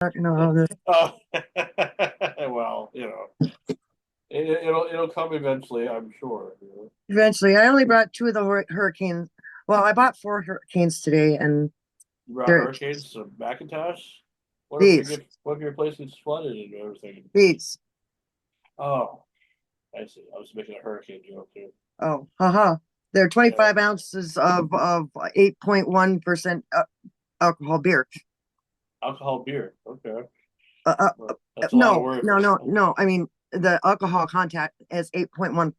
You know, Oh, well, it'll come eventually, I'm sure. eventually, I only brought two of the hurricanes. Well, I bought four hurricanes today, and You brought they're hurricanes to Macintosh. these, What if your place gets flooded and everything? these. Oh, I see. I was making a hurricane joke too. Oh, haha. They're Yeah, 25 ounces of 8.1% alcohol beer. alcohol beer. Okay, Uh, uh, well, that's a lot of no, work. no, no, no. I mean, the alcohol content is 8.1%.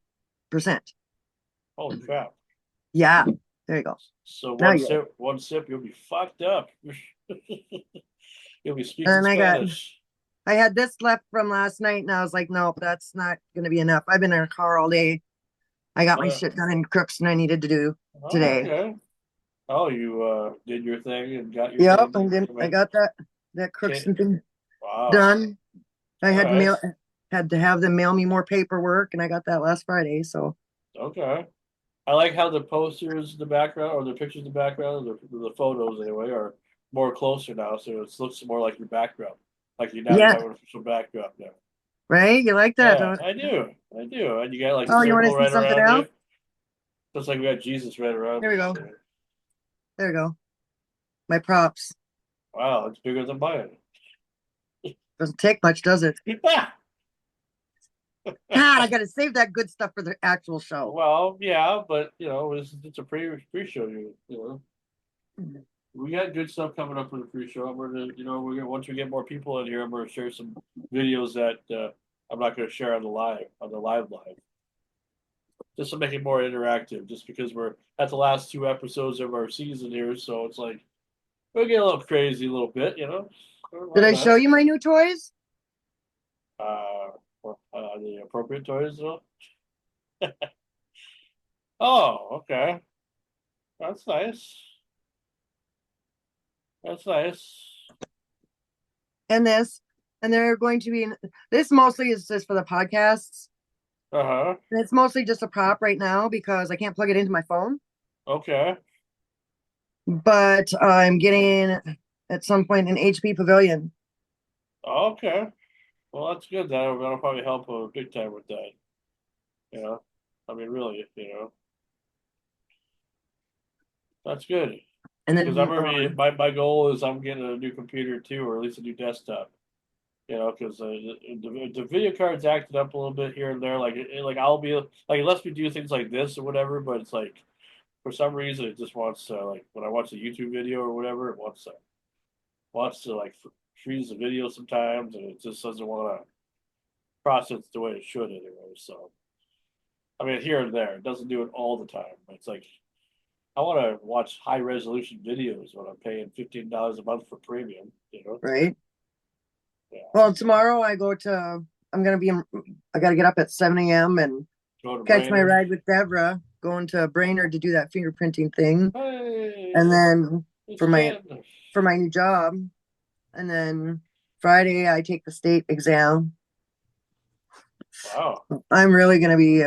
Holy crap! Yeah, there you go. So Now you. one sip, you'll be fucked up. You'll be speaking And Spanish. I had this left from last night, and I was like, nope, that's not going to be enough. I've been in a car all day. I got my Uh, shit done in Crooks, and I needed to do oh, today. okay. Oh, you did your thing and got your Yep, thing. I got that Crooks Okay. thing Wow. done. I All had right. had to have them mail me more paperwork, and I got that last Friday. So Okay. I like how the posters in the background, or the pictures in the background, the photos anyway, are more closer now, so it looks more like your background, like you yeah, have an official backdrop now. right. You like that? Yeah, I do, and you got like a Oh, you want to circle see right something around else? you, just like we got Jesus right around There we us. go. There we go. My props. Wow, it's bigger than mine. Doesn't take much, does it? God, I got to save that good stuff for the actual show. Well, yeah, but it's a pre-show. We got good stuff coming up for the pre-show. We're gonna once we get more people in here, I'm gonna share some videos that I'm not gonna share on the live, just to make it more interactive. Just because we're at the last two episodes of our season here, so it's like we'll get a little crazy a little bit. Did Why I show not? you my new toys? Uh, the appropriate toys, though. Oh, okay, that's nice. That's nice. And this, and they're going to be this mostly is just for the podcasts. Uh-huh. And it's mostly just a prop right now because I can't plug it into my phone. Okay. But I'm getting at some point an HP Pavilion. Okay. Well, that's good. That'll probably help big time with that. You know, I mean, really, that's good. And Because I'm then already my goal is I'm getting a new computer too, or at least a new desktop. Because the video card's acted up a little bit here and there. Like I'll be like, unless we do things like this or whatever, but it's like for some reason it just wants to, like, when I watch a YouTube video or whatever, it wants to like freeze the video sometimes, and it just doesn't want to process the way it should anyway. So I mean, here and there, it doesn't do it all the time. It's like I want to watch high resolution videos when I'm paying $15 a month for premium. right. Yeah. Well, tomorrow I go to. I'm gonna be. I got to get up at 7 a.m. and Go to catch my Brainerd. ride with Deborah, going to Brainerd to do that fingerprinting thing, and Hey, then it's for my Ken. for my new job, and then Friday I take the state exam. Wow. I'm really gonna be.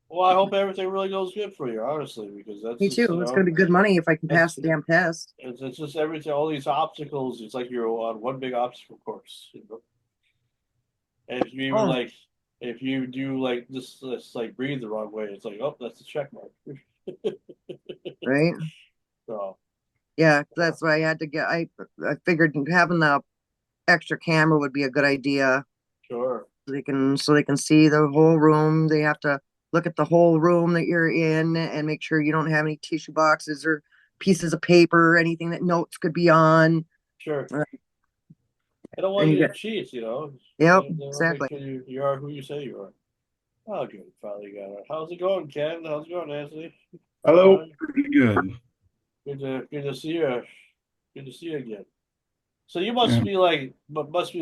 Well, I hope everything really goes good for you, honestly, because that's Me just, too. It's gonna be good money if I can pass that's the damn test. it's just everything. All these obstacles. It's like you're on one big obstacle course. And if you even Oh, like, if you do like this like breathe the wrong way, it's like, oh, that's a check mark. right. So, Yeah, uh, that's why I had to get. I figured having the extra camera would be a good idea. sure. So they can see the whole room. They have to look at the whole room that you're in and make sure you don't have any tissue boxes or pieces of paper or anything that notes could be on. Sure. Uh, I don't want And you you to get, cheat. yep, They want to make exactly. sure you are who you say you are. Oh, good. Finally got it. How's it going, Ken? How's it going, Anthony? Hello, Uh, pretty good. good to see you. Good to see you again. So you Yeah. must be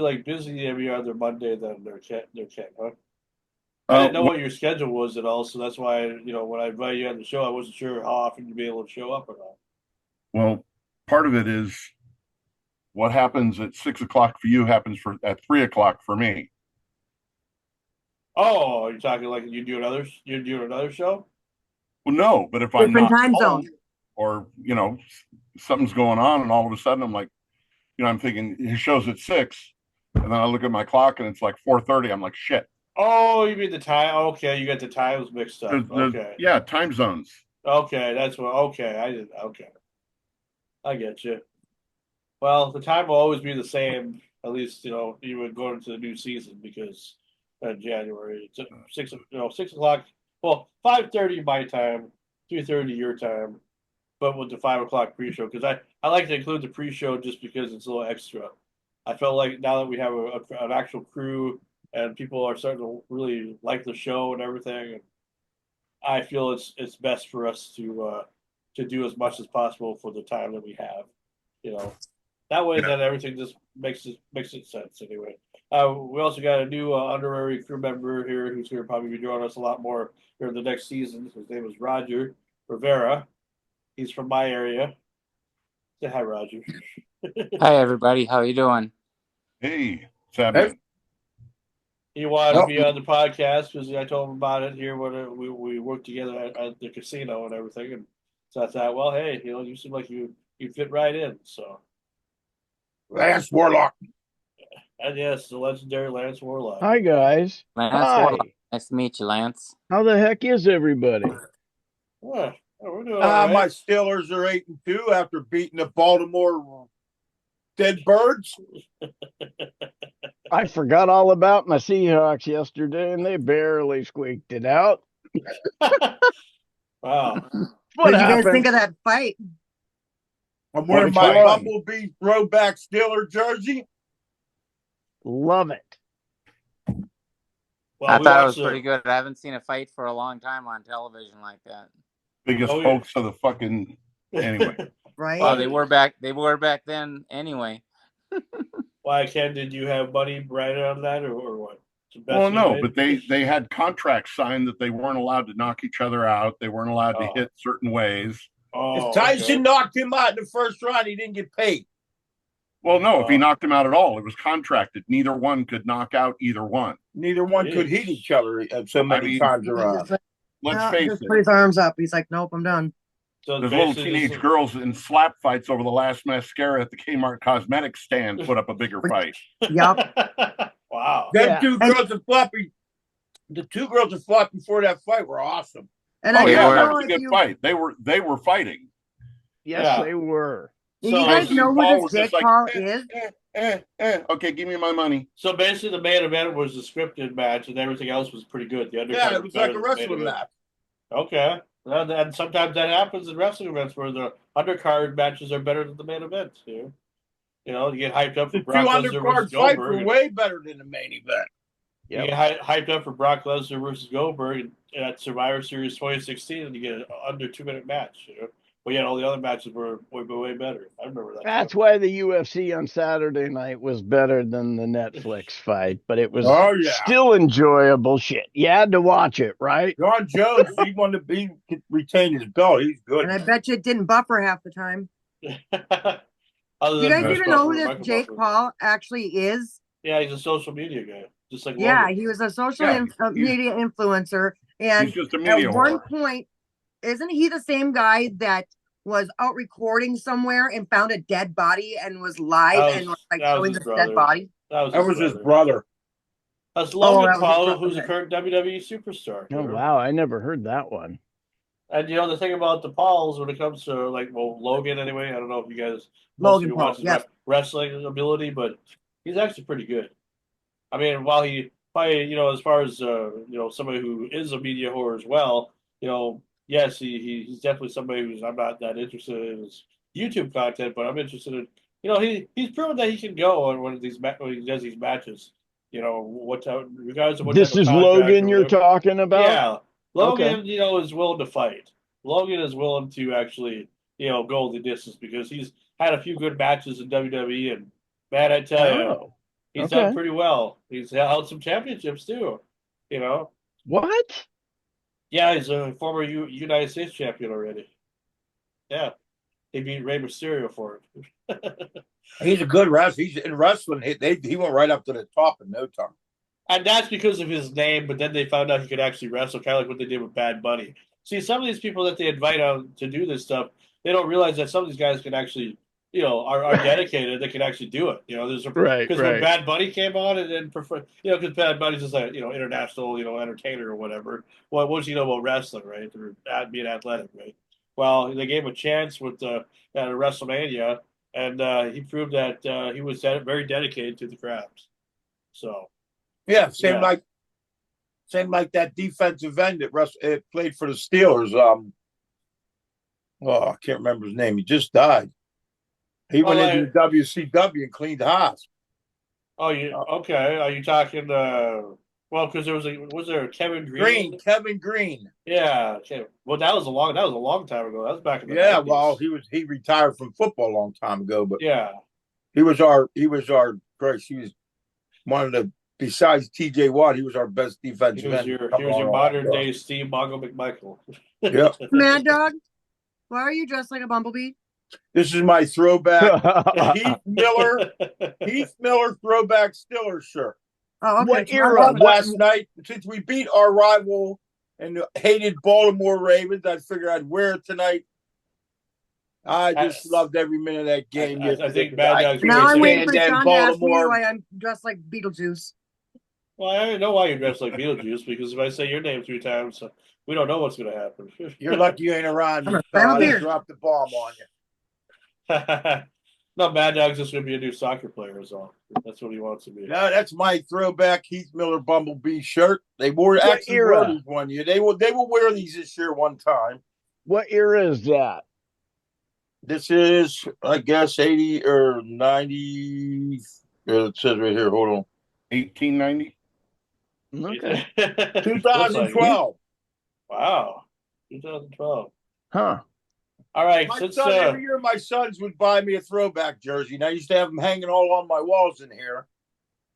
like busy every other Monday then, Ken, huh? I Uh, didn't know well, what your schedule was at all, so that's why when I invited you on the show, I wasn't sure how often you'd be able to show up or not. well, part of it is what happens at 6 o'clock for you happens at 3 o'clock for me. Oh, you're talking like you're doing another show? Well, no, but if I'm Different not time zone. home or something's going on, and all of a sudden I'm like, I'm thinking his show's at 6, and then I look at my clock and it's like 4:30. I'm like, shit. Oh, you mean the time? Okay, you got the times mixed up. Okay. Yeah, time zones. Okay, that's what. Okay, I did. Okay, I get you. Well, the time will always be the same. At least even going into the new season because in January it's at 6 o'clock. Well, 5:30 my time, 3:30 your time, but with the 5 o'clock pre-show because I like to include the pre-show just because it's a little extra. I felt like now that we have an actual crew and people are starting to really like the show and everything, I feel it's best for us to do as much as possible for the time that we have. You know, that way, Yeah. then everything just makes it sense anyway. We also got a new honorary crew member here who's going to probably be joining us a lot more during the next season. His name is Roger Rivera. He's from my area. Say hi, Roger. Hi everybody, how you doing? Hey, what's happening? He wanted to be on the podcast because I told him about it here when we worked together at the casino and everything, and so I thought, well, hey, you seem like you fit right in. So, Lance Warlock. and yes, the legendary Lance Warlock. Hi, guys. Lance Hi. Warlock. Nice to meet you, Lance. How the heck is everybody? Yeah, we're doing all right. My Steelers are 8-2 after beating the Baltimore Dead Birds. I forgot all about my Seahawks yesterday, and they barely squeaked it out. Wow. What did you guys think of that fight? I'm wearing Which my one? Bumblebee throwback Steeler jersey. Love it. Well, I we thought it watched was pretty good. I haven't seen a fight for a long time on television like that. Biggest Oh, yeah. hoax of the fucking anyway. Right? Well, they were back then anyway. Why, Ken? Did you have money right on that, or what? Well, no, but they had contracts signed that they weren't allowed to knock each other out. They weren't allowed to hit certain ways. Oh, If Tyson okay. knocked him out in the first round, he didn't get paid. Well, no, if he Oh. knocked him out at all, it was contracted. Neither one could knock out either one. Neither one could hit each other so many times He around. just, like, Let's face just it. put his arms up. He's like, nope, I'm done. So There's little basically teenage just- girls in slap fights over the last mascara at the Kmart Cosmetics stand put up a bigger fight. Yup. Wow. Them Yeah. two girls that fought the two girls that fought before that fight were awesome. And Oh I They yeah, don't were. that know was a if good you, fight. They were fighting. Yes, Yeah. they were. you So- guys know Paul who was this just Jake like, Paul is? Okay, give me my money. So basically, the main event was the scripted match, and everything else was pretty good. The undercard Yeah, it was better like a than the main wrestling event. match. Okay. And sometimes that happens in wrestling events where the undercard matches are better than the main event. You get hyped up for The two Brock Lesnar undercard versus fights were Goldberg. way better than the main event. You Yep. get hyped up for Brock Lesnar versus Goldberg at Survivor Series 2016, and you get an under 2 minute match. But yet all the other matches were way better. I remember that. That's why the UFC on Saturday night was better than the Netflix fight, but it was Oh, yeah. still enjoyable shit. You had to watch it, right? John Jones, he wanted to retain his belt. He's good. And I bet you it didn't buffer half the time. Other You than guys Chris even know who Buffer, this Michael Jake Buffer. Paul actually is? Yeah, he's a social media guy, just like Yeah, Logan. he was a social Yeah, media influencer. And He's just a media at one whore. point, isn't he the same guy that was out recording somewhere and found a dead body and was live and was like that was showing his this brother. dead body? That That was his brother. brother. That's Logan that was his Paul, brother, who's a okay. current WWE superstar. Oh, wow. I never heard that one. And the thing about the Pauls when it comes to Logan anyway, I don't know if you guys Logan mostly Paul, watch his yes. wrestling ability, but he's actually pretty good. I mean, while he probably, as far as somebody who is a media whore as well, yes, he's definitely somebody who's I'm not that interested in his YouTube content, but I'm interested in he's proven that he can go on when he does these matches. Regardless of what This type of is contract Logan or you're whatever. talking about? Yeah. Logan, Okay. is willing to fight. Logan is willing to actually, go the distance because he's had a few good matches in WWE, and man, I tell you, Oh, he's okay. done pretty well. He's held some championships too. What? Yeah, he's a former United States champion already. Yeah, he beat Rey Mysterio for it. He's a good wrestler. He's in wrestling. He went right up to the top in no time. And that's because of his name, but then they found out he could actually wrestle, kind of like what they did with Bad Bunny. See, some of these people that they invite out to do this stuff, they don't realize that some of these guys can actually you know, are dedicated that can actually do it. You know, there's a Right, because when right. Bad Bunny came on and then prefer, you know, because Bad Bunny's just a international entertainer or whatever. What does he know about wrestling, right? Or being athletic, right? Well, they gave him a chance with at WrestleMania, and he proved that he was very dedicated to the craft. So Yeah, yeah. same like that defensive end that it played for the Steelers. Oh, I can't remember his name. He just died. He Oh, went into the WCW and cleaned house. you okay? Are you talking? Well, because was there a Kevin Green? Kevin Green. Yeah. Okay. Well, that was a long time ago. That was back in the Yeah, 90s. well, he retired from football a long time ago, but Yeah. he was our Christ. He was one of the besides T.J. Watt. He was our best defensive He was end. your modern day Steve Mongo McMichael. Yeah. Mad Dog, why are you dressed like a bumblebee? This is my throwback Heath Miller throwback Steelers shirt. Oh, okay. What So I era? love it. Last night, since we beat our rival and hated Baltimore Ravens, I figured I'd wear it tonight. I just loved every minute of that game. I think Mad Dog's Now I'm waiting stand for in Sean to ask me Baltimore. why I'm dressed like Beetlejuice. Well, I don't know why you're dressed like Beetlejuice, because if I say your name 3 times, we don't know what's going to happen. You're lucky you ain't around. I'm You a thought I beer. dropped the bomb on you. No, Mad Dog's just going to be a new soccer player, is all. That's what he wants to be. No, that's my throwback Heath Miller Bumblebee shirt. They wore What era? wore these one year. They will wear these this year one time. What era is that? This is, I guess, 80 or 90. It says right here. Hold on. 1890. Okay. 2012. Wow. 2012. Huh. All right. My Since son, every year my sons would buy me a throwback jersey. And I used to have them hanging all on my walls in here.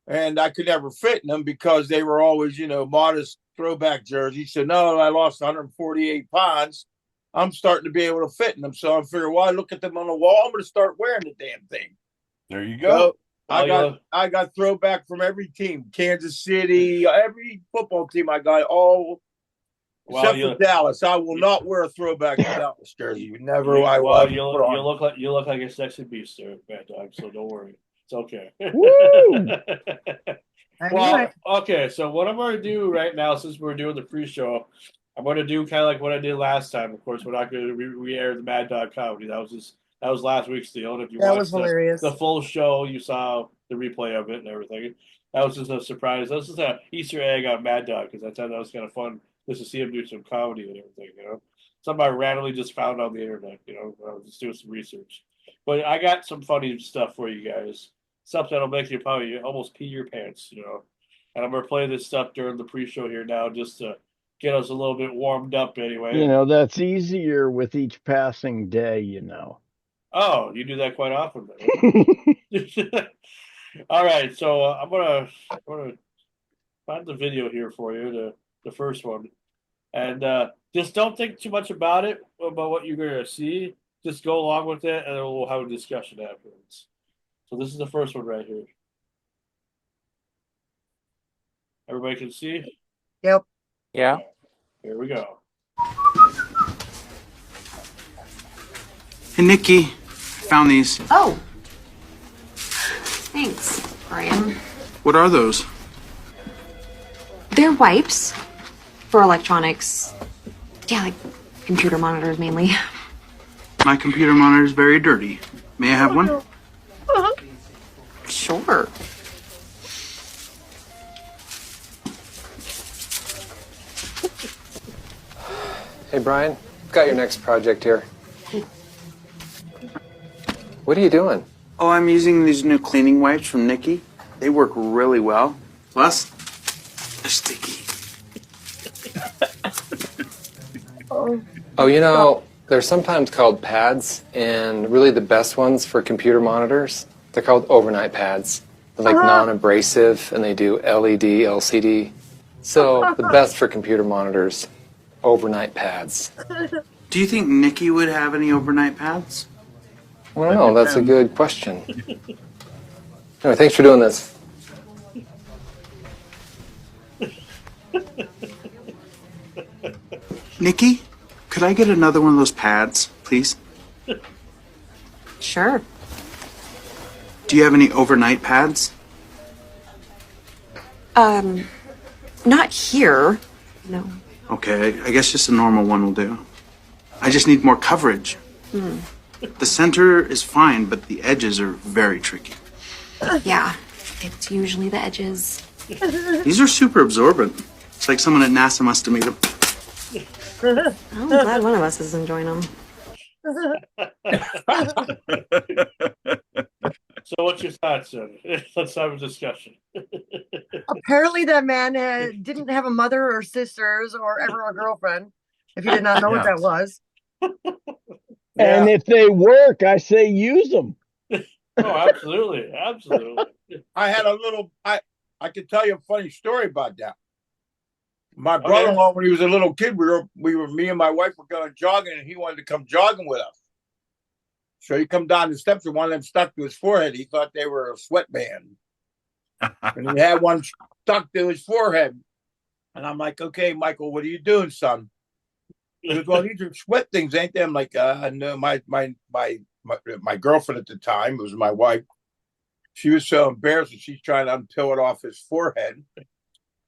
And I could never fit in them because they were always, modest throwback jerseys. So now I lost 148 pounds. I'm starting to be able to fit in them. So I figure, well, I look at them on the wall. I'm going to start wearing the damn thing. There you go. So I got throwback from every team. Kansas City, every football team I got, all except for Dallas. I will not wear a throwback Dallas jersey. Never. You look like a sexy beast there, Bad Dog. So don't worry. It's okay. Woo! Well, okay. So what I'm going to do right now, since we're doing the pre-show, I'm going to do kind of like what I did last time. Of course, we're not going to re-air the Mad Dog comedy. That was last week's deal. And if you watched the full show, you saw the replay of it and everything. That was just a surprise. That was just an Easter egg on Mad Dog, because I thought that was kind of fun just to see him do some comedy and everything. Something I randomly just found on the internet. I was just doing some research. But I got some funny stuff for you guys. Something that'll make you probably almost pee your pants. And I'm gonna play this stuff during the pre-show here now, just to get us a little bit warmed up anyway. That's easier with each passing day, Oh, you do that quite often, right? All right, so I'm gonna find the video here for you, the first one, and just don't think too much about what you're gonna see. Just go along with it, and then we'll have a discussion afterwards. So this is the first one right here. Everybody can see? Yep. Yeah. Here we go. Hey, Nikki, found these. Oh. Thanks, Brian. What are those? They're wipes for electronics. Yeah, like computer monitors mainly. My computer monitor is very dirty. May I have one? Sure. Hey, Brian, got your next project here. What are you doing? Oh, I'm using these new cleaning wipes from Nikki. They work really well. Plus, they're sticky. Oh, they're sometimes called pads, and really the best ones for computer monitors, they're called overnight pads. They're like non-abrasive, and they do LED, LCD. So the best for computer monitors, overnight pads. Do you think Nikki would have any overnight pads? I don't know, that's a good question. Anyway, thanks for doing this. Nikki, could I get another one of those pads, please? Sure. Do you have any overnight pads? Not here. No. Okay, I guess just a normal one will do. I just need more coverage. The center is fine, but the edges are very tricky. Yeah, it's usually the edges. These are super absorbent. It's like someone at NASA must have made them. I'm glad one of us is enjoying them. So what's your thoughts on it? Let's have a discussion. Apparently that man didn't have a mother or sisters or ever a girlfriend, if you did not know what that was. And if they work, I say use them. Oh, absolutely. Absolutely. I had a little. I could tell you a funny story about that. My brother-in-law, when he was a little kid, me and my wife were going jogging, and he wanted to come jogging with us. So he come down the steps, and one of them stuck to his forehead. He thought they were a sweatband, and he had one stuck to his forehead. And I'm like, "Okay, Michael, what are you doing, son?" He goes, "Well, these are sweat things, ain't they?" I'm like, "No, my girlfriend at the time, it was my wife. She was so embarrassed that she's trying to unpeel it off his forehead.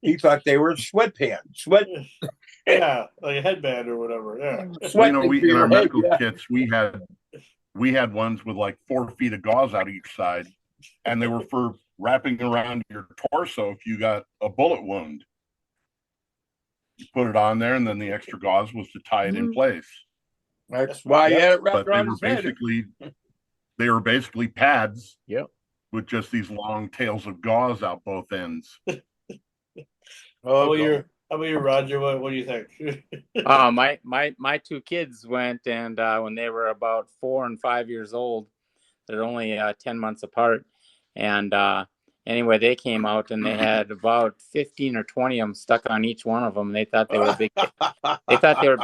He thought they were sweatpants, Yeah, like a headband or whatever. Yeah. You know, we in our medical kits we had ones with like 4 feet of gauze out each side, and they were for wrapping around your torso if you got a bullet wound. You put it on there, and then the extra gauze was to tie it in place. That's why he had it wrapped But around his head. They were basically pads. Yep. With just these long tails of gauze out both ends. How about you, Roger? What do you think? My two kids went, and when they were about 4 and 5 years old, they're only 10 months apart. And anyway, they came out, and they had about 15 or 20 of them stuck on each one of them. And they thought they were big. They thought they were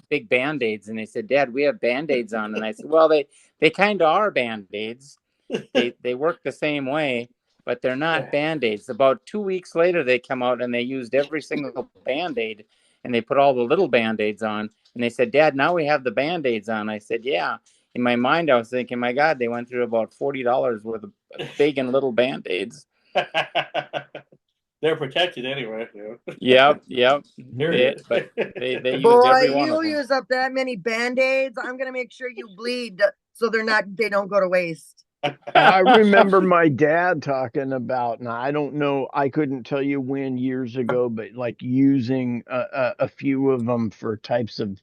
big Band-Aids, and they said, "Dad, we have Band-Aids on." And I said, "Well, they kind of are Band-Aids. They work the same way, but they're not Band-Aids." About 2 weeks later, they come out and they used every single Band-Aid, and they put all the little Band-Aids on. And they said, "Dad, now we have the Band-Aids on." I said, "Yeah." In my mind, I was thinking, my God, they went through about $40 worth of big and little Band-Aids. They're protected anyway. You know? Yep. But they used Boy, every one of them. you use up that many Band-Aids, I'm gonna make sure you bleed so they don't go to waste. I remember my dad talking about, and I don't know, I couldn't tell you when years ago, but like using a few of them for types of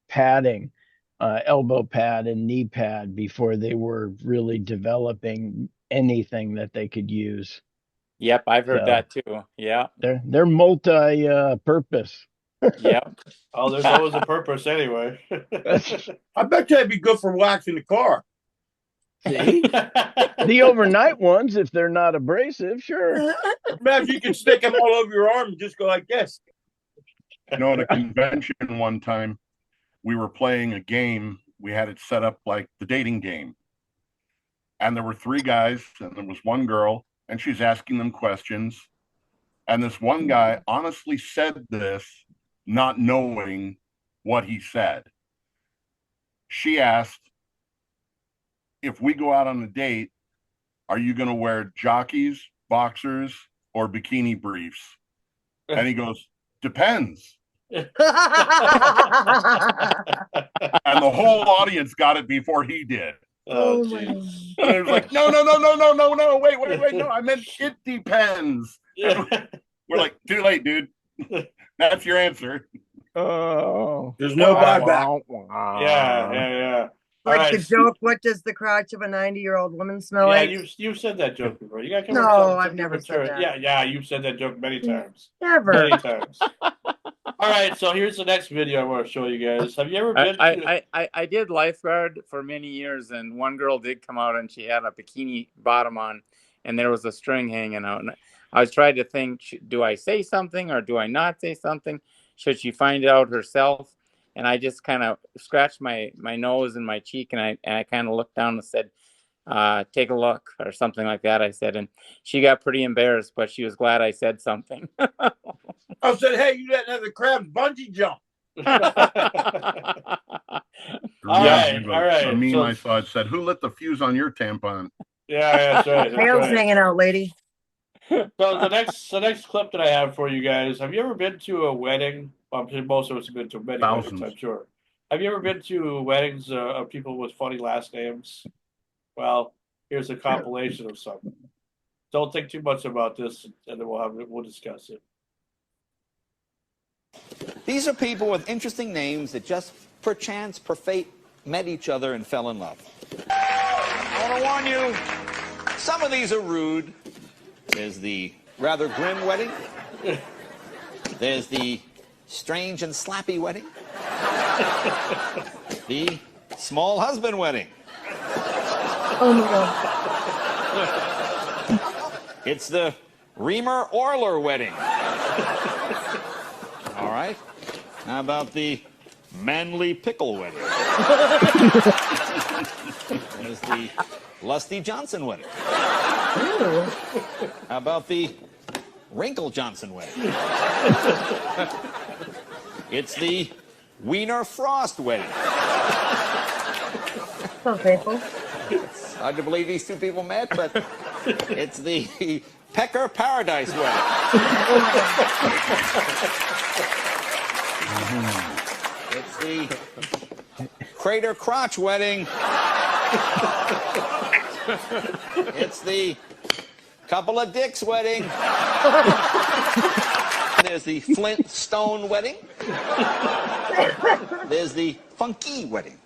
padding, elbow pad and knee pad, before they were really developing anything that they could use. Yep, I've heard that too. Yeah. They're multi-purpose. Yep. Oh, there's always a purpose anyway. I bet you that'd be good for waxing the car. See? The overnight ones, if they're not abrasive, sure. Imagine you could stick them all over your arm and just go like this. You know, at a convention one time, we were playing a game. We had it set up like the dating game. And there were 3 guys, and there was 1 girl, and she's asking them questions. And this one guy honestly said this, not knowing what he said. She asked, "If we go out on a date, are you going to wear jockeys, boxers, or bikini briefs?" And he goes, "Depends." And the whole audience got it before he did. Oh, and it was like, no, wait, no, I meant it depends. We're like, too late, dude. That's your answer. Oh, there's no buyback. Yeah. Like the joke, what does the crotch of a 90-year-old woman smell like? Yeah, you've said that joke before. You gotta come No, I've never said that. Yeah, you've said that joke many times. Never. Many times. All right, so here's the next video I want to show you guys. Have you ever been to... I did lifeguard for many years, and one girl did come out and she had a bikini bottom on, and there was a string hanging out. And I was trying to think, do I say something or do I not say something? Should she find it out herself? And I just kind of scratched my nose and my cheek, and I kind of looked down and said, "Take a look," or something like that. I said, and she got pretty embarrassed, but she was glad I said something. I said, "Hey, you didn't have the crabs bungee jump." All right. A meme I saw, it said, "Who lit the fuse on your tampon?" Yeah, that's right. That's Tails right. hanging out, lady. So the next clip that I have for you guys, have you ever been to a wedding? Well, most of us have been to many weddings, Thousands. I'm sure. Have you ever been to weddings of people with funny last names? Well, here's a compilation of some. Don't think too much about this, and then we'll discuss it. These are people with interesting names that just perchance, per fate, met each other and fell in love. I want to warn you, some of these are rude. There's the rather grim wedding. There's the strange and slappy wedding. The small husband wedding. Oh my God. It's the Reamer Orler wedding. All right. How about the Manly Pickle wedding? There's the Lusty Johnson wedding. How about the Wrinkle Johnson wedding? It's the Wiener Frost wedding. So faithful. It's hard to believe these two people met, but it's the Pecker Paradise wedding. It's the Crater Crotch wedding. It's the Couple of Dicks wedding. There's the Flint Stone wedding. There's the Funky wedding.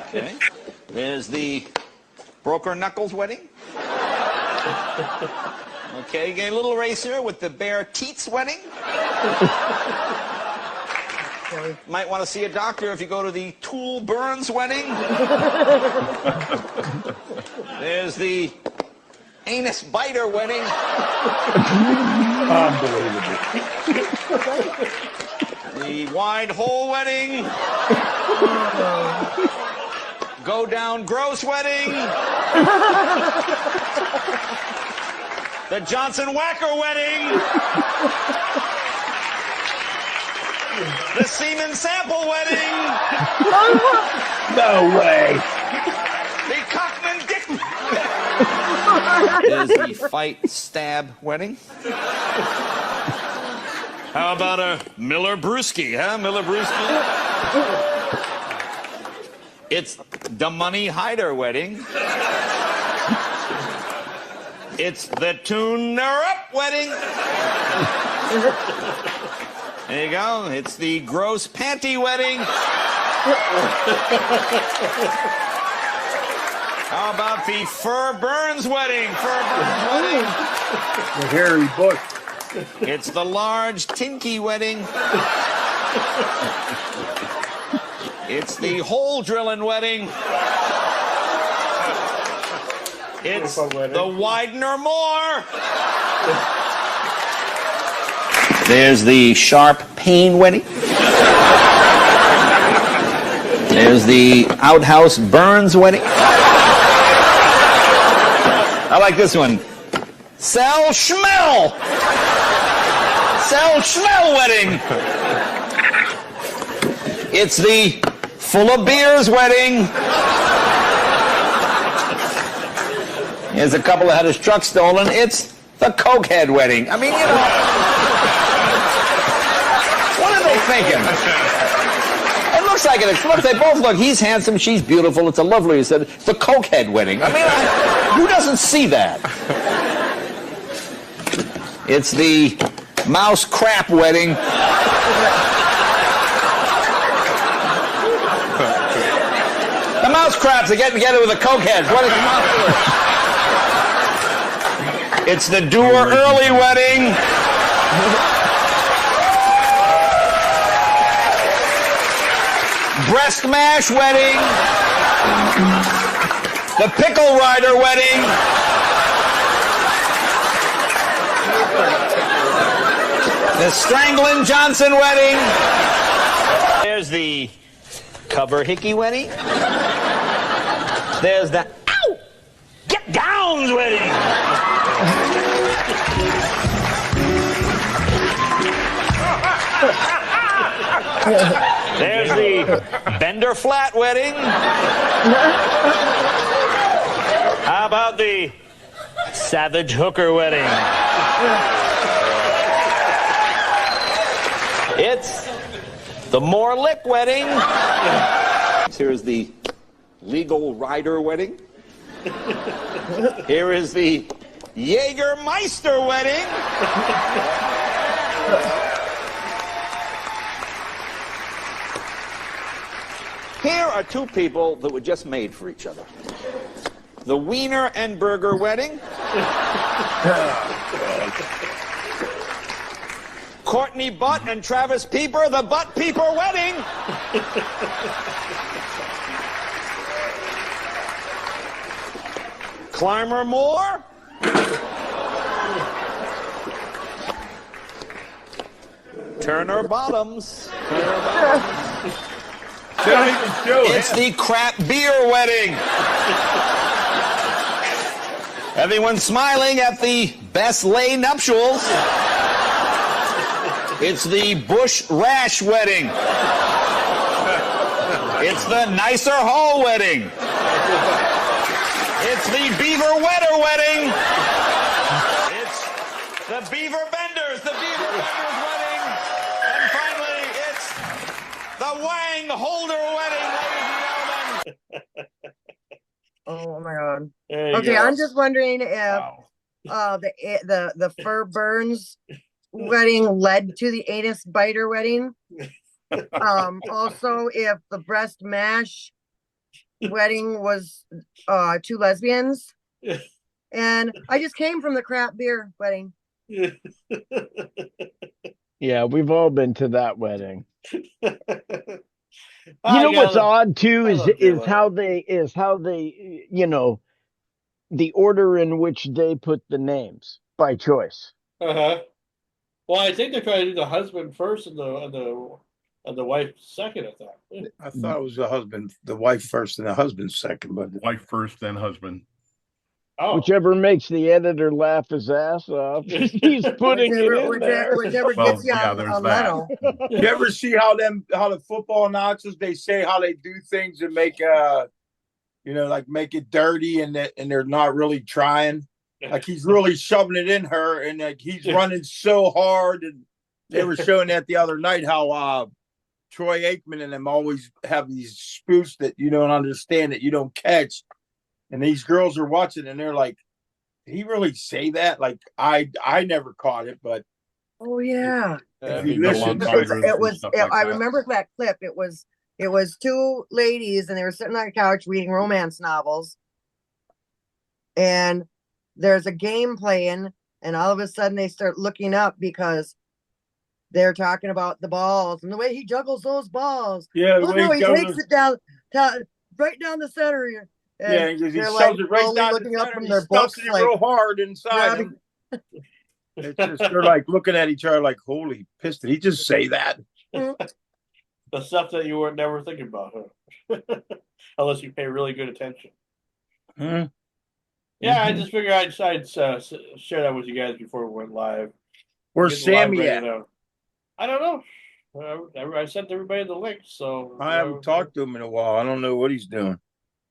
Okay. There's the Broker Knuckles wedding. Okay, you get a little racer with the Bear Teats wedding. Might want to see a doctor if you go to the Tool Burns wedding. There's the Anus Biter wedding. Unbelievable. The Wide Hole wedding. Go Down Gross wedding. The Johnson Whacker wedding. The Semen Sample wedding. No way. The Cockman Dick. There's the Fight Stab wedding. How about a Miller Brewski, huh? Miller Brewski. It's the Money Hider wedding. It's the Tune Her Up wedding. There you go. It's the Gross Panty wedding. How about the Fur Burns wedding? Fur Burns wedding. The hairy bush. It's the Large Tinky wedding. It's the Hole Drilling wedding. It's the Widener Moore. There's the Sharp Pain wedding. There's the Outhouse Burns wedding. I like this one. Sal Schmel. Sal Schmel wedding. It's the Full of Beers wedding. Here's a couple that had his truck stolen. It's the Cokehead wedding. I mean, you know. What are they thinking? It looks like it. Look, they both look. He's handsome. She's beautiful. It's a lovely. He said, it's the Cokehead wedding. I mean, who doesn't see that? It's the Mouse Crap wedding. The Mouse Craps are getting together with the Cokeheads. What is the mouse doing? It's the Doer Early wedding. Breast Mash wedding. The Pickle Rider wedding. The Stranglin' Johnson wedding. There's the Cover Hickey wedding. There's the Ow! Get Downs wedding. There's the Bender Flat wedding. How about the savage hooker wedding? It's the Morlick wedding. Here's the legal rider wedding. Here is the Jägermeister wedding. Here are two people that were just made for each other. The Wiener and Burger wedding. Courtney Butt and Travis Pieper, the Butt Pieper wedding. Clymer Moore. Turner Bottoms. It's the crap beer wedding. Everyone smiling at the best lay nuptials. It's the Bush Rash wedding. It's the Nicer Hall wedding. It's the Beaver Wetter wedding. It's the Beaver Benders, wedding. And finally, it's the Wang Holder wedding, ladies and gentlemen. Oh my God. There you Okay, go. I'm just wondering if the Fur Burns wedding led to the anus biter wedding. Also, if the breast mash wedding was two lesbians. And I just came from the crap beer wedding. Yeah, we've all been to that wedding. I You know what's gotta- odd too I is love that is wedding. how they you know the order in which they put the names by choice. Uh-huh. Well, I think they're trying to do the husband first and the wife second, I thought. I thought it was the wife first and the husband second, but Wife first, then husband. Oh. Whichever makes the editor laugh his ass off. He's putting it in there. Whichever Well, gets you yeah, on there's Leno. you ever see how the football announcers, they say how they do things and make like make it dirty and they're not really trying. Like he's really shoving it in her and like he's running so hard. And they were showing that the other night how Troy Aikman and them always have these spoofs that you don't understand, that you don't catch. And these girls are watching and they're like, did he really say that? Like I never caught it, but Oh yeah. if you Big listen, Delon Tigers and was stuff like I that. remember that clip. It was two ladies and they were sitting on a couch reading romance novels. And there's a game playing, and all of a sudden they start looking up because they're talking about the balls and the way he juggles those balls. yeah, Oh no, he takes it down right down the center here. yeah, because he they're shoves it right slowly down looking the up center from and their he stuffs books, it like, real hard inside grabbing- him. It's just, they're like looking at each other like, holy piss, did he just say that? The stuff that you were never thinking about, huh? Unless you pay really good attention. Hmm. Yeah, I just figured I'd share that with you guys before we went live. Where's Get the live Sammy ready at? to- I don't know. I sent everybody the link, so I haven't talked to him in a while. I don't know what he's doing.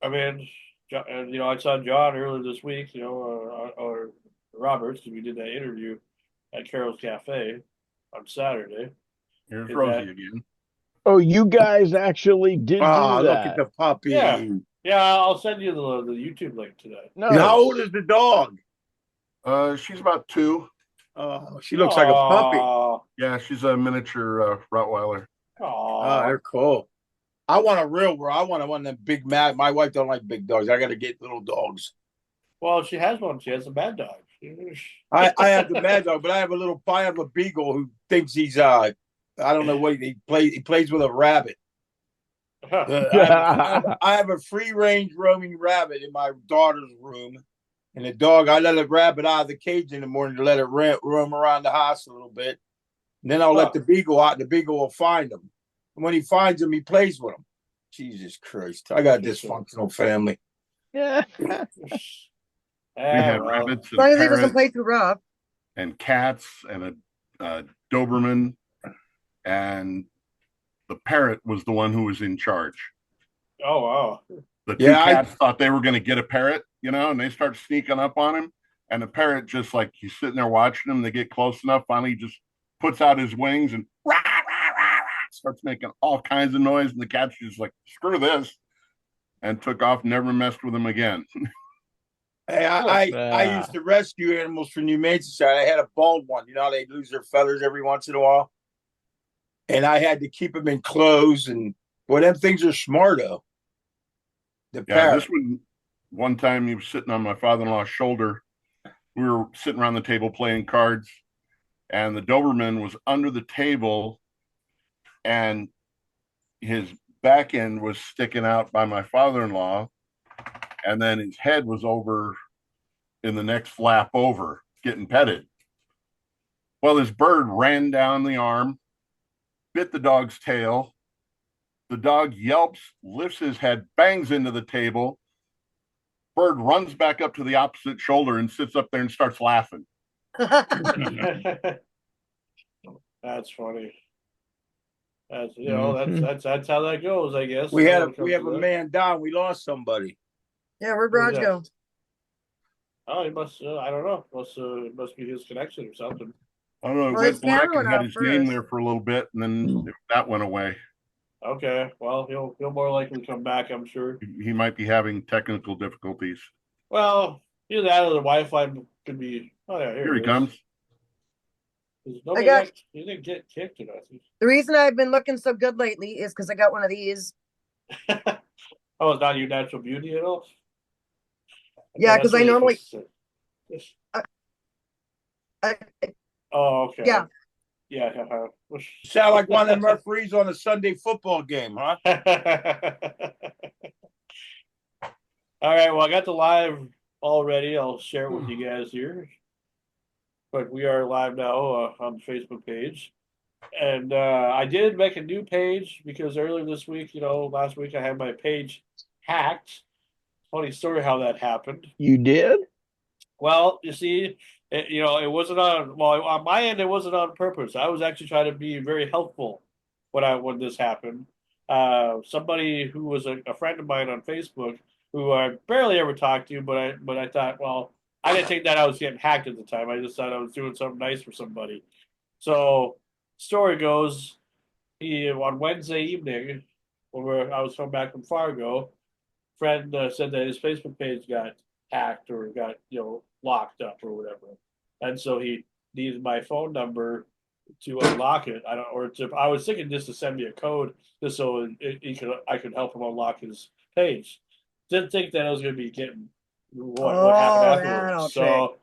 I mean, I saw John earlier this week, or Roberts, because we did that interview at Carol's Cafe on Saturday. Here's Is Rosie that- again. Oh, you guys actually did Ah, do look that. at the puppy. Yeah. Yeah, I'll send you the YouTube link today. Nice. How old is the dog? She's about 2. Oh, she looks like a puppy. Aw. Yeah, she's a miniature Rottweiler. Oh, they're cool. I want a real one. I want one of them big mad. My wife don't like big dogs. I got to get little dogs. Well, she has one. She has a bad dog. I have the mad dog, but I have a beagle who thinks he's I don't know what he plays. He plays with a rabbit. I have a free range roaming rabbit in my daughter's room, and the dog. I let a rabbit out of the cage in the morning to let it roam around the house a little bit, and then I'll let the beagle out, and the beagle will find him. And when he finds him, he plays with him. Jesus Christ! I got a dysfunctional family. Yeah. We had rabbits As long and as he doesn't parrots play too rough. and cats and a Doberman, and the parrot was the one who was in charge. Oh wow! The two Yeah, cats thought they were going to get a parrot, and they start sneaking up on him. And the parrot just like he's sitting there watching them. They get close enough. Finally, he just puts out his wings and rah, rah, rah, rah, starts making all kinds of noise. And the cat's just like, screw this, and took off. Never messed with him again. Hey, I used to rescue animals from the Humane Society. I had a bald one. You know, they lose their feathers every once in a while, and I had to keep them in clothes. And well, them things are smart though. The parrot. This one time he was sitting on my father-in-law's shoulder. We were sitting around the table playing cards, and the Doberman was under the table, and his back end was sticking out by my father-in-law, and then his head was over in the next flap over, getting petted. Well, this bird ran down the arm, bit the dog's tail. The dog yelps, lifts his head, bangs into the table. Bird runs back up to the opposite shoulder and sits up there and starts laughing. That's funny. That's that's how that goes, I guess. We have a man down. We lost somebody. Yeah, where'd Raj go? Oh, he must. I don't know. It must be his connection or something. I don't know. He went black and had his name there for a little bit, and then that went away. Okay, well, he'll more likely come back, I'm sure. He might be having technical difficulties. Well, either that or the Wi-Fi could be. Oh yeah, here he comes. He didn't get kicked or nothing. The reason I've been looking so good lately is because I got one of these. Oh, it's not your natural beauty at all? Yeah, because I normally. Oh, okay. Yeah. Yeah. Sound like one of them referees on a Sunday football game, huh? All right. Well, I got the live already. I'll share it with you guys here. But we are live now on the Facebook page. And I did make a new page because earlier this week, last week I had my page hacked. Funny story how that happened. You did? Well, you see, it wasn't on my end. It wasn't on purpose. I was actually trying to be very helpful when this happened. Somebody who was a friend of mine on Facebook, who I barely ever talked to, but I thought, well, I didn't think that I was getting hacked at the time. I just thought I was doing something nice for somebody. So, story goes, on Wednesday evening, when I was coming back from Fargo, friend said that his Facebook page got hacked or got locked up or whatever, and so he needed my phone number to unlock it. I was thinking just to send me a code just so I could help him unlock his page. Didn't think that I was going to be getting what happened afterwards. So,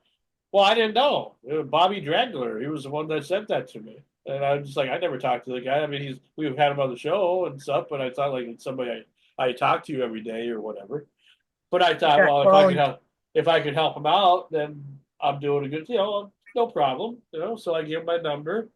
well, I didn't know. Bobby Dragler, he was the one that sent that to me, and I was just like, I never talked to the guy. I mean, we've had him on the show and stuff, but I thought like it's somebody I talk to every day or whatever. But I thought, well, if I could help him out, then I'm doing a good, no problem, So I gave him my number,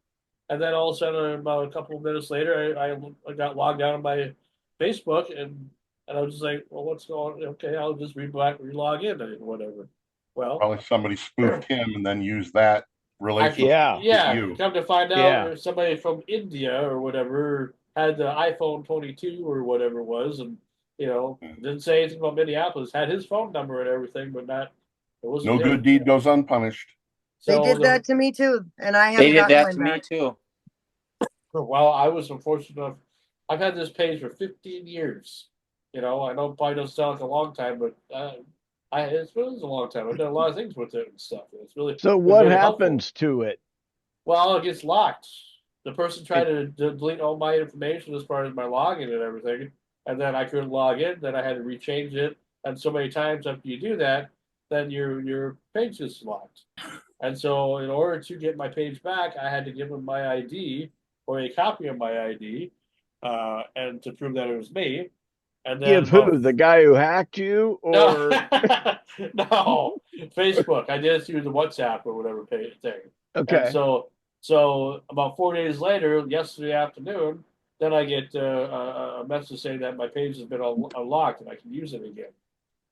and then all of a sudden, about a couple of minutes later, I got logged out on my Facebook, and I was just like, well, what's going on? Okay, I'll just relog in and whatever. Well, probably somebody spoofed him and then used that relationship. Yeah. Come to find out, somebody from India or whatever had the iPhone 22 or whatever it was, and didn't say anything about Minneapolis. Had his phone number and everything, but not. It wasn't. No good deed goes unpunished. They did that to me too, and I haven't. They did that to me too. Well, I was unfortunate enough. I've had this page for 15 years. I know it probably doesn't sound like a long time, but it was a long time. I've done a lot of things with it and stuff. It's really. So what happens to it? Well, it gets locked. The person tried to delete all my information as far as my login and everything, and then I couldn't log in. Then I had to rechange it, and so many times after you do that, then your page is locked. And so, in order to get my page back, I had to give them my ID or a copy of my ID, and to prove that it was me. And then give who? The guy who hacked you, or no, Facebook. I did it through the WhatsApp or whatever thing. Okay. And so about 4 days later, yesterday afternoon, then I get a message saying that my page has been unlocked and I can use it again.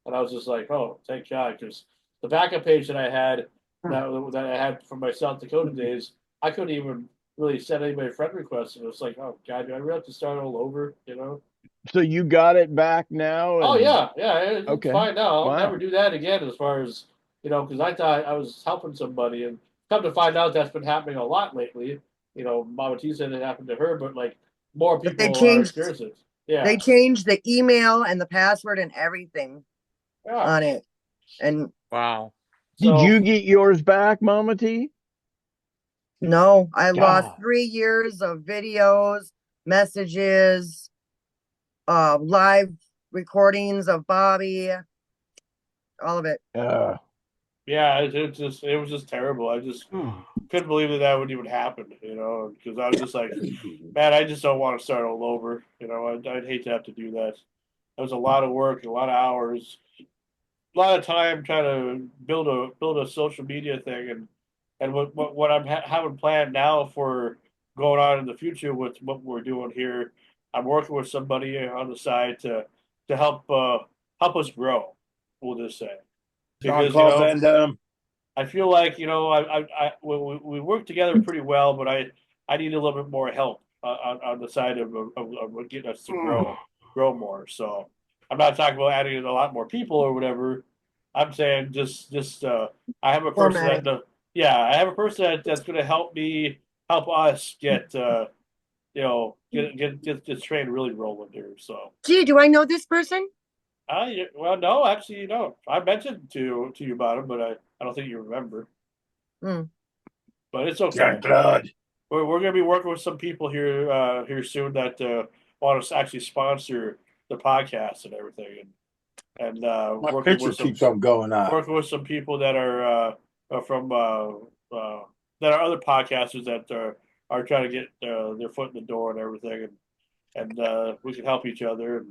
And I was just like, oh, thank God, because the backup page that I had that I had from my South Dakota days, I couldn't even really send anybody a friend request. And it was like, oh God, do I really have to start all over? So you got it back now? Oh And yeah, it's okay, fine now. I'll wow. never do that again. As far as because I thought I was helping somebody, and come to find out that's been happening a lot lately. Bautista said it happened to her, but like more But they people are changed. experiencing it. They Yeah, changed the email and the password and everything yeah. on it. And Wow. Did So you get yours back, Mama T? no, I lost God. 3 years of videos, messages, live recordings of Bobby, all of it. yeah, it was just terrible. I just couldn't believe that would even happen. Because I was just like, man, I just don't want to start all over. I'd hate to have to do that. That was a lot of work, a lot of hours, a lot of time trying to build a social media thing, and what I'm having planned now for going on in the future with what we're doing here. I'm working with somebody on the side to help us grow. We'll just say because Jean-Claude Van Damme. I feel like we work together pretty well, but I need a little bit more help on the side of getting us to grow more. So I'm not talking about adding in a lot more people or whatever. I'm saying just I have a person Formatting. I have a person that's going to help us get get this train really rolling here. So Gee, do I know this person? well, no, actually, you don't. I mentioned to you about him, but I don't think you remember. Hmm. But it's okay. Jean-Claude. We're going to be working with some people here soon that want to actually sponsor the podcast and everything, and My working picture with some keeps on going up. working with some people that are from that are other podcasters that are trying to get their foot in the door and everything, and we can help each other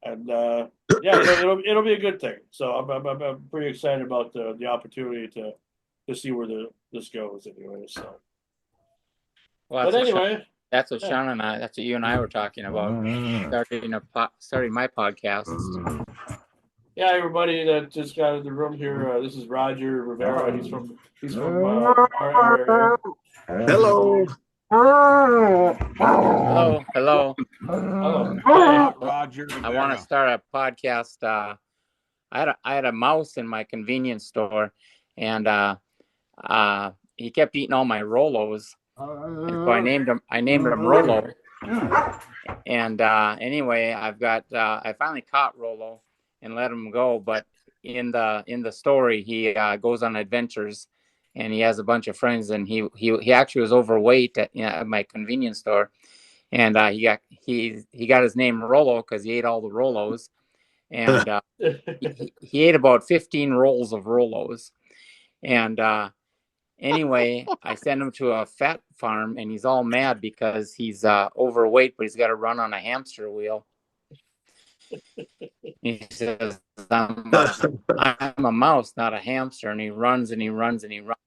and yeah, it'll be a good thing. So I'm pretty excited about the opportunity to see where this goes anyway. So, Well, but anyway, that's what yeah. Sean and I, that's what you and I were talking about. Starting my podcast. Yeah, everybody that just got in the room here. This is Roger Rivera. He's from our area. Hello. Hello. Oh, hi. Roger. I want to start a podcast. I had a mouse in my convenience store, and he kept eating all my Rolos, and so I named him Rolo. And anyway, I finally caught Rolo and let him go. But in the story, he goes on adventures, and he has a bunch of friends. And he actually was overweight at my convenience store, and he got his name Rolo because he ate all the Rolos, and he ate about 15 rolls of Rolos, and anyway, I sent him to a fat farm, and he's all mad because he's overweight, but he's got to run on a hamster wheel. He says, I'm a mouse, not a hamster. And he runs and he runs and he runs.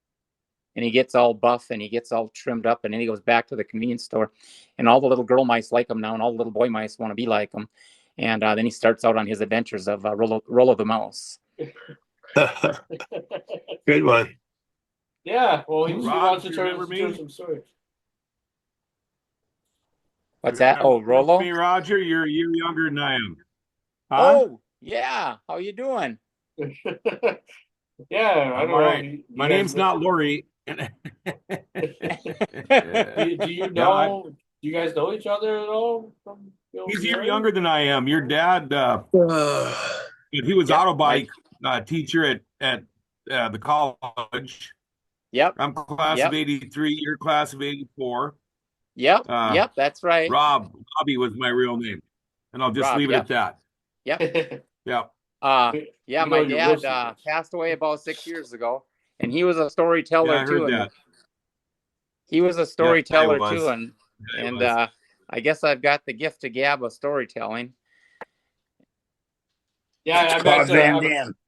And he gets all buff and he gets all trimmed up. And then he goes back to the convenience store. And all the little girl mice like him now. And all the little boy mice want to be like him. And then he starts out on his adventures of Rollo the Mouse. Good one. Yeah, well, he wants to remember turn me? some stories. What's that? Oh, Rollo? Me, Roger. You're a year younger than I am. Huh? Oh, yeah. How you doing? Yeah, I I'm don't all know. right. My name's not Lori. Do you know? Do you guys know each other at all? He's a year younger than I am. Your dad, he was auto bike teacher at the college. Yep. I'm class of '83. You're class of '84. Yep. That's right. Robbie was my real name, and I'll just leave it at that. Yep. Yeah. Yeah. My dad passed away about 6 years ago, and he was a storyteller I heard too. that. He was a storyteller too, was. and I guess I've got the gift of gab of storytelling. Yeah,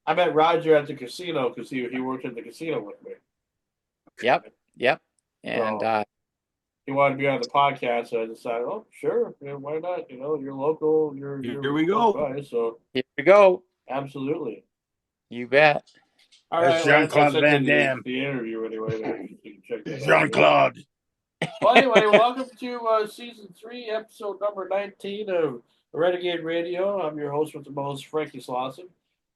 I met Roger at the casino because he worked at the casino with me. Yep. And so, he wanted to be on the podcast, so I decided, oh, sure, why not? You're local. Here we go. By, so here we go. Absolutely. You bet. All right, That's Jean-Claude Van Damme. The interview anyway. You can check that Jean-Claude. Well, anyway, welcome to season 3, episode number 19 of Renegade Radio. I'm your host with the most, Frankie Slauson,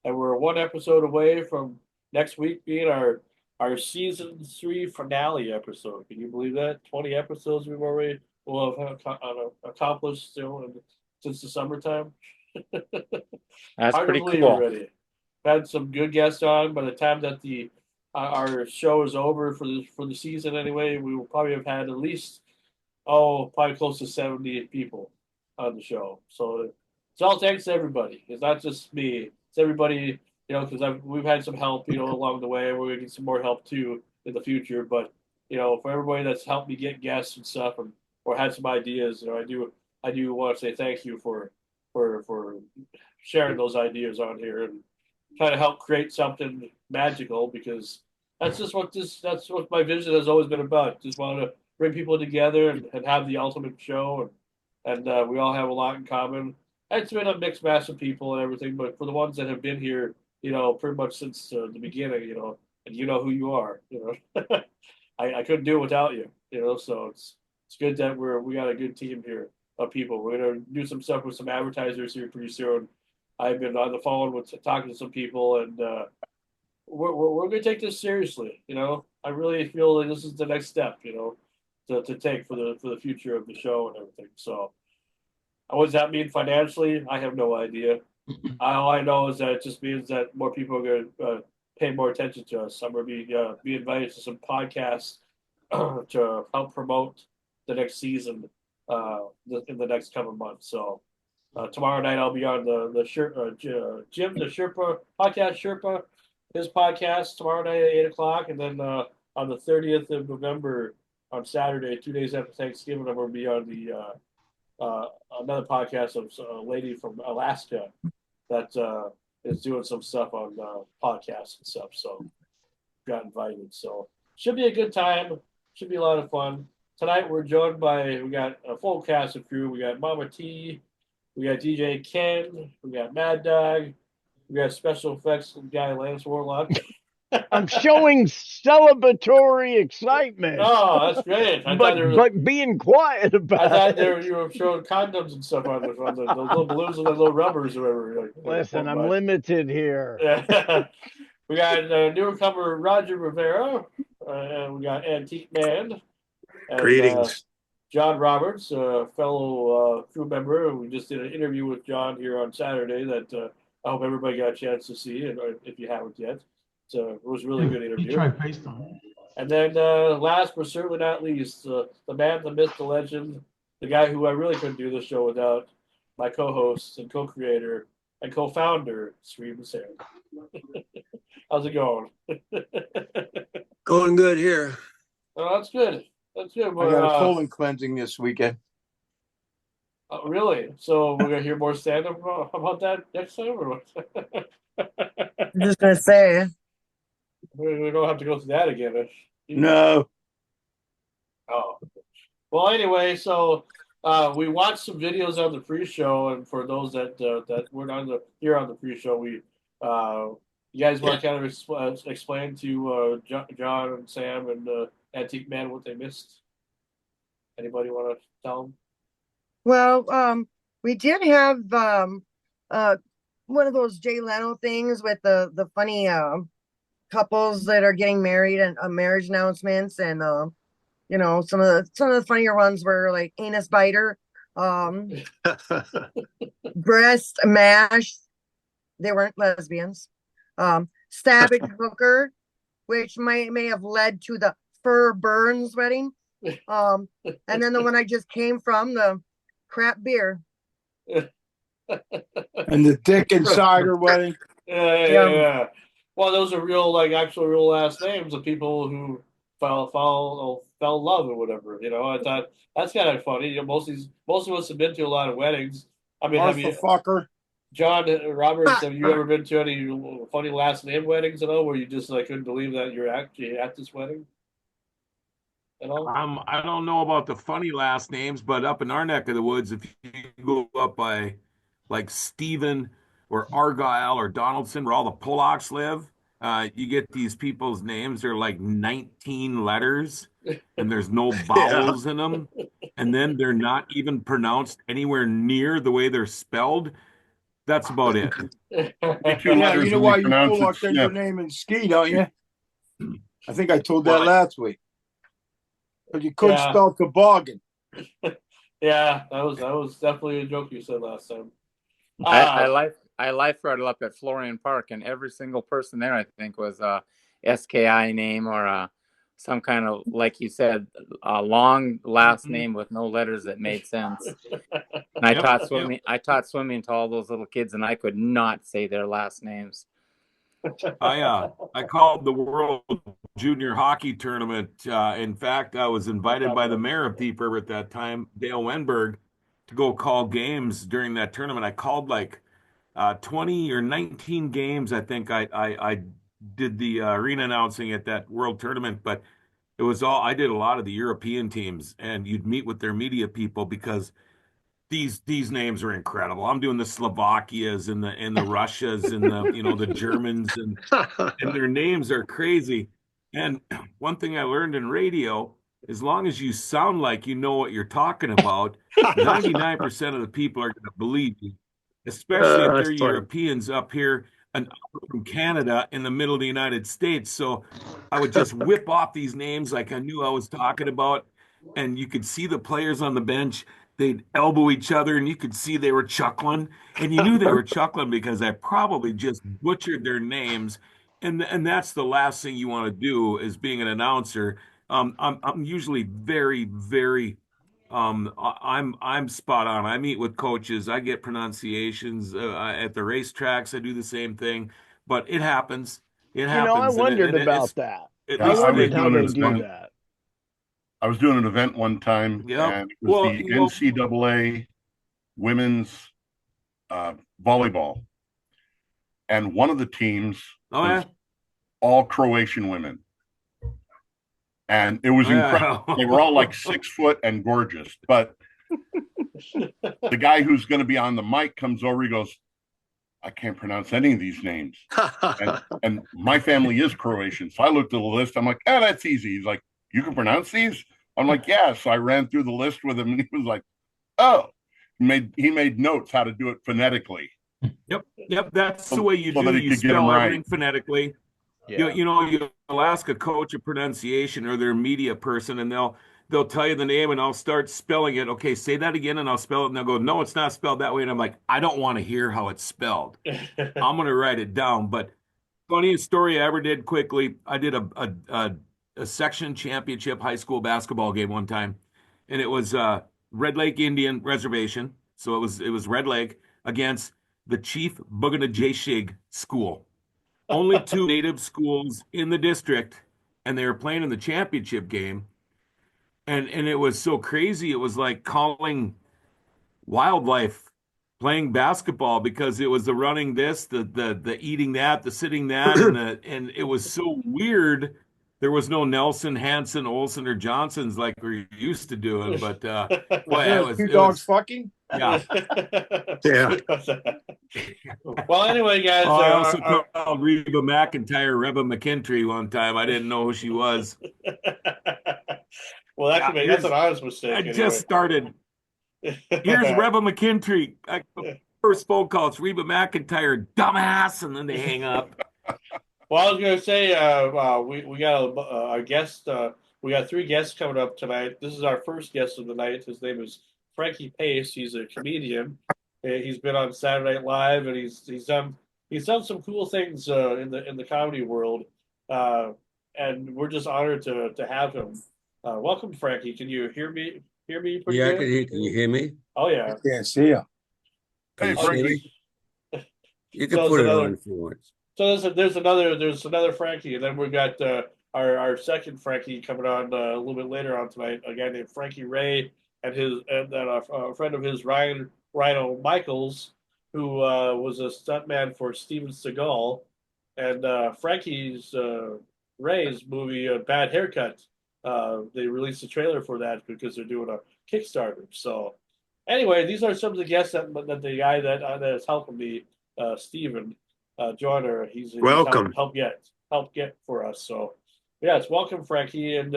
and we're one episode away from next week being our season 3 finale episode. Can you believe that? 20 episodes we've already will have accomplished since the summertime. That's Hard to pretty believe cool. already. Had some good guests on. By the time that our show is over for the season anyway, we will probably have had at least probably close to 70 people on the show. So it's all thanks to everybody. It's not just me. It's everybody. Because we've had some help, along the way. We're gonna get some more help too in the future. But for everybody that's helped me get guests and stuff, or had some ideas, I do want to say thank you for sharing those ideas on here and trying to help create something magical, because that's what my vision has always been about. Just want to bring people together and have the ultimate show, and we all have a lot in common. And it's been a mixed mass of people and everything, but for the ones that have been here, pretty much since the beginning, and who you are, I couldn't do it without you, so it's good that we got a good team here of people. We're gonna do some stuff with some advertisers here pretty soon. I've been on the phone with talking to some people, and we're gonna take this seriously. I really feel like this is the next step, to take for the future of the show and everything. So, what does that mean financially? I have no idea. All I know is that it just means that more people are going to pay more attention to us. I'm going to be invited to some podcasts to help promote the next season in the next couple of months. So tomorrow night I'll be on the Jim the Sherpa podcast, Sherpa, his podcast tomorrow night at 8:00, and then on the 30th of November on Saturday, 2 days after Thanksgiving, I'm going to be on the another podcast of a lady from Alaska that is doing some stuff on podcasts and stuff. So got invited. So should be a good time. Should be a lot of fun. Tonight we're joined we got a full cast of crew. We got Mama T, we got DJ Ken, we got Mad Dog, we got special effects guy Lance Warlock. I'm showing celebratory excitement. Oh, that's great. But being quiet about it. I thought you were showing condoms and stuff on the little balloons and the little rubbers or whatever. Listen, I'm limited here. Yeah. We got newcomer Roger Rivera, and we got Antique Man. And, Greetings. John Roberts, a fellow crew member. We just did an interview with John here on Saturday that I hope everybody got a chance to see, and if you haven't yet. So it was a really good interview. Try FaceTime. And then last but certainly not least, the man, the myth, the legend, the guy who I really couldn't do this show without, my co-host and co-creator and co-founder, Sweden Sam. How's it going? Going good here. Oh, that's good. That's good. I got a colon cleansing this weekend. Really? So we're gonna hear more stand-up about that next time, or what? I'm just gonna say. We don't have to go through that again. No. Oh. Well, anyway, so we watched some videos on the pre-show, and for those that weren't here on the pre-show, you guys want to kind of explain to John and Sam and Antique Man what they missed? Anybody want to tell them? Well, we did have one of those Jay Leno things with the funny couples that are getting married and marriage announcements, and some of the funnier ones were like anus biter, breast mash. They weren't lesbians. Stabbing hooker, which may have led to the Fur Burns wedding. And then the one I just came from, the crap beer. And the Dick and Cider wedding. Yeah. Well, those are actual real last names of people who fell in love or whatever. I thought that's kind of funny. Most of us have been to a lot of weddings. I mean, fucker. John Roberts, have you ever been to any funny last name weddings at all, where you just couldn't believe that you're actually at this wedding? At all? I don't know about the funny last names, but up in our neck of the woods, if you go up by like Stephen or Argyle or Donaldson, where all the Polacks live, you get these people's names. They're like 19 letters, and there's no vowels in them. and then they're not even pronounced anywhere near the way they're spelled, that's about it. Two Yeah, letters you know and why we you pronounce it Polacks end your Snip. name in ski, don't you? I think I told that Why? last week. But you couldn't Yeah. spell toboggan. Yeah, that was definitely a joke you said last time. I life rode up at Florian Park, and every single person there, I think, was a SKI name or some kind of, like you said, a long last name with no letters that made sense. And I taught swimming. I taught swimming to all those little kids, and I could not say their last names. I called the World Junior Hockey Tournament. In fact, I was invited by the mayor of Thief River at that time, Dale Wenberg, to go call games during that tournament. I called like 20 or 19 games. I think I did the arena announcing at that World Tournament, but it was all I did a lot of the European teams, and you'd meet with their media people because these names are incredible. I'm doing the Slovakias and the Russias and the Germans and their names are crazy. And one thing I learned in radio, as long as you sound like you know what you're talking about, 99% of the people are going to believe you, especially if they're That's funny. Europeans up here and from Canada in the middle of the United States. So I would just whip off these names like I knew I was talking about, and you could see the players on the bench. They'd elbow each other, and you could see they were chuckling, and you knew they were chuckling because I probably just butchered their names, and that's the last thing you want to do is being an announcer. I'm usually very, very I'm spot on. I meet with coaches. I get pronunciations at the racetracks. I do the same thing, but it happens. It You know, I happens, wondered and about it's that. at I least I was wondered how doing they an do event. that. I was doing an event one time, Yep. and it was Well, the NCAA women's volleyball, and one of the teams oh was yeah, all Croatian women, and it was oh, yeah. incredible. They were all like 6 foot and gorgeous, but the guy who's going to be on the mic comes over. He goes, "I can't pronounce any of these names," and my family is Croatian, so I looked at the list. I'm like, "Oh, that's easy." He's like, "You can pronounce these?" I'm like, "Yeah." So I ran through the list with him, and he was like, "Oh." He made notes how to do it phonetically. Yep. That's the way you so do. that he You could get them spell right. everything phonetically. Yeah. You'll ask a coach a pronunciation or their media person, and they'll tell you the name, and I'll start spelling it. Okay, say that again, and I'll spell it, and they'll go, "No, it's not spelled that way." And I'm like, I don't want to hear how it's spelled. I'm gonna write it down. But funniest story I ever did quickly. I did a section championship high school basketball game one time, and it was Red Lake Indian Reservation. So it was Red Lake against the Chief Bugana School. Only two native schools in the district, and they were playing in the championship game. And it was so crazy. It was like calling wildlife playing basketball because it was the running this, the eating that, the sitting that, and it was so weird. There was no Nelson, Hansen, Olsen, or Johnsons like we're used to doing, but boy, There two dogs fucking. yeah. Yeah. Well, anyway, guys. I also called Reba McIntyre Reba McKintry one time. I didn't know who she was. Well, that's an honest mistake. I anyway. just started. Here's Reba McKintry. First phone call, it's Reba McIntyre, dumbass, and then they hang up. Well, I was going to say, we got a guest. We got 3 guests coming up tonight. This is our first guest of the night. His name is Frankie Pace. He's a comedian. He's been on Saturday Night Live, and he's done some cool things in the comedy world. And we're just honored to have him. Welcome, Frankie. Can you hear me? Pretty Yeah, good? can you hear me? Oh yeah. I can't see him. Hey, Can you see Frankie. me? You can So put it another- on if you want. So there's another Frankie, and then we got our second Frankie coming on a little bit later on tonight. A guy named Frankie Ray and a friend of his, RHYNO Michaels, who was a stuntman for Steven Seagal, and Frankie's Ray's movie Bad Haircut. They released a trailer for that because they're doing a Kickstarter. So anyway, these are some of the guests that the guy that is helping me, Steven. Joiner, he's Welcome. help get for us. So yes, welcome, Frankie. And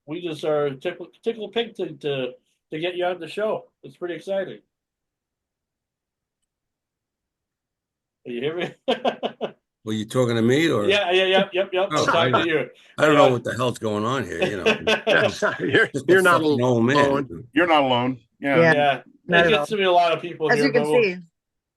we just are tickle pink to get you on the show. It's pretty exciting. Can you hear me? Were you talking to me or? Yeah. Yep. Oh, I'm talking to you. I don't know what the hell's going on here. You know, You're not fucking old man. alone. You're not alone. Yeah. Yeah. Not It at gets all. to be a lot of people As here, you can see.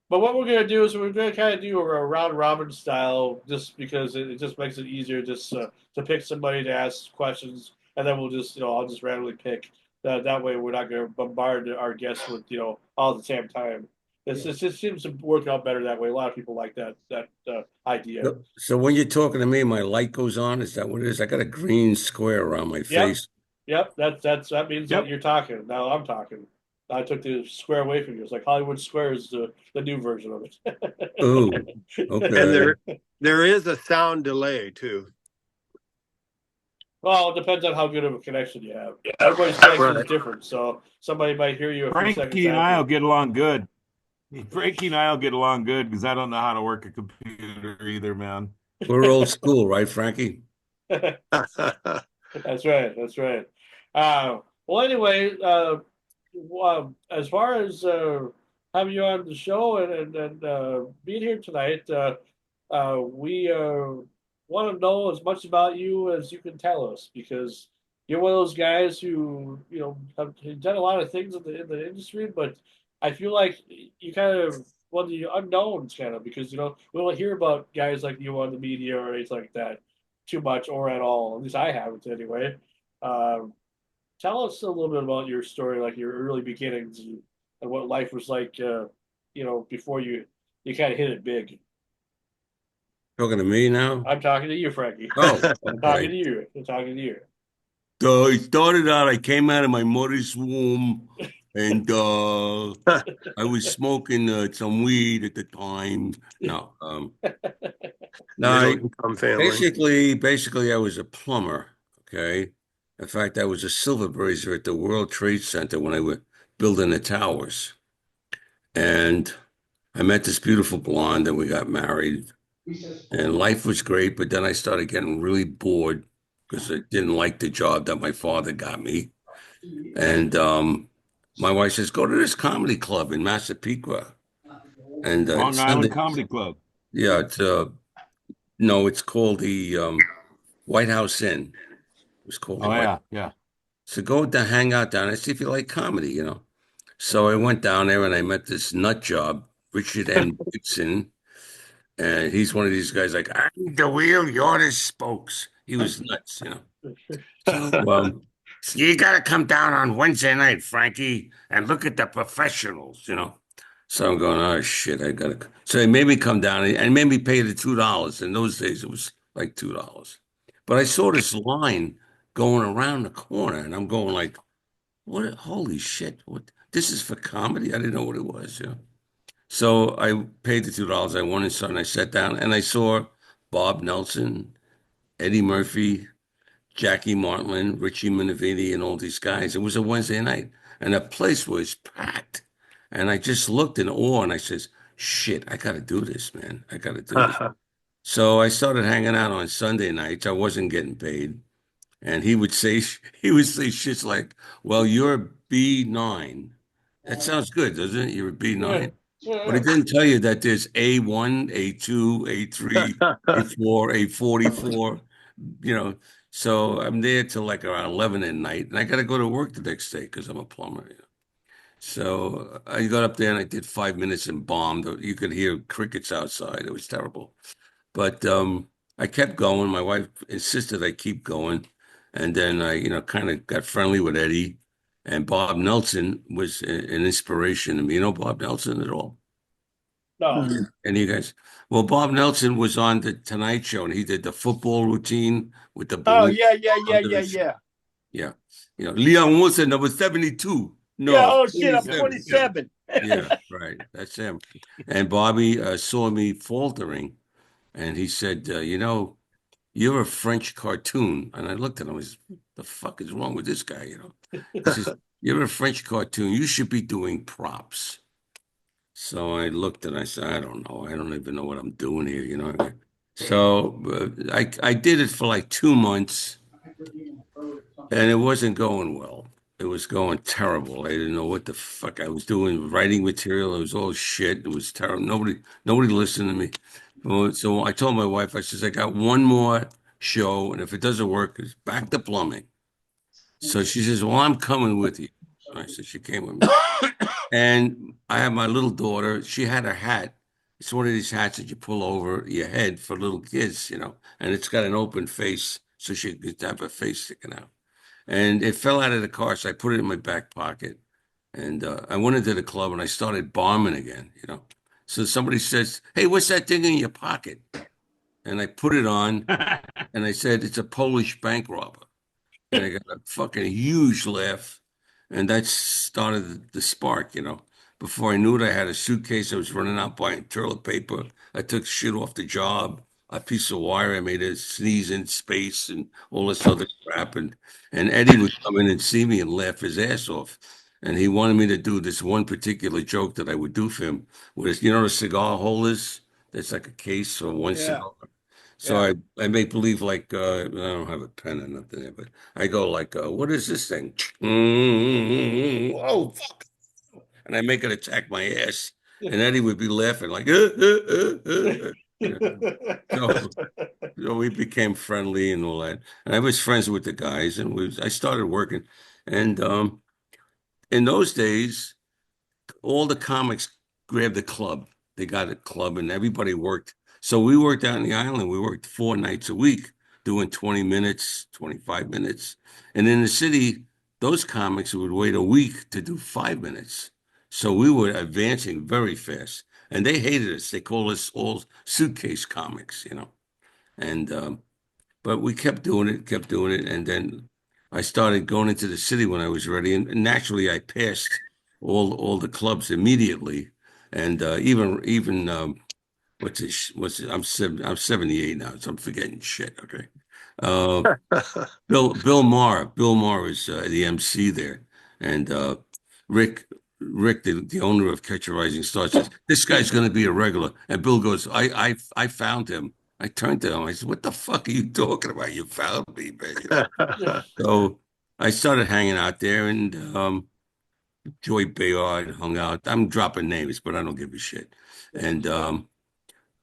but what we're gonna do is we're gonna kind of do a round robin style, just because it just makes it easier, just to pick somebody to ask questions, and then we'll just I'll just randomly pick. That way we're not gonna bombard our guests with all at the same time. It just seems to work out better that way. A lot of people like that idea. So when you're talking to me, my light goes on. Is that what it is? I got a green square around my face. Yep. That means that you're talking. Now I'm talking. I took the square away from you. It's like Hollywood Square is the new version of it. Ooh, And okay. there is a sound delay too. Well, it depends on how good of a connection you have. Everybody's connection is different, so somebody might hear you a few seconds Frankie and I'll after. get along good. Frankie and I'll get along good because I don't know how to work a computer either, man. We're old school, right, Frankie? That's right. That's right. Well, anyway, as far as having you on the show and being here tonight, we want to know as much about you as you can tell us, because you're one of those guys who have done a lot of things in the industry, but I feel like you kind of one of the unknowns, kind of, because we don't hear about guys like you on the media or anything like that too much or at all. At least I haven't anyway. Um, Tell us a little bit about your story, like your early beginnings and what life was like, before you kind of hit it big. Talking to me now? I'm talking to you, Frankie. Oh, I'm talking to okay. you. I'm talking to you. So it started out, I came out of my mother's womb and I was smoking some weed at the time. No, Middle income family. basically I was a plumber, okay? In fact, I was a silver brazier at the World Trade Center when I was building the towers. And I met this beautiful blonde and we got married. And life was great, but then I started getting really bored because I didn't like the job that my father got me. And my wife says, go to this comedy club in Massapequa. And Long Sunday, Island Comedy Club. yeah, no, it's called the White House Inn. It was called the Oh White. yeah. So go to hang out down there, see if you like comedy. So I went down there and I met this nut job, Richard M. Dixon. And he's one of these guys like, I'm the wheel, you're the spokes. He was nuts. So you got to come down on Wednesday night, Frankie, and look at the professionals. So I'm going, oh, shit, I got to. So they made me come down and made me pay the $2. In those days, it was like $2. But I saw this line going around the corner, and I'm going like, what? Holy shit. What? This is for comedy? I didn't know what it was. So I paid the $2. I went inside and I sat down and I saw Bob Nelson, Eddie Murphy, Jackie Martlin, Richie Minervini, and all these guys. It was a Wednesday night and the place was packed. And I just looked in awe and I says, shit, I got to do this, man. I got to do this. So I started hanging out on Sunday nights. I wasn't getting paid. And he would say shits like, well, you're B9. That sounds good, doesn't it? You're a B9. But it didn't tell you that there's A1, A2, A3, A4, A44. So I'm there till like around 11 at night, and I got to go to work the next day because I'm a plumber. So I got up there and I did 5 minutes and bombed. You could hear crickets outside. It was terrible. But I kept going. My wife insisted I keep going. And then I, kind of got friendly with Eddie. And Bob Nelson was an inspiration to me. You know Bob Nelson at all? No. And you guys, well, Bob Nelson was on the Tonight Show and he did the football routine with the Oh balloon. yeah. Leon Wilson, number 72. No, Yeah. Oh shit, I'm 27. 27. Yeah, right. That's him. And Bobby saw me faltering and he said, you're a French cartoon. And I looked at him, I was, the fuck is wrong with this guy? He says, you're a French cartoon. You should be doing props. So I looked and I said, I don't know. I don't even know what I'm doing here. So I did it for like 2 months. and it wasn't going well. It was going terrible. I didn't know what the fuck I was doing. Writing material, it was all shit. It was terrible. Nobody listened to me. So I told my wife, I says, I got one more show, and if it doesn't work, it's back to plumbing. So she says, well, I'm coming with you. I said, she came with me. And I have my little daughter. She had her hat. It's one of these hats that you pull over your head for little kids, and it's got an open face, so she could have her face sticking out. And it fell out of the car, so I put it in my back pocket. And I went into the club and I started bombing again. So somebody says, hey, what's that thing in your pocket? And I put it on and I said, it's a Polish bank robber. And I got a fucking huge laugh. And that started the spark. Before I knew it, I had a suitcase. I was running out buying toilet paper. I took shit off the job, a piece of wire. I made a sneeze in space and all this other crap. And Eddie would come in and see me and laugh his ass off. And he wanted me to do this one particular joke that I would do for him. Was the cigar holders? That's like a case for one cigar. So I make believe like I don't have a pen or nothing there, but I go like, what is this thing? Oh fuck! And I make it attack my ass, and Eddie would be laughing like, So we became friendly and all that. And I was friends with the guys, and I started working. And in those days, all the comics grabbed a club. They got a club, and everybody worked. So we worked out in the island. We worked 4 nights a week, doing 20 minutes, 25 minutes. And in the city, those comics would wait a week to do 5 minutes. So we were advancing very fast. And they hated us. They called us all suitcase comics. And but we kept doing it. And then I started going into the city when I was ready. And naturally, I passed all the clubs immediately. And even I'm 78 now, so I'm forgetting shit. Okay. Bill Maher is the MC there, and Rick the owner of Catch a Rising Star says this guy's going to be a regular, and Bill goes, I found him. I turned to him. I said, what the fuck are you talking about? You found me, man. So I started hanging out there, and Joy Bayard hung out. I'm dropping names, but I don't give a shit. And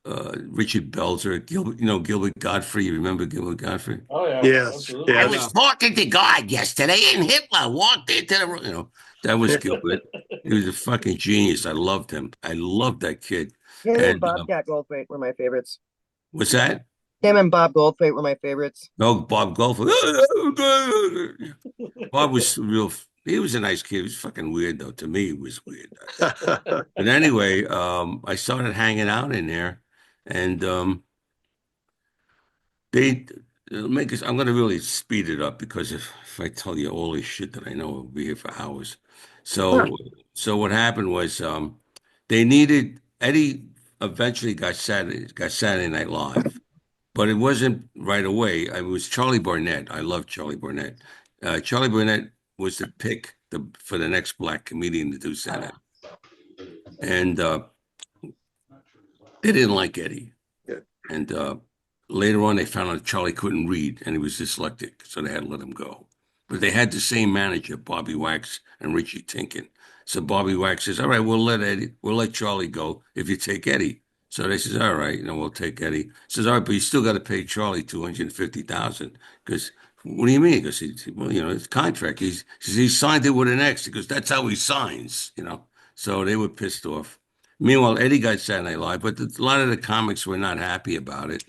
Richard Belzer, Gilbert Godfrey. You remember Gilbert Godfrey? Oh yeah. Yes. Absolutely. I was talking to God yesterday, and Hitler walked into the room. That was Gilbert. He was a fucking genius. I loved him. I loved that kid. Him and And Bobcat Goldthwait were my favorites. what's that? Him and Bob Goldthwait were my favorites. No, Bob Goldthwait. Bob was real. He was a nice kid. He was fucking weird though. To me, he was weird. But anyway, I started hanging out in there, and they make us. I'm going to really speed it up because if I tell you all this shit that I know, we'll be here for hours. So what happened was they needed Eddie. Eventually got Saturday Night Live, but it wasn't right away. It was Charlie Barnett. I love Charlie Barnett. Charlie Barnett was the pick for the next black comedian to do Saturday, and they didn't like Eddie. And later on, they found out Charlie couldn't read and he was dyslexic, so they had to let him go. But they had the same manager, Bobby Wax and Richie Tinkin. So Bobby Wax says, "All right, we'll let Charlie go if you take Eddie." So they says, "All right, we'll take Eddie." Says, "All right, but you still got to pay Charlie $250,000 because." What do you mean? Because well, it's contract. He signed it with an X because that's how he signs. So they were pissed off. Meanwhile, Eddie got Saturday Night Live, but a lot of the comics were not happy about it.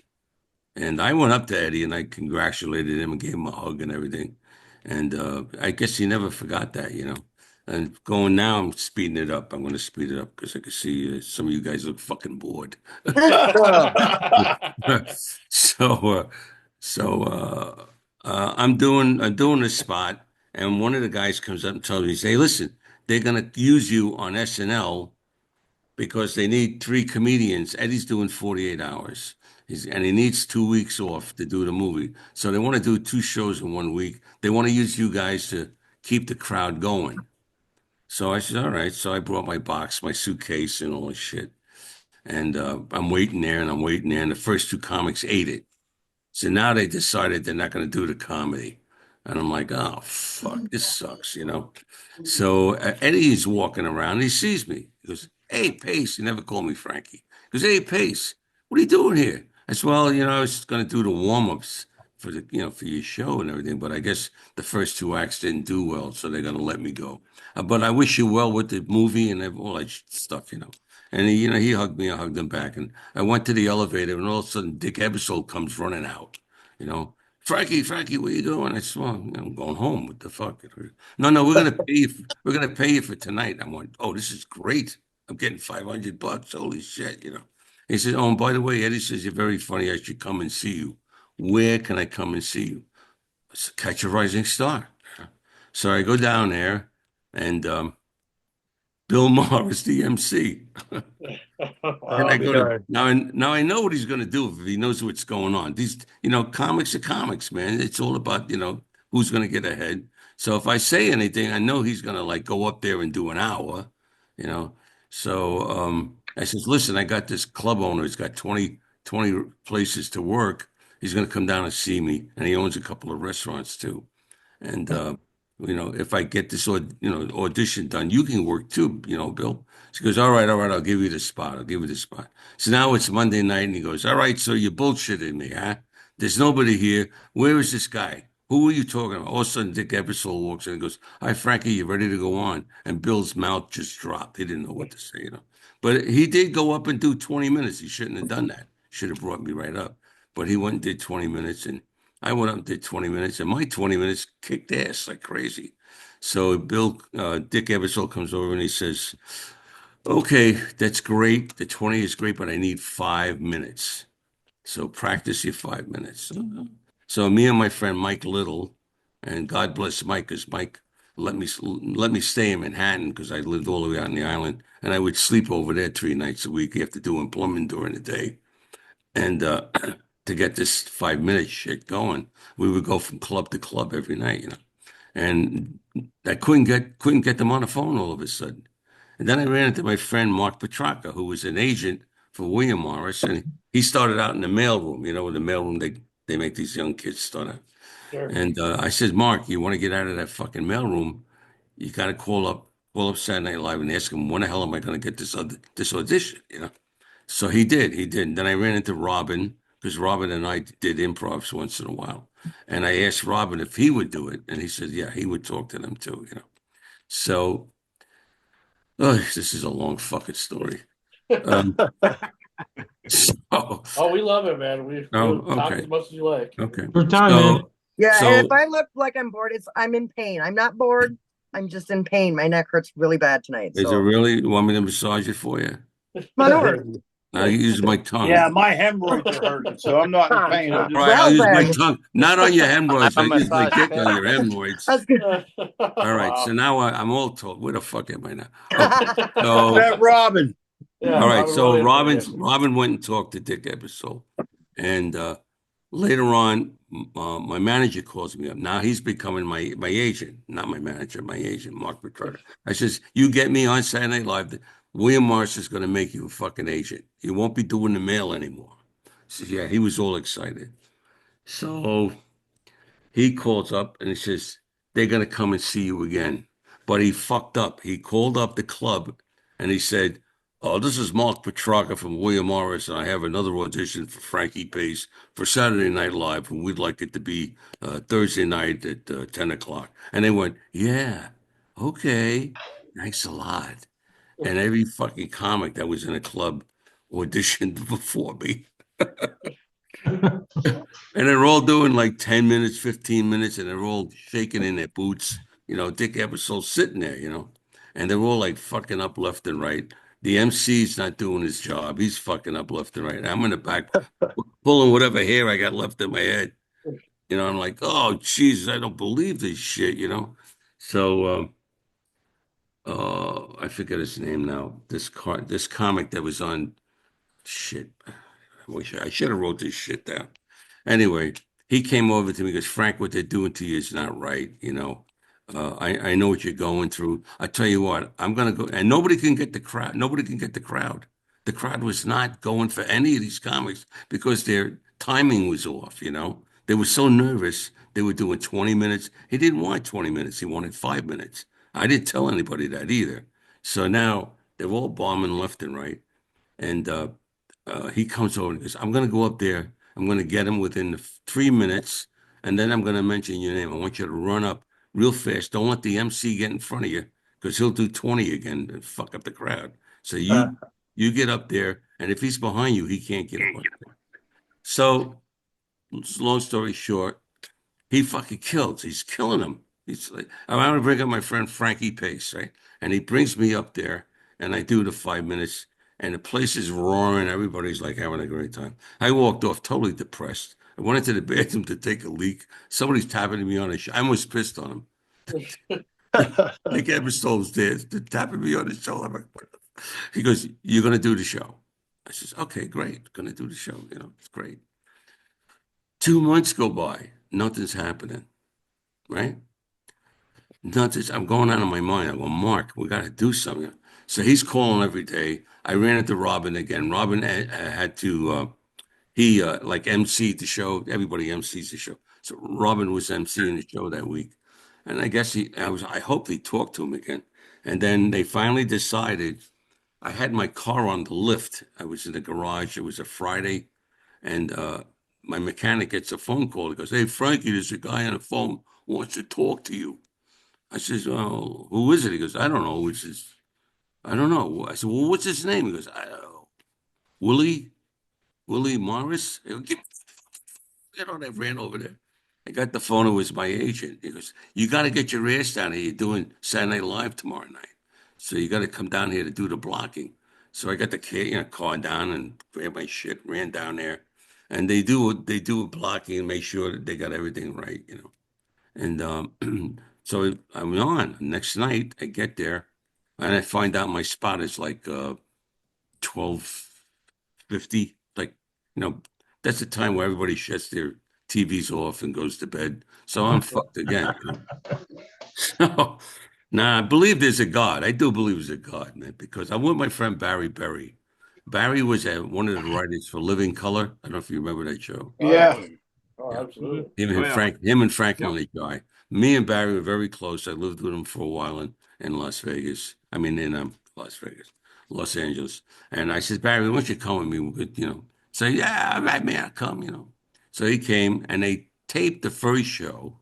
And I went up to Eddie and I congratulated him and gave him a hug and everything. And I guess he never forgot that. And going now, I'm speeding it up. I'm going to speed it up because I can see some of you guys look fucking bored. So I'm doing a spot, and one of the guys comes up and tells me, "Hey, listen, they're going to use you on SNL because they need 3 comedians. Eddie's doing 48 hours." And he needs 2 weeks off to do the movie. So they want to do 2 shows in 1 week. They want to use you guys to keep the crowd going. So I said, all right. So I brought my box, my suitcase, and all this shit. And I'm waiting there, and the first 2 comics ate it. So now they decided they're not going to do the comedy. And I'm like, oh, fuck, this sucks, So Eddie's walking around. He sees me. He goes, hey, Pace. He never called me Frankie. He goes, hey, Pace, what are you doing here? I said, well, I was going to do the warm-ups for for your show and everything, but I guess the first two acts didn't do well, so they're going to let me go. But I wish you well with the movie and all that stuff. And he hugged me. I hugged him back, and I went to the elevator, and all of a sudden, Dick Ebersol comes running out. Frankie, Frankie, what are you doing? I said, well, I'm going home. What the fuck? No, we're gonna pay you. We're gonna pay you for tonight. I went, oh, this is great. I'm getting $500. Holy shit. He said, oh, and by the way, Eddie says you're very funny. I should come and see you. Where can I come and see you? I said, Catch a Rising Star. So I go down there, and Bill Morris, the MC. And I go to now I know what he's going to do if he knows what's going on. These, comics are comics, man. It's all about, who's going to get ahead. So if I say anything, I know he's going to like go up there and do an hour, you know. So I says, listen, I got this club owner. He's got 20 places to work. He's going to come down and see me. And he owns a couple of restaurants too. And if I get this audition done, you can work too, Bill. She goes, all right, I'll give you the spot. I'll give you the spot. So now it's Monday night, and he goes, all right, so you're bullshitting me, huh? There's nobody here. Where is this guy? Who are you talking about? All of a sudden, Dick Ebersol walks in and goes, hi, Frankie, you ready to go on? And Bill's mouth just dropped. He didn't know what to say. But he did go up and do 20 minutes. He shouldn't have done that. Should have brought me right up. But he went and did 20 minutes, and I went up and did 20 minutes, and my 20 minutes kicked ass like crazy. So Dick Ebersol comes over and he says, okay, that's great. The 20 is great, but I need 5 minutes. So practice your 5 minutes. So me and my friend Mike Little, and God bless Mike, because Mike let me stay in Manhattan because I lived all the way out on the island, and I would sleep over there 3 nights a week. You have to do plumbing during the day. And to get this 5 minute shit going, we would go from club to club every night, And I couldn't get them on the phone all of a sudden. And then I ran into my friend Mark Petrarca, who was an agent for William Morris, and he started out in the mailroom. In the mailroom they make these young kids start out. Sure. And I said, Mark, you want to get out of that fucking mailroom? You got to call up Saturday Night Live and ask him, when the hell am I going to get this audition? So he did. And then I ran into Robin, because Robin and I did improvs once in a while. And I asked Robin if he would do it. And he said, yeah, he would talk to them too, So, this is a long fucking story. Oh, we love it, man. We'll talk as much as you like. Okay. For time, man. Yeah, So- and if I look like I'm bored, I'm in pain. I'm not bored. I'm just in pain. My neck hurts really bad tonight. Is it really? You want me to massage it for you? Come on over. I use my tongue. Yeah, my hemorrhoids are hurting, so I'm not in pain. I'm just- Right, I'll use my then. tongue. Not on your hemorrhoids. I I'm a use my massage dick on your therapist. hemorrhoids. That's good. All right, so now I'm all told. Where the fuck am I now? Okay, so That Robin. Yeah, all right, so Robin. Robin went and talked to Dick Ebersol, and later on, my manager calls me up. Now he's becoming my agent, not my manager, my agent, Mark Petrarca. I says, you get me on Saturday Night Live. William Morris is going to make you a fucking agent. You won't be doing the mail anymore. He says, yeah, he was all excited. So he calls up and he says, they're going to come and see you again. But he fucked up. He called up the club and he said, oh, this is Mark Petrarca from William Morris, and I have another audition for Frankie Pace for Saturday Night Live, and we'd like it to be Thursday night at 10 o'clock. And they went, yeah, okay, thanks a lot. And every fucking comic that was in a club auditioned before me. And they're all doing like 10 minutes, 15 minutes, and they're all shaking in their boots. Dick Ebersol's sitting there, and they're all like fucking up left and right. The MC's not doing his job. He's fucking up left and right. I'm in the back pulling whatever hair I got left in my head. I'm like, oh, Jesus, I don't believe this shit, So I forget his name now. This comic that was on shit. I should have wrote this shit down. Anyway, he came over to me and goes, Frank, what they're doing to you is not right. I know what you're going through. I tell you what, I'm going to go, and nobody can get the crowd. Nobody can get the crowd. The crowd was not going for any of these comics because their timing was off, They were so nervous They were doing 20 minutes. He didn't want 20 minutes. He wanted 5 minutes. I didn't tell anybody that either. So now they're all bombing left and right. And he comes over and goes, I'm going to go up there. I'm going to get him within 3 minutes. And then I'm going to mention your name. I want you to run up real fast. Don't let the MC get in front of you because he'll do 20 again and fuck up the crowd. So you get up there. And if he's behind you, he can't get up. So long story short, he fucking kills. He's killing him. He's like, I'm going to bring up my friend Frankie Pace, right? And he brings me up there, and I do the 5 minutes, and the place is roaring. Everybody's like having a great time. I walked off totally depressed. I went into the bathroom to take a leak. Somebody's tapping me on the shoulder. I almost pissed on him. Nick Eberstol's there, tapping me on the shoulder. He goes, "You're going to do the show." I says, "Okay, great. Going to do the show. You know, it's great." 2 months go by. Nothing's happening, right? Nothing's. I'm going out of my mind. I go, Mark, we got to do something. So he's calling every day. I ran into Robin again. Robin had to, he like emceed the show. Everybody emcees the show. So Robin was emceeing the show that week. And I guess I hope they talked to him again. And then they finally decided, I had my car on the lift. I was in the garage. It was a Friday. And my mechanic gets a phone call. He goes, "Hey, Frankie, there's a guy on the phone who wants to talk to you." I says, "Oh, who is it?" He goes, "I don't know." I don't know. I said, "Well, what's his name?" He goes, "I don't know. Willie Morris." I ran over there. I got the phone. It was my agent. He goes, "You got to get your ass down here. You're doing Saturday Night Live tomorrow night. So you got to come down here to do the blocking." So I got the car down and grabbed my shit, ran down there. And they do blocking and make sure that they got everything right, you know. And so I'm on. Next night, I get there, and I find out my spot is like 12:50. Like, you know, that's the time where everybody shuts their TVs off and goes to bed. So I'm fucked again. You know? So, now I believe there's a God. I do believe there's a God, man, because I'm with my friend Barry Berry. Barry was one of the writers for Living Color. I don't know if you remember that show. Yeah. Oh, absolutely. Him and Frank Lonely Guy. Me and Barry were very close. I lived with him for a while in Las Vegas. I mean, in Las Vegas, Los Angeles. And I said, "Barry, why don't you come with me? We could, you know." So yeah, all right, man, I'll come, you know. So he came, and they taped the first show,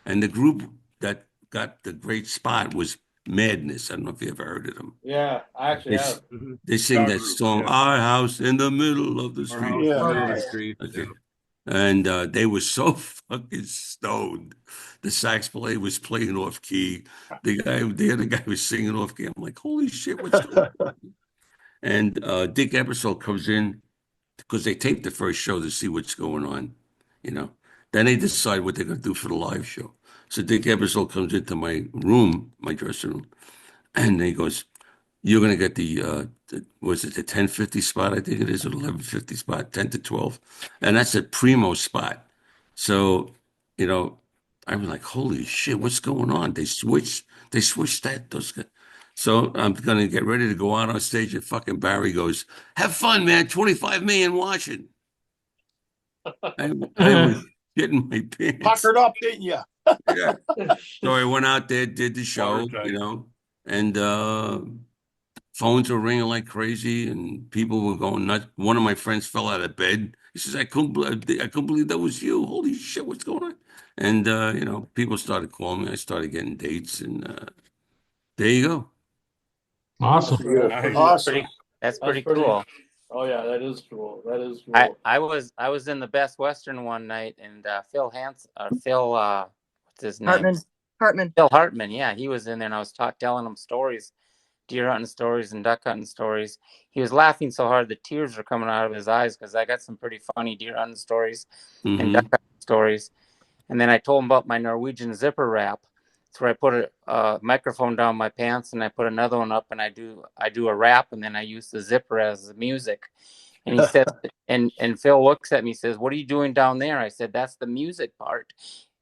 and the group that got the great spot was Madness. I don't know if you ever heard of them. Yeah, I actually They, have. they sing that Group, song, yeah. "Our House in the Middle of the Our Street." house in the middle of the Okay. street. Okay. Yeah. And they were so fucking stoned. The sax player was playing off key. The other guy was singing off key. I'm like, holy shit, what's going on? And Dick Ebersol comes in because they taped the first show to see what's going on, you know. Then they decide what they're going to do for the live show. So Dick Ebersol comes into my room, my dressing room, and he goes, "You're going to get was it the 10:50 spot? I think it is, or 11:50 spot, 10 to 12. And that's a primo spot." So, you know, I was like, holy shit, what's going on? They switched those guys. So I'm going to get ready to go out on stage, and fucking Barry goes, "Have fun, man. 25 million watching." I was getting my pants. Puckered up, didn't you? Yeah. So I went out there, did the show, Watertight. you know, and phones were ringing like crazy, and people were going nuts. One of my friends fell out of bed. He says, I couldn't believe that was you. Holy shit, what's going on?" And you know, people started calling me. I started getting dates, and there you go. Awesome. Nice. Awesome. That's pretty pretty- cool. Oh yeah, that is cool. That is cool. I was in the Best Western one night, and Phil what's his name? Hartman. Phil Hartman. Yeah, he was in there, and I was telling him stories, deer hunting stories and duck hunting stories. He was laughing so hard the tears were coming out of his eyes because I got some pretty funny deer hunting stories and duck hunting stories. And then I told him about my Norwegian zipper wrap. It's where I put a microphone down my pants and I put another one up, and I do a rap, and then I use the zipper as the music. And he says, and Phil looks at me and says, "What are you doing down there?" I said, "That's the music part."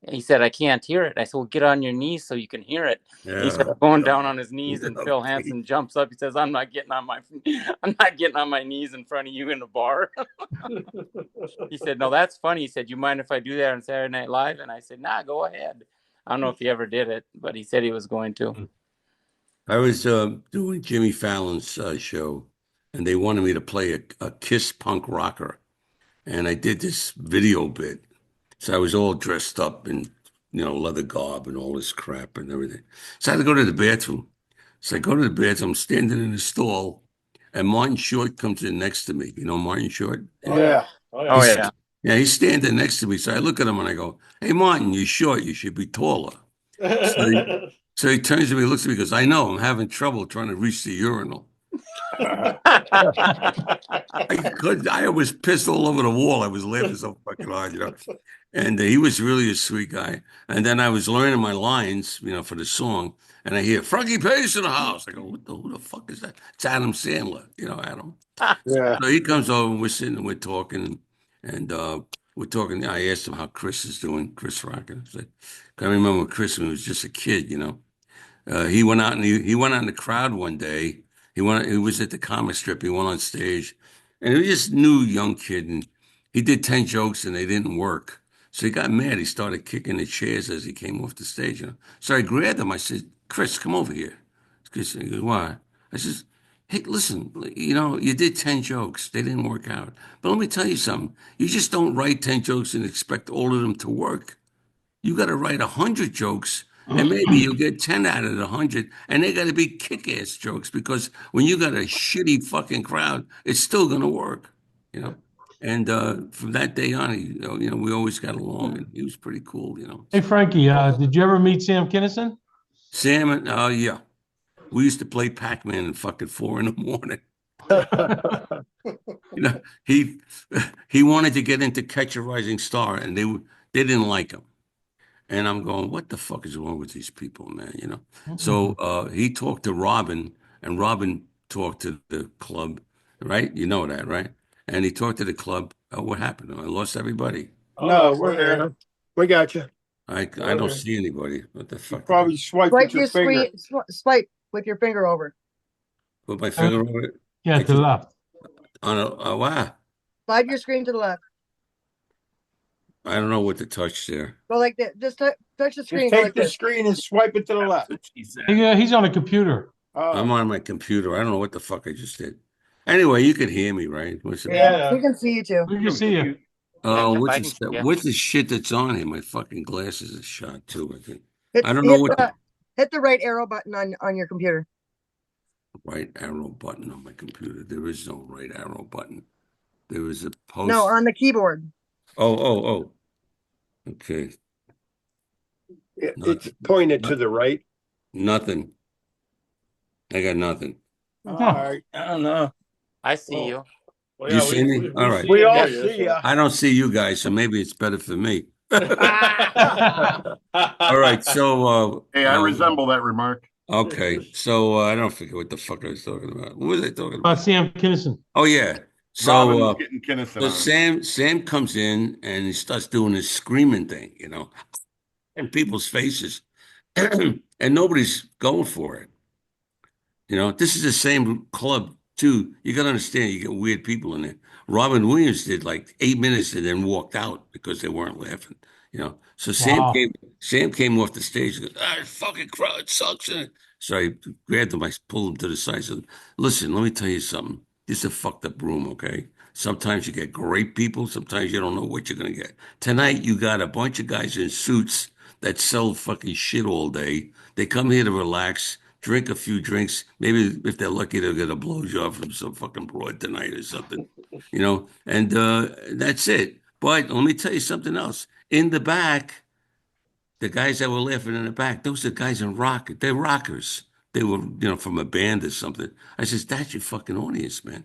He said, I can't hear it. I said, well, get on your knees so you can hear it. And he started going down on his knees, and Phil Hansen jumps up. He says, I'm not getting on my knees in front of you in a bar. He said, no, that's funny. He said, you mind if I do that on Saturday Night Live? And I said, nah, go ahead. I don't know if he ever did it, but he said he was going to. I was doing Jimmy Fallon's show, and they wanted me to play a Kiss punk rocker, and I did this video bit. So I was all dressed up in, leather garb and all this crap and everything. So I had to go to the bathroom. So I go to the bathroom, standing in the stall, and Martin Short comes in next to me. You know Martin Short? Yeah. Oh, yeah. Yeah, he's standing next to me. So I look at him and I go, hey, Martin, you're short. You should be taller. So he turns to me, looks at me, goes, I know, I'm having trouble trying to reach the urinal. I was pissed all over the wall. I was laughing so fucking hard. And he was really a sweet guy. And then I was learning my lines, for the song. And I hear Frankie Pace in the house. I go, who the fuck is that? It's Adam Sandler, Adam. Yeah. So he comes over and we're sitting and we're talking. And we're talking. I asked him how Chris is doing, Chris Rock. I said, I remember Chris when he was just a kid, he went out and he went out in the crowd one day. He was at the comic strip. He went on stage, and he was just new young kid, and he did 10 jokes and they didn't work. So he got mad. He started kicking the chairs as he came off the stage. So I grabbed him. I said, "Chris, come over here." Chris, he goes, "Why?" I says, "Hey, listen. You did 10 jokes. They didn't work out. But let me tell you something. You just don't write 10 jokes and expect all of them to work. You got to write 100 jokes, and maybe you'll get 10 out of the 100, and they got to be kick-ass jokes, because when you got a shitty fucking crowd, it's still going to work. And from that day on, we always got along, and he was pretty cool. Hey, Frankie, did you ever meet Sam Kinison? Sam, yeah. We used to play Pac-Man at fucking 4 in the morning. He wanted to get into Catch a Rising Star, and they didn't like him. And I'm going, what the fuck is wrong with these people, man? So he talked to Robin, and Robin talked to the club, right? You know that, right? And he talked to the club. Oh, what happened? I lost everybody. No, we're here. We got you. I don't see anybody. What the fuck? Probably swipe with your finger. Swipe with your finger over. Put my finger over it? Yeah, to the left. On a wow. Slide your screen to the left. I don't know what to touch there. Go like that. Just touch the screen. Just take like the screen and swipe it to the left. Yeah, he's on a computer. I'm on my computer. I don't know what the fuck I just did. Anyway, you can hear me, right? Yeah, we can see you too. We can see you. Oh, what's the shit that's on here? My fucking glasses are shot too, I think. I don't Hit know what hit the right arrow button on your computer. right arrow button on my computer. There is no right arrow button. There is a post. No, on the keyboard. Oh. Okay. It's pointed to the right. Nothing. I got nothing. All right. I don't know. I see you. Well, You see me? All right. We all see you. I don't see you guys, so maybe it's better for me. All right. So Hey, I resemble that remark. okay. So I don't forget what the fuck I was talking about. What was I talking about? About Sam Kinison. Oh yeah. So Robin was getting Kinnison so on. Sam comes in and he starts doing this screaming thing, in people's faces, and nobody's going for it. This is the same club too. You got to understand, you get weird people in there. Robin Williams did like 8 minutes and then walked out because they weren't laughing. So Wow. Sam came off the stage and goes, fucking crowd sucks. So I grabbed him, I pulled him to the side. I said, listen, let me tell you something. This is a fucked up room, okay? Sometimes you get great people. Sometimes you don't know what you're going to get. Tonight, you got a bunch of guys in suits that sell fucking shit all day. They come here to relax, drink a few drinks. Maybe if they're lucky, they'll get a blowjob from some fucking broad tonight or something, and that's it. But let me tell you something else. In the back, the guys that were laughing in the back, those are guys in rock. They're rockers. They were, from a band or something. I says, that's your fucking audience, man.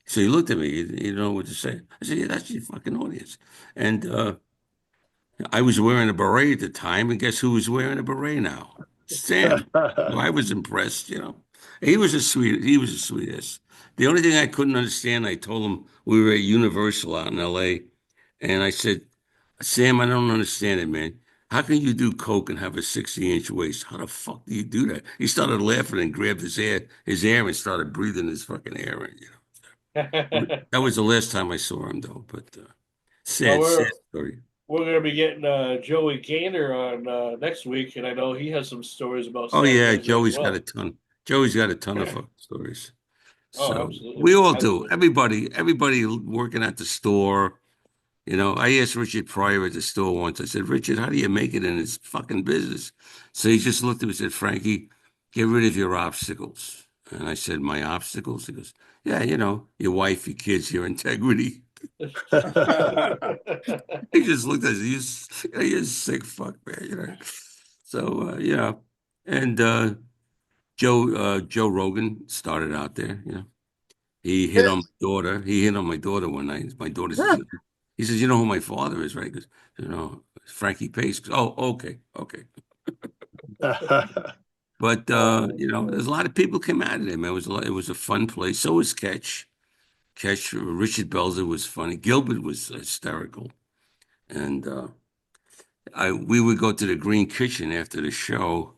So he looked at me. He didn't know what to say. I said, yeah, that's your fucking audience. And I was wearing a beret at the time, and guess who was wearing a beret now? Sam. Well, I was impressed, He was a sweetest. The only thing I couldn't understand, I told him we were at Universal out in LA, and I said, Sam, I don't understand it, man. how can you do coke and have a 60-inch waist? How the fuck do you do that? He started laughing and grabbed his air, and started breathing his fucking air in. That was the last time I saw him, though. But Well, sad story. we're going to be getting Joey Gaynor on next week, and I know he has some stories about Oh Sam yeah, Kinison as Joey's well. got a ton. Joey's got a ton of fucking stories. Oh, So absolutely. we all do. Absolutely. Everybody working at the store. You know, I asked Richard Pryor at the store once. I said, Richard, how do you make it in this fucking business? So he just looked at me and said, Frankie, get rid of your obstacles. And I said, my obstacles? He goes, yeah, you know, your wife, your kids, your integrity. He just looked at us. You're a sick fuck, man. You know. So yeah, and Joe Rogan started out there. You know, he hit on my daughter. He hit on my daughter one night. My daughter says, he says, you know who my father is, right? He goes, you know, Frankie Pace. Goes, oh, okay. But you know, there's a lot of people came out of there, man. It was a fun place. So was Catch. Richard Belzer was funny. Gilbert was hysterical. And we would go to the Green Kitchen after the show,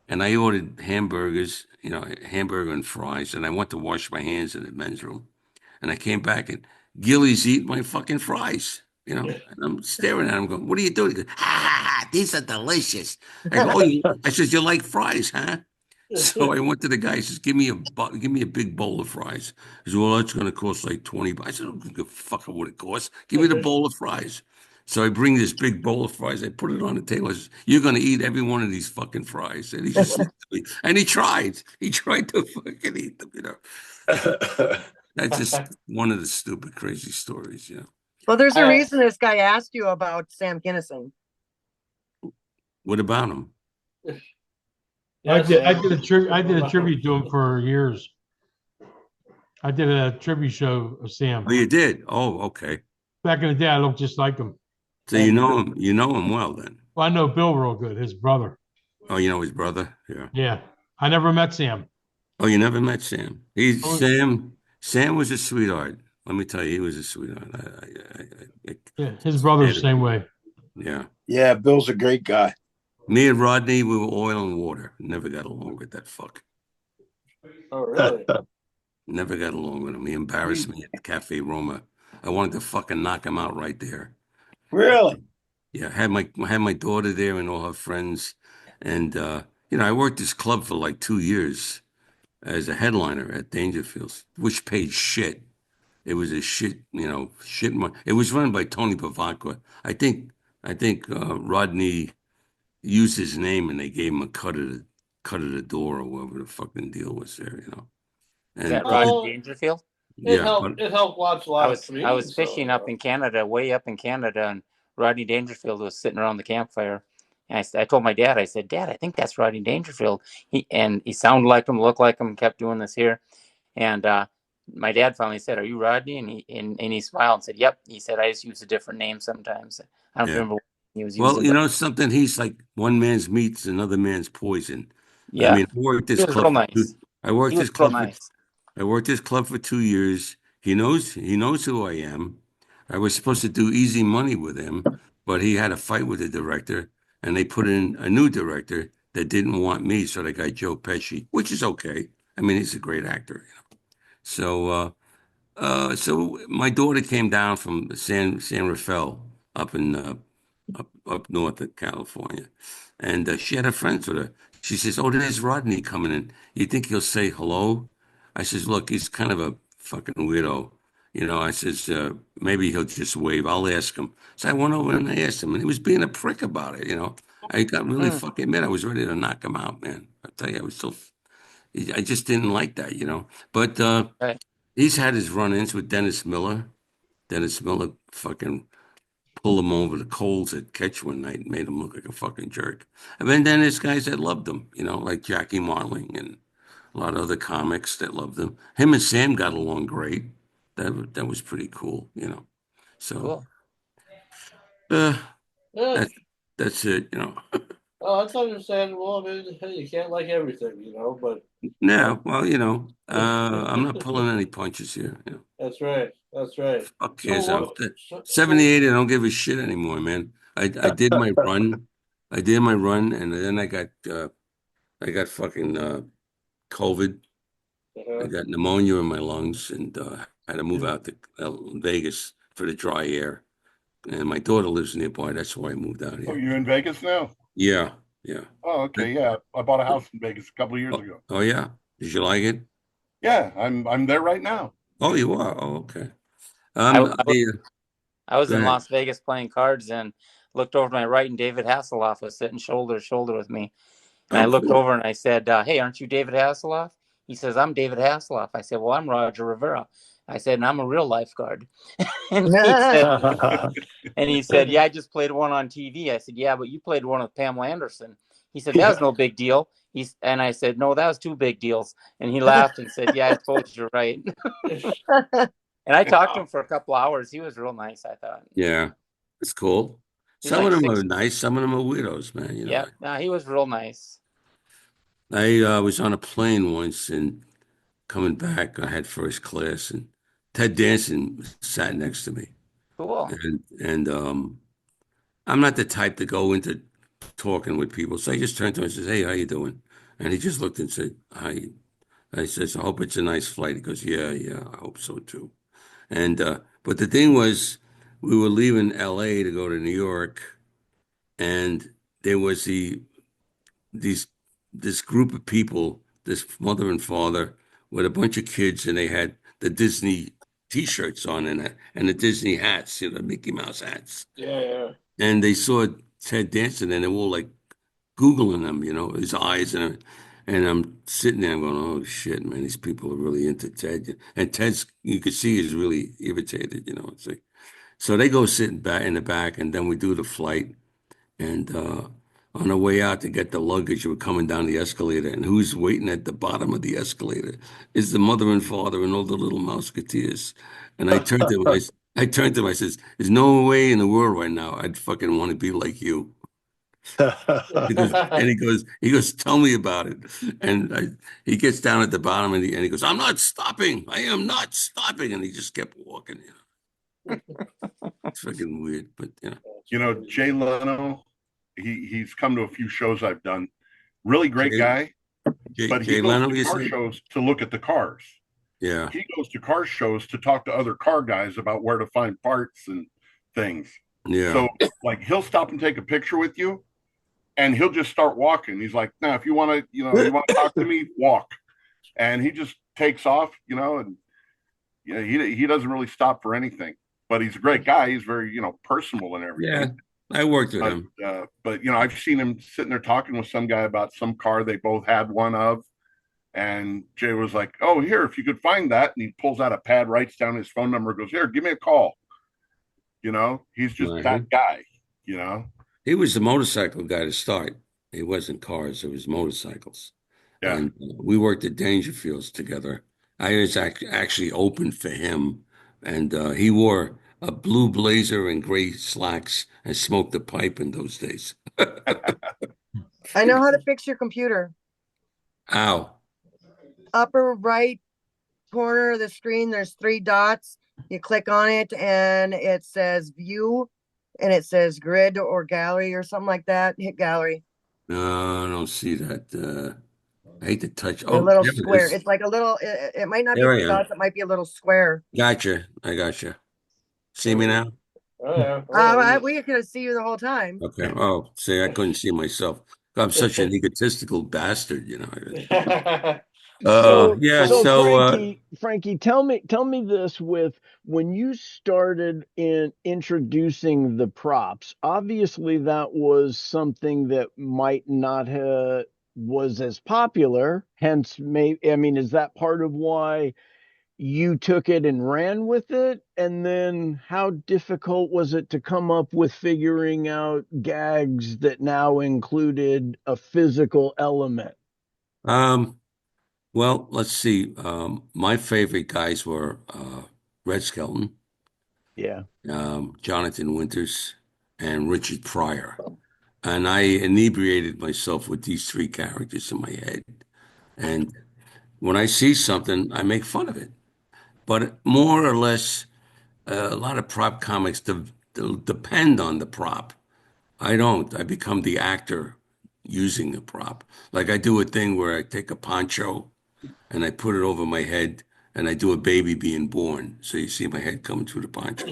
and I ordered hamburgers, you know, hamburger and fries, and I went to wash my hands in the men's room, and I came back and Gilly's eating my fucking fries, you know, and I'm staring at him, going, "What are you doing?" He goes, "Ah, these are delicious." I go, I says, "You like fries, huh?" So I went to the guy. He says, give me a big bowl of fries." He said, "Well, that's going to cost like $20." I said, "I don't give a fuck what it costs. Give me the bowl of fries." So I bring this big bowl of fries. I put it on the table. I says, "You're going to eat every one of these fucking fries." And he just looked at me. And he tried. He tried to fucking eat them, you know. That's just one of the stupid, crazy stories, you know. Well, there's a reason this guy asked you about Sam Kinison. What about him? I did a tribute to him for years. I did a tribute show of Sam. Oh, you did? Oh, okay. Back in the day, I looked just like him. So you know him well then. Well, I know Bill real good, his brother. Oh, you know his brother? Yeah. Yeah. I never met Sam. Oh, you never met Sam? Sam was a sweetheart. Let me tell you, he was a sweetheart. Yeah, his brother's the same way. Yeah. Yeah, Bill's a great guy. Me and Rodney, we were oil and water. Never got along with that fuck. Oh, really? Never got along with him. He embarrassed me at Cafe Roma. I wanted to fucking knock him out right there. Really? Yeah, had my daughter there and all her friends, and you know, I worked this club for like 2 years as a headliner at Dangerfields, which paid shit. It was a shit, you know, shit. It was run by Tony Pavacqua. I think Rodney used his name and they gave him a cut of the door or whatever the fucking deal was there, you know. Is that Rodney Dangerfield? It helped watch a lot of comedians. I was fishing up in Canada, way up in Canada, and Rodney Dangerfield was sitting around the campfire. And I told my dad, I said, "Dad, I think that's Rodney Dangerfield." He sounded like him, looked like him, kept doing this here. And my dad finally said, "Are you Rodney?" And he smiled and said, "Yep." He said, "I just use a different name sometimes." I don't remember what he was using. Well, you know something, he's like one man's meat's another man's poison. Yeah. I mean, I worked this club. Nice. I worked this club for 2 years. He knows who I am. I was supposed to do Easy Money with him, but he had a fight with the director, and they put in a new director that didn't want me, so they got Joe Pesci, which is okay. I mean, he's a great actor, you know. So, so my daughter came down from San Rafael up in up north of California, and she had her friends with her. She says, "Oh, there's Rodney coming in. You think he'll say hello?" I says, "Look, he's kind of a fucking weirdo. You know," I says, "maybe he'll just wave. I'll ask him." So I went over and I asked him, and he was being a prick about it, you know. I got really fucking mad. I was ready to knock him out, man. I tell you, I just didn't like that, you know. But he's had his run-ins with Dennis Miller. Dennis Miller fucking pulled him over the coals at Catch one night and made him look like a fucking jerk. And then there's guys that loved him, you know, like Jackie Marling and a lot of other comics that loved him. Him and Sam got along great. That was pretty cool, you know. So, that's it, you know. Oh, that's understandable. I mean, hey, you can't like everything, you know, but Yeah, well, you know, I'm not pulling any punches here. You know. That's right. That's right. Fuck yes, I'm 78. I don't give a shit anymore, man. I did my run. I did my run, and then I got fucking COVID. I got pneumonia in my lungs, and had to move out to Vegas for the dry air. And my daughter lives nearby. That's why I moved out Oh, here. you're in Vegas now? Yeah, yeah. Oh, okay. Yeah, I bought a house in Vegas a couple of years Oh, ago. oh, yeah. Did you like it? Yeah, I'm there right now. Oh, you are. Oh, okay. I, Um, I, I, was, I was Go in ahead. Las Vegas playing cards and looked over to my right, and David Hasselhoff was sitting shoulder to shoulder with me. And I Oh, looked cool. over and I said, "Hey, aren't you David Hasselhoff?" He says, "I'm David Hasselhoff." I said, "Well, I'm Roger Rivera." I said, "And I'm a real lifeguard." and he said, "Yeah, I just played one on TV." I said, "Yeah, but you played one with Pamela Anderson." He said, "That was no big deal." And I said, "No, that was two big deals." And he laughed and said, "Yeah, I suppose you're right." And I talked to him for a couple hours. He was real nice, I thought. Yeah, it's cool. He's Some of like them are 6. nice. Some of them are weirdos, man. Yeah, no, he was real nice. I was on a plane once and coming back, I had first class, and Ted Danson sat next to me, Cool. and I'm not the type to go into talking with people, so I just turned to him and says, "Hey, how you doing?" And he just looked and said, "Hi." I says, "I hope it's a nice flight." He goes, "Yeah, yeah, I hope so too." And but the thing was, we were leaving L.A. to go to New York, and there was these this group of people, this mother and father with a bunch of kids, and they had the Disney T-shirts on and the Disney hats, the Mickey Mouse hats. Yeah. And they saw Ted dancing, and they were all like Googling him, his eyes, and I'm sitting there going, "Oh shit, man, these people are really into Ted." And Ted's, you could see, is really irritated, It's like, so they go sitting back in the back, and then we do the flight. And on the way out to get the luggage, we're coming down the escalator, and who's waiting at the bottom of the escalator is the mother and father and all the little Mouseketeers. And I turned to him, I turned to him, I says, "There's no way in the world right now I'd fucking want to be like you." And he goes, "Tell me about it." And he gets down at the bottom, and he goes, "I'm not stopping. I am not stopping." And he just kept walking. It's fucking weird, but Jay Leno, he's come to a few shows I've done. Really great guy, but he Jay goes Leno, to you car said? shows to look at the cars. Yeah. He goes to car shows to talk to other car guys about where to find parts and things. Yeah. So, like, he'll stop and take a picture with you, and he'll just start walking. He's like, "No, if you want to, you want to talk to me, walk." And he just takes off, and he doesn't really stop for anything. But he's a great guy. He's very, personable and everything. Yeah, I worked with him. But I've seen him sitting there talking with some guy about some car they both had one of. And Jay was like, "Oh, here, if you could find that." And he pulls out a pad, writes down his phone number, goes, "Here, give me a call." He's just that guy, He was the motorcycle guy to start. It wasn't cars, it was motorcycles. Yeah. And we worked at Dangerfields together. I was actually open for him. And he wore a blue blazer and gray slacks and smoked a pipe in those days. I know how to fix your computer. Ow. Upper right corner of the screen, there's 3 dots. You click on it and it says view and it says grid or gallery or something like that. Hit gallery. No, I don't see that. I hate to touch. A Oh, little there it square. is. It's like a little, it might not be There I 3 am. dots. It might be a little square. Gotcha. I gotcha. See me now? Oh, yeah. We could see you the whole time. Okay. Oh, see, I couldn't see myself. I'm such an egotistical bastard, Yeah. So, Frankie, tell me this: with when you started in introducing the props, obviously that was something that might not have was as popular. Hence, is that part of why you took it and ran with it? And then how difficult was it to come up with figuring out gags that now included a physical element? well, let's see. My favorite guys were Red Skelton, Yeah. Jonathan Winters, and Richard Pryor. And I inebriated myself with these 3 characters in my head. And when I see something, I make fun of it. But more or less, a lot of prop comics depend on the prop. I don't. I become the actor using the prop. Like I do a thing where I take a poncho and I put it over my head and I do a baby being born. So you see my head coming through the poncho.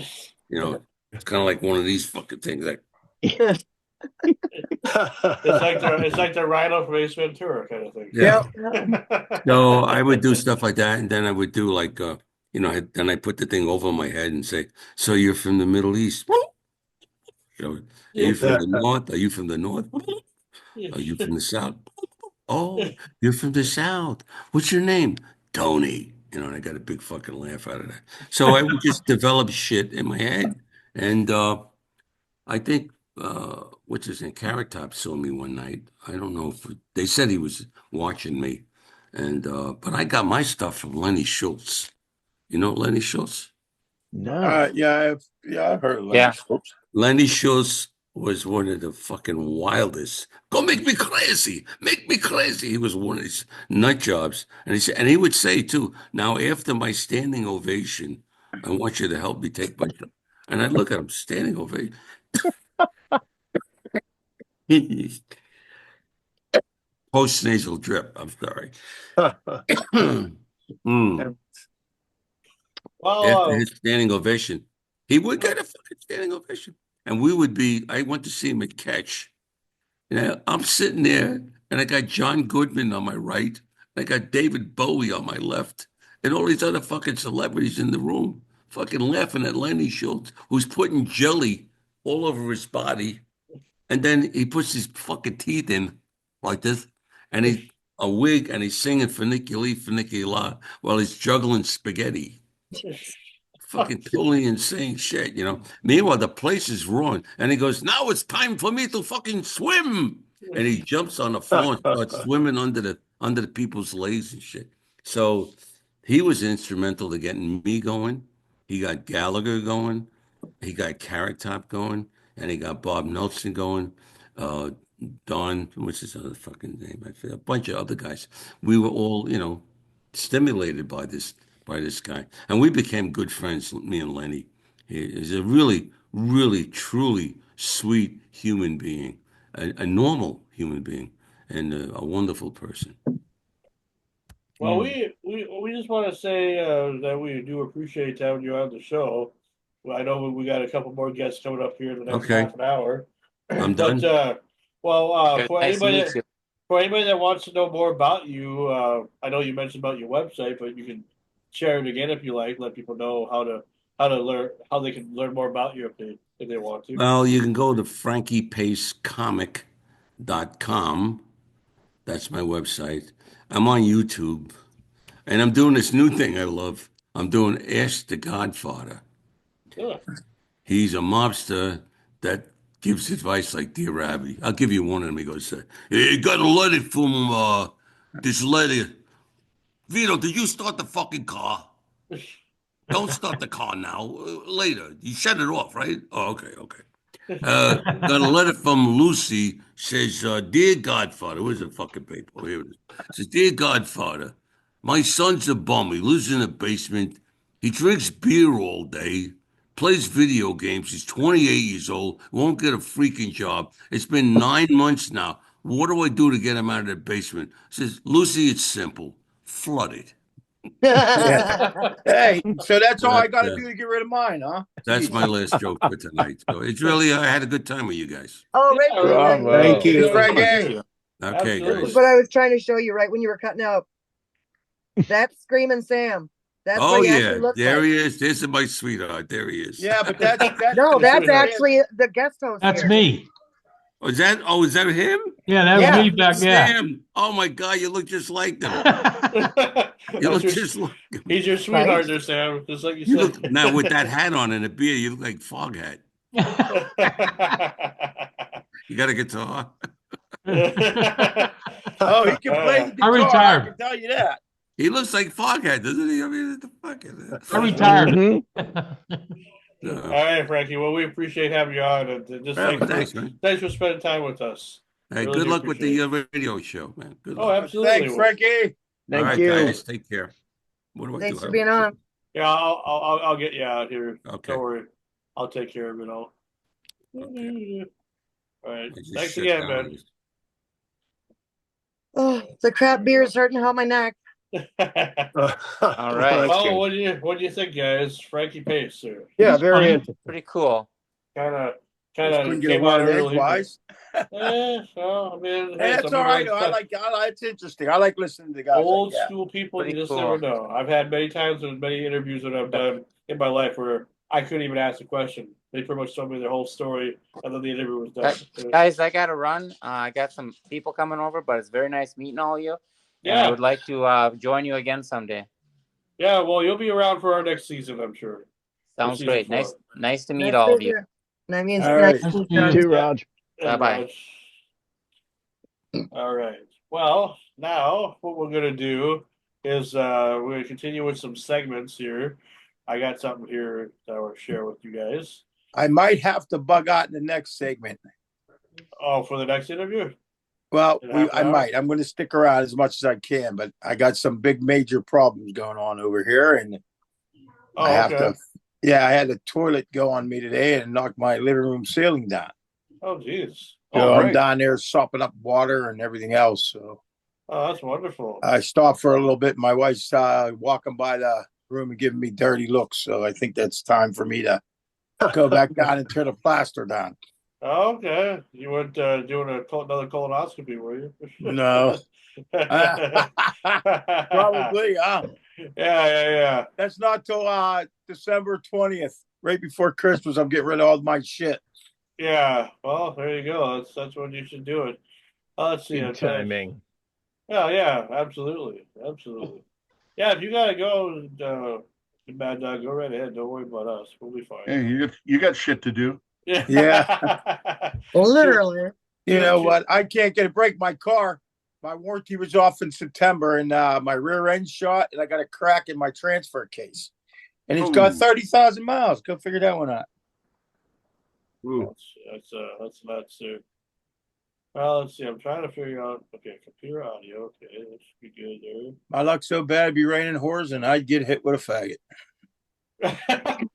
You know, it's kind of like one of these fucking things. Like, It's like the RHYNO from Ace Ventura kind of thing. yeah. So I would do stuff like that, and then I would do like, then I put the thing over my head and say, "So you're from the Middle East? Are you from the North? Are you from the North? Are you from the South? Oh, you're from the South. What's your name? Tony." And I got a big fucking laugh out of that. So I would just develop shit in my head, and I think what's his name? Carrot Top saw me one night. I don't know if they said he was watching me, and but I got my stuff from Lenny Schultz. You know Lenny Schultz? No. I've heard of Lenny Schultz. Lenny Schultz was one of the fucking wildest. Go make me crazy, make me crazy. He was one of these nut jobs, and he would say too. Now after my standing ovation, I want you to help me take my. And I look at him, standing ovation. Post nasal drip. I'm sorry. After his standing ovation, he would get a fucking standing ovation, and we would be. I went to see him at Catch. I'm sitting there, and I got John Goodman on my right, and I got David Bowie on my left, and all these other fucking celebrities in the room, fucking laughing at Lenny Schultz, who's putting jelly all over his body, and then he puts his fucking teeth in like this, and he's a wig, and he's singing Funiculi Funicula while he's juggling spaghetti. Fucking totally insane shit, Meanwhile, the place is ruined, and he goes, "Now it's time for me to fucking swim," and he jumps on the floor and starts swimming under the people's legs and shit. So he was instrumental to getting me going. He got Gallagher going. He got Carrot Top going, and he got Bob Nelson going. Don, what's his other fucking name? I forget. A bunch of other guys. We were all, stimulated by this guy, and we became good friends. Me and Lenny. He's a really, really, truly sweet human being, a normal human being, and a wonderful person. Well, we just want to say that we do appreciate having you on the show. Well, I know we got a couple more guests coming up here in the next half an hour. I'm done. For Nice to anybody meet you. for anybody that wants to know more about you, I know you mentioned about your website, but you can share it again if you like. Let people know how they can learn more about you if they want to. Well, you can go to frankiepacecomic.com. That's my website. I'm on YouTube, and I'm doing this new thing I love. I'm doing Ask the Godfather. Yeah. He's a mobster that gives advice like Dear Abby. I'll give you one of them. He goes, "You got a letter from this letter. Vito, did you start the fucking car? Don't start the car now. Later. You shut it off, right? Oh, okay. Got a letter from Lucy. Says, Dear Godfather." Where's the fucking paper? Oh, here it is. Says, "Dear Godfather, my son's a bum. He lives in a basement. He drinks beer all day, plays video games. He's 28 years old, won't get a freaking job. It's been 9 months now. What do I do to get him out of the basement?" Says, "Lucy, it's simple. Flood it." Hey, so that's all I got to do to get rid of mine, huh? That's my last joke for tonight. So it's really, I had a good time with you guys. Oh, right. Thank you, Frankie. Okay, Absolutely. guys. But I was trying to show you right when you were cutting out. That's Screaming Sam. That's Oh what he yeah, actually looks there like. he is. This is my sweetheart. There he is. Yeah, but that's No, that's actually the guest host. That's here. me. Is that him? Yeah, that was me back. Yeah. Sam. Oh my God, you look just like him. You look just like him. He's your sweetheart there, Sam. Just like you You said. look, now with that hat on and a beard, you look like Foghat. You got a guitar? Oh, he can play the guitar. I retired. I can tell you that. He looks like Foghat, doesn't he? I mean, what the fuck is that? I retired. All right, Frankie. Well, we appreciate having you on, and just thanks, man. Thanks for spending time with us. Hey, Really good do luck with appreciate the radio show, man. Good Oh, luck. absolutely. Thanks, Frankie. All right, guys, take care. What do I Thanks do? for being on. Yeah, I'll get you out here. Okay. Don't worry. I'll take care of it all. Okay. All right. I just Thanks shut again, down. man. Oh, the crap beer is starting to help my neck. All right. Well, what do you think, guys? Frankie Pace, sir. Yeah, It's very fine. interesting. Pretty cool. Kind of Just couldn't get a came out word early. But, edgewise. well, I mean, Hey, that's some all people right. like It's interesting. I like listening to guys old like that. school people. Pretty You just cool. never know. I've had many times and many interviews that I've done in my life where I couldn't even ask a question. They pretty much told me their whole story, and then the interview was done. Guys, I got to run. I got some people coming over, but it's very nice meeting all of you. And I Yeah. would like to join you again someday. Yeah, well, you'll be around for our next season, I'm sure. Sounds great. Nice to meet Nice all to of you. hear. That means All nice right. to meet You you. too, Raj. Hey, Bye-bye. Raj. All right. Well, now what we're gonna do is we're gonna continue with some segments here. I got something here that I want to share with you guys. I might have to bug out in the next segment. Oh, for the next interview? Well, In half an I hour? might. I'm going to stick around as much as I can, but I got some big major problems going on over here, and Oh, I have okay. to. Yeah, I had a toilet go on me today and knock my living room ceiling down. Oh, geez. So Oh, I'm great. down there sopping up water and everything else. So Oh, that's wonderful. I stopped for a little bit. My wife's walking by the room and giving me dirty looks. So I think that's time for me to go back down and turn the plaster down. Oh, okay. You weren't doing another colonoscopy, were you? No. Probably. Yeah. That's not till December 20th, right before Christmas. I'm getting rid of all my shit. Yeah. Well, there you go. That's when you should do it. Let's see. Good timing. Yeah, absolutely. Yeah, if you gotta go, Bad Dog, go right ahead. Don't worry about us. We'll be fine. Hey, you got shit to do. Yeah. Literally. You know what? I can't get a break. My car, my warranty was off in September, and my rear end shot, and I got a crack in my transfer case. And it's got Ooh. 30,000 miles. Go figure that one out. Ooh. That's nuts too. Well, let's see. I'm trying to figure out. Okay, computer audio. Okay, that should be good there. My luck's so bad it'd be raining whores, and I'd get hit with a faggot.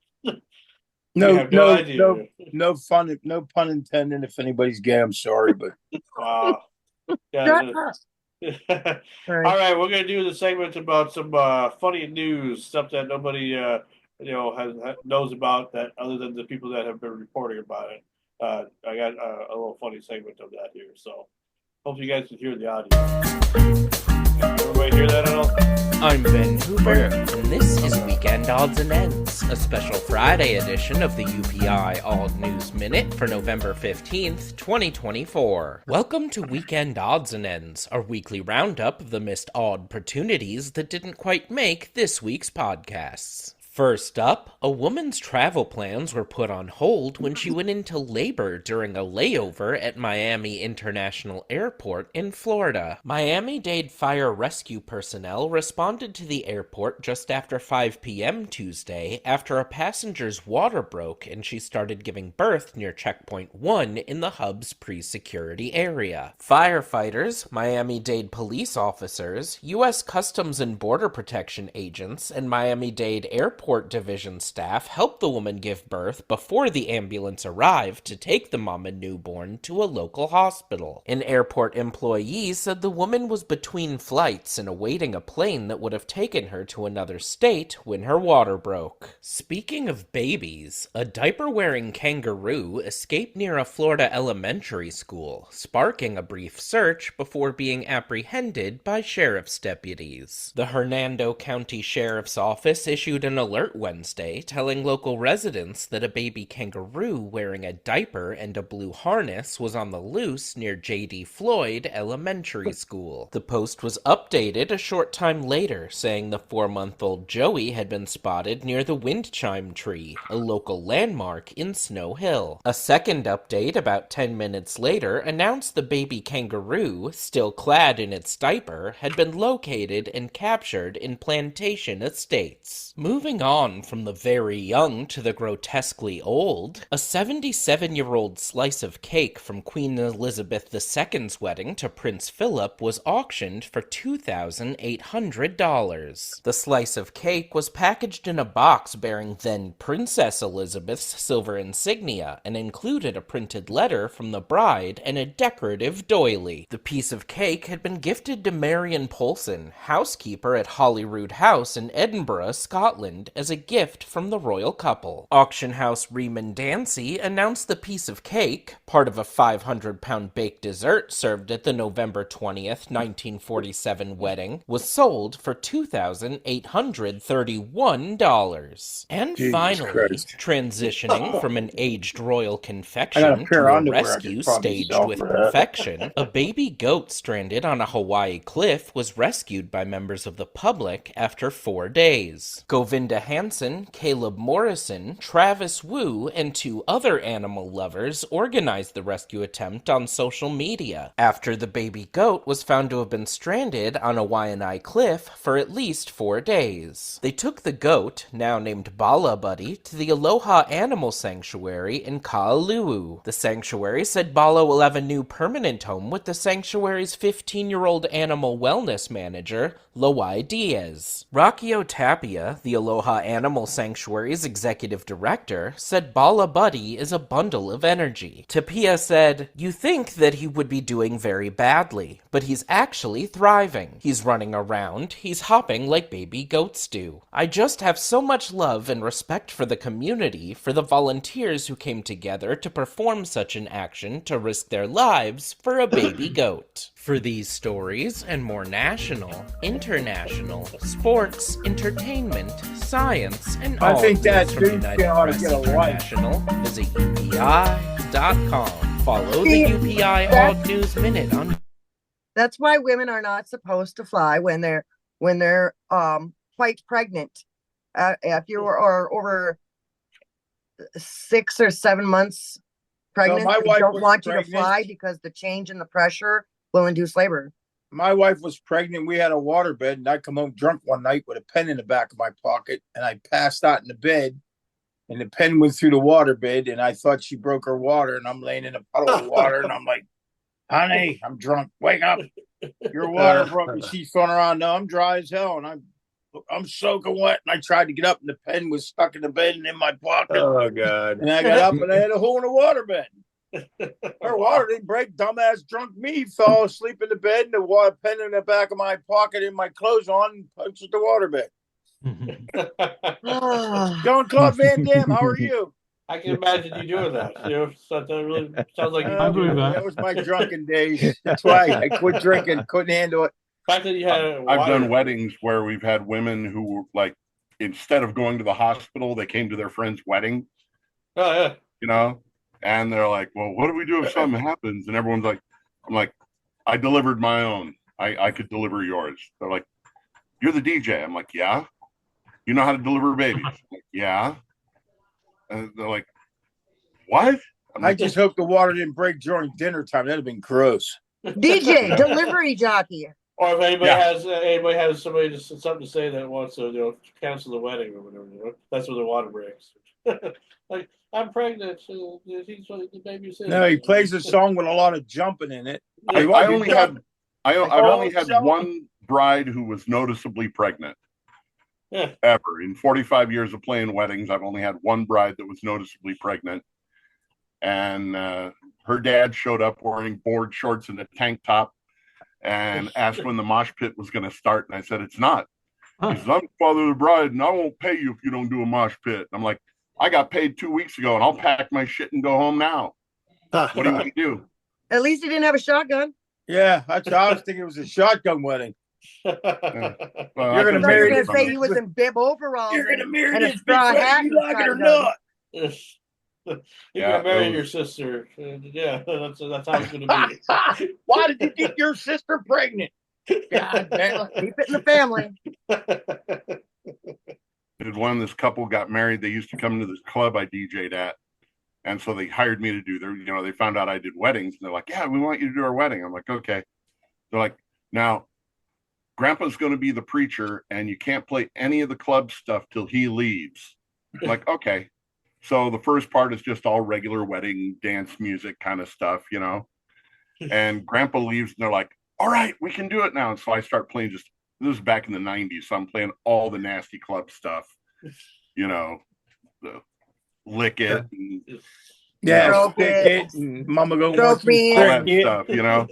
No fun. No pun intended. If anybody's gay, I'm sorry, but Wow. Yeah. All right, we're gonna do the segment about some funny news, stuff that nobody knows about, that other than the people that have been reporting about it. I got a little funny segment of that here, so hope you guys can hear the audio. Everybody hear that at all? I'm Ben Hoover, and this is Weekend Odds and Ends, a special Friday edition of the UPI Odd News Minute for November 15th, 2024. Welcome to Weekend Odds and Ends, our weekly roundup of the missed odd opportunities that didn't quite make this week's podcasts. First up, a woman's travel plans were put on hold when she went into labor during a layover at Miami International Airport in Florida. Miami-Dade fire rescue personnel responded to the airport just after 5 p.m. Tuesday after a passenger's water broke and she started giving birth near Checkpoint 1 in the hub's pre-security area. Firefighters, Miami-Dade police officers, U.S. Customs and Border Protection agents, and Miami-Dade Airport Division staff helped the woman give birth before the ambulance arrived to take the mom and newborn to a local hospital. An airport employee said the woman was between flights and awaiting a plane that would have taken her to another state when her water broke. Speaking of babies, a diaper-wearing kangaroo escaped near a Florida elementary school, sparking a brief search before being apprehended by sheriff's deputies. The Hernando County Sheriff's Office issued an alert Wednesday telling local residents that a baby kangaroo wearing a diaper and a blue harness was on the loose near J.D. Floyd Elementary School. The post was updated a short time later, saying the 4-month-old Joey had been spotted near the wind chime tree, a local landmark in Snow Hill. A second update about 10 minutes later announced the baby kangaroo, still clad in its diaper, had been located and captured in Plantation Estates. Moving on from the very young to the grotesquely old, a 77-year-old slice of cake from Queen Elizabeth II's wedding to Prince Philip was auctioned for $2,800. The slice of cake was packaged in a box bearing then Princess Elizabeth's silver insignia and included a printed letter from the bride and a decorative doily. The piece of cake had been gifted to Marion Polson, housekeeper at Holyrood House in Edinburgh, Scotland, as a gift from the royal couple. Auction house Riemann Dancy announced the piece of cake, part of a 500-pound baked dessert served at the November 20th, 1947 wedding, was sold for $2,831. And Jesus finally, Christ. transitioning from an aged royal confection to a rescue staged with perfection, a baby goat stranded on a Hawaii cliff was rescued by members of the public after 4 days. Govinda Hansen, Caleb Morrison, Travis Wu, and 2 other animal lovers organized the rescue attempt on social media after the baby goat was found to have been stranded on a Waianae cliff for at least 4 days. They took the goat, now named Bala Buddy, to the Aloha Animal Sanctuary in Ka'aluu. The sanctuary said Bala will have a new permanent home with the sanctuary's 15-year-old animal wellness manager, Loai Diaz. Rockio Tapia, the Aloha Animal Sanctuary's executive director, said Bala Buddy is a bundle of energy. Tapia said, "You think that he would be doing very badly, but he's actually thriving. He's running around, he's hopping like baby goats do. I just have so much love and respect for the community, for the volunteers who came together to perform such an action to risk their lives for a baby goat." For these stories and more national, international, sports, entertainment, science, and all think that from dude United ought to Press get a wife. International, visit UPI.com. Follow the UPI Alt News Minute on. That's why women are not supposed to fly when they're quite pregnant. If you are over 6 or 7 months pregnant, my they wife don't was want you to pregnant. fly because the change in the pressure will induce labor. My wife was pregnant. We had a waterbed, and I come home drunk one night with a pen in the back of my pocket, and I passed out in the bed, and the pen went through the waterbed, and I thought she broke her water, and I'm laying in a puddle of water, and I'm like, "Honey, I'm drunk. Wake up. Your water broke." And she's throwing around. No, I'm dry as hell, and I'm soaking wet. And I tried to get up, and the pen was stuck in the bed and in my pocket. Oh, God. And I got up, and I had a hole in the waterbed. Her water didn't break. Dumbass drunk me fell asleep in the bed, and the water pen in the back of my pocket in my clothes on, and punched at the waterbed. Jean-Claude Van Damme, how are you? I can imagine you doing that. So that really sounds like you I believe do. that. That was my drunken days. That's why I quit drinking. Couldn't handle it. The fact that you had I've done weddings where we've had women who were like, instead of going to the hospital, they came to their friend's wedding. Oh yeah. You know, and they're like, "Well, what do we do if something happens?" And everyone's like, "I'm like, I delivered my own. I could deliver yours." They're like, "You're the DJ." I'm like, "Yeah." "You know how to deliver babies?" I'm like, "Yeah." And they're like, "What?" I just hope the water didn't break during dinner time. That'd have been gross. DJ, delivery jockey. Or if anybody has somebody just something to say that wants to cancel the wedding or whatever, that's where the water breaks. Like, I'm pregnant, so he's the baby's in. No, he plays a song with a lot of jumping in it. I've only had one bride who was noticeably pregnant. Yeah. Ever. In 45 years of playing weddings, I've only had one bride that was noticeably pregnant. And her dad showed up wearing board shorts and a tank top and asked when the mosh pit was going to start. And I said, "It's not." He says, "I'm the father of the bride, and I won't pay you if you don't do a mosh pit." And I'm like, "I got paid 2 weeks ago, and I'll pack my shit and go home now. What do you want to do?" At least he didn't have a shotgun. Yeah, that's I was thinking it was a shotgun wedding. Well, You're going to marry You're this. gonna say he was in bib overalls. You're going to marry and a this straw bitch hat whether you and like it or shotgun. not. You're gonna marry your sister. Yeah, that's how it's gonna be. Why did you get your sister pregnant? God damn. Keep it in the family. When this couple got married, they used to come to this club I DJ'd at. And so they hired me to do they found out I did weddings. And they're like, "Yeah, we want you to do our wedding." I'm like, "Okay." They're like, "Now, Grandpa's going to be the preacher, and you can't play any of the club stuff till he leaves. I'm like, okay. So the first part is just all regular wedding dance music kind of stuff, you know. And Grandpa leaves, and they're like, all right, we can do it now. And so I start playing this was back in the 90s, so I'm playing all the nasty club stuff, you know, the Lick It. And, Yeah, Stroke it. and Mama go Stroke me. all that stuff, you know.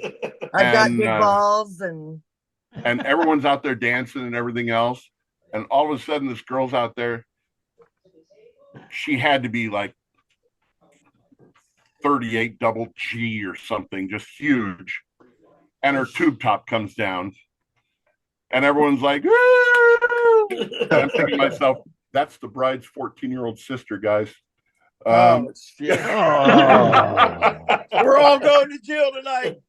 I've got And, big balls and everyone's out there dancing and everything else. And all of a sudden, this girl's out there. She had to be like 38 double G or something, just huge. And her tube top comes down. And everyone's like, "Woo!" And I'm thinking to myself, that's the bride's 14-year-old sister, guys. Oh, shit. We're all going to jail tonight.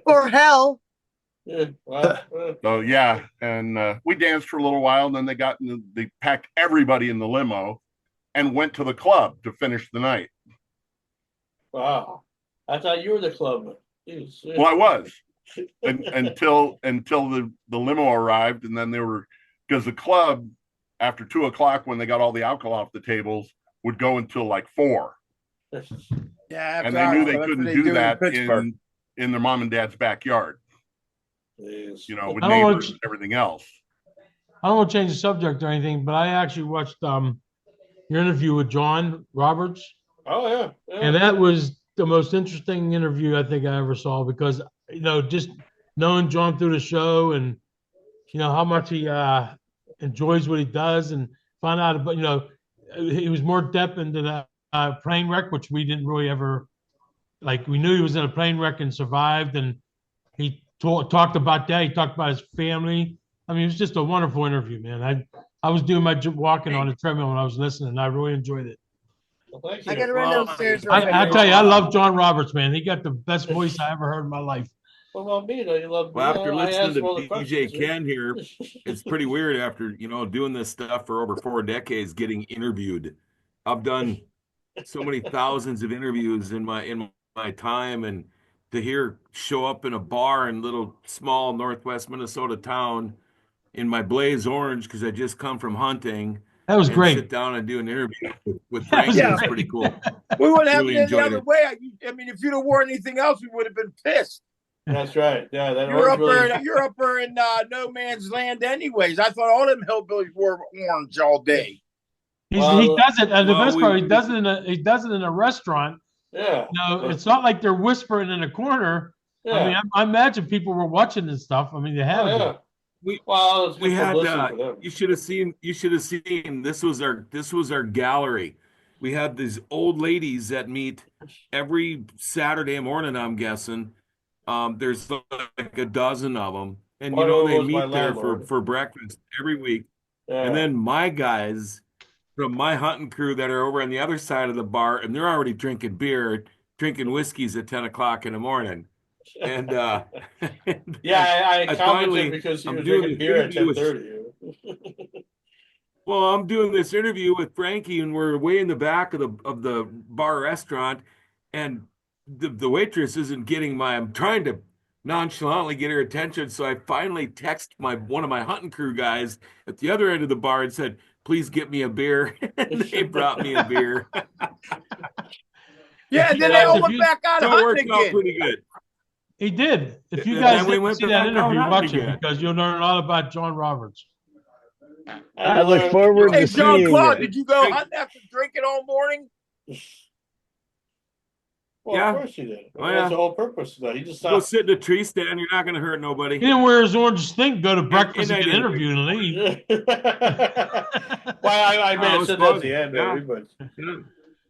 or hell. So yeah, and we danced for a little while, and then they packed everybody in the limo and went to the club to finish the night. Wow. I thought you were the club. Well, I was until the limo arrived, and then they were, because the club after 2:00 when they got all the alcohol off the tables would go until like 4. Yeah, and they knew they that's couldn't what they do that Pittsburgh. in their mom and dad's backyard. Jeez. You know, with I don't neighbors and everything else. I don't want to change the subject or anything, but I actually watched your interview with John Roberts, Oh yeah. and that was the most interesting interview I think I ever saw, because you know, just knowing John through the show, and you know how much he enjoys what he does, and find out about, you know, he was more depth into the plane wreck, which we didn't really ever, like, we knew he was in a plane wreck and survived, and he talked about that. He talked about his family. I mean, it was just a wonderful interview, man. I was doing my walking on the treadmill when I was listening, and I really enjoyed it. Well, thank you. I gotta run downstairs. I tell you, I love John Roberts, man. He got the best voice I ever heard in my life. What about me? Though? You love Well, after I listening asked to all the DJ questions. Ken here, it's pretty weird after, you know, doing this stuff for over 4 decades, getting interviewed. I've done so many thousands of interviews in my time, and to show up in a bar in little small Northwest Minnesota town in my Blaze Orange, because I just come from hunting. That was and great. Sit down and do an interview with Frankie. Yeah. Was pretty cool. We wouldn't have Really it any enjoyed other it. way. I mean, if you'd have worn anything else, we would have been pissed. That's right. Yeah, that You're was up really... there. You're up there in no man's land, anyways. I thought all them hillbillies wore orange all day. He does it, and the well, best part, he does it in a restaurant. Yeah. You know, it's not like they're whispering in a corner. Yeah. I mean, I imagine people were watching this stuff. I mean, they had Oh, to. yeah. We Well, we had for them. you should have seen this was our gallery. We had these old ladies that meet every Saturday morning, I'm guessing. There's like a dozen of them, and you know they meet there for breakfast every week. Yeah. And then my guys from my hunting crew that are over on the other side of the bar, and they're already drinking beer, drinking whiskeys at 10:00 in the morning. And yeah, I finally, commented because he I'm was doing drinking the beer at interview with- 10:30. Well, I'm doing this interview with Frankie, and we're way in the back of the bar restaurant, and the waitress isn't getting I'm trying to nonchalantly get her attention, so I finally text one of my hunting crew guys at the other end of the bar and said, "Please get me a beer." And they brought me a beer. Yeah, and then they all went back out So it hunting worked out again. pretty good. He did. If you And guys then we didn't went see that back interview, out watch it, again. because you'll learn a lot about John Roberts. I look forward Hey, to John seeing Claude, it. did you go hunting after drinking all morning? Well, Yeah. of course he did. Oh, That's yeah. the whole purpose of that. He just Go stopped. sit in a tree stand. You're not going to hurt nobody. He didn't wear his orange thing, go to breakfast and and I get didn't. interviewed and leave. Well, I may Oh, it have was said that at fun. the end, Yeah. maybe, but Yeah.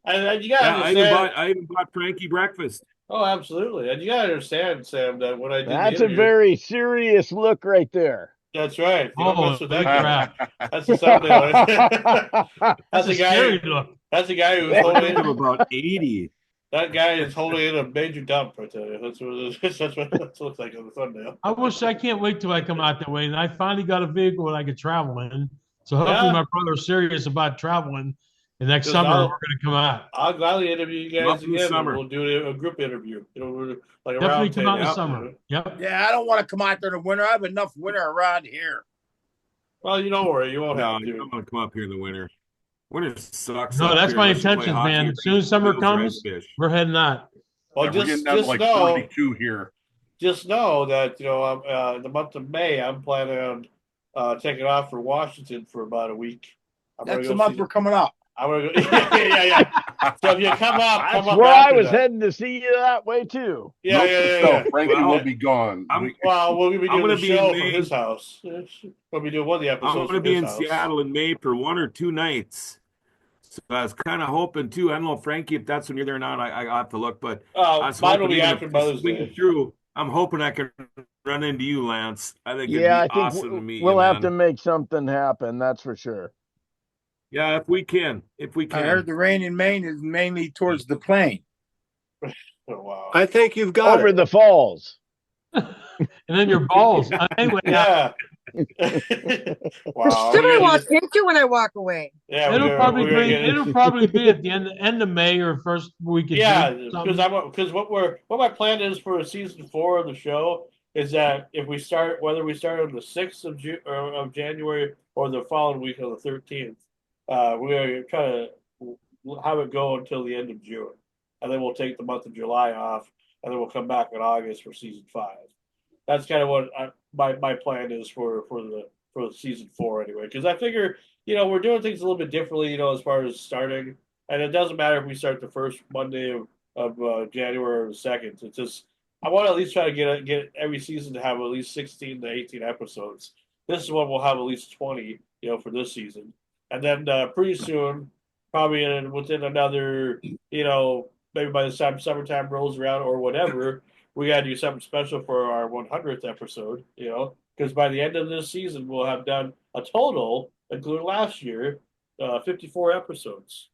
and you gotta Yeah, understand. I even bought Frankie breakfast. Oh, absolutely, and you gotta understand, Sam, that when I did That's the a interview, very serious look right there. that's right. You don't Oh, mess with that holy guy. crap. That's the thumbnail. That's That's a the guy. scary look. That's the guy who's I holding. think I'm about 80. That guy is holding in a major dump. I tell you, that's what it is. That's what it looks like on the thumbnail. I can't wait till I come out that way. And I finally got a vehicle that I could travel in. So hopefully Yeah. my brother's serious about traveling. And next 'Cause summer, I'll- we're going to come out. I'll gladly interview you guys Up in the again. And summer. we'll do a group interview. Like a Definitely round come out in the table. summer. Yep. Yeah, I don't want to come out there in the winter. I have enough winter around here. Well, you don't worry. You won't No, have you to. don't want to come up here in the winter. Winter sucks. No, up that's here my unless you play intentions, hockey man. or As soon as summer Bill's comes, redfish. we're heading out. Well, Yeah, we're getting down to like know, 32 here. just know that the month of May, I'm planning on taking off for Washington for about a week. That's the month we're coming up. I'm gonna go. Yeah. So if you come up, That's come up where I after was that. heading to see you that way too. Yeah, Note yeah, to yeah, self, yeah. Frankie Well, will be gone. Well, we'll be I'm doing gonna the be in show Maine. from his house. We'll be doing one of the I'm episodes going to from be his in house. Seattle in May for 1 or 2 nights. So I was kind of hoping too. I don't know, Frankie, if that's when you're there or not. I have to look, but I was Mine will hoping be even after if Mother's swing Day. through. I'm hoping I can run into you, Lance. I think Yeah, I it'd be think awesome to meet we'll you, have to man. make something happen. That's for sure. Yeah, if we can. I heard the rain in Maine is mainly towards the plain. Oh, wow. I think you've got Over it. the falls. And then your balls. Anyway, Yeah. Wow. Should I walk into when I walk away? Yeah, it'll probably be at the end of May or first week of Yeah, June. because what my plan is for season 4 of the show is that if we start, whether we start on the 6th of January or the following week on the 13th, we're gonna try to have it go until the end of June, and then we'll take the month of July off, and then we'll come back in August for season 5. That's kind of what my plan is for season 4 anyway. Because I figure we're doing things a little bit differently, as far as starting, and it doesn't matter if we start the first Monday of January or the 2nd. It's just I want to at least try to get every season to have at least 16 to 18 episodes. This is when we'll have at least 20, for this season, and then pretty soon, probably within another, maybe by the time summertime rolls around or whatever. We got to do something special for our 100th episode, because by the end of this season, we'll have done a total, including last year, 54 episodes.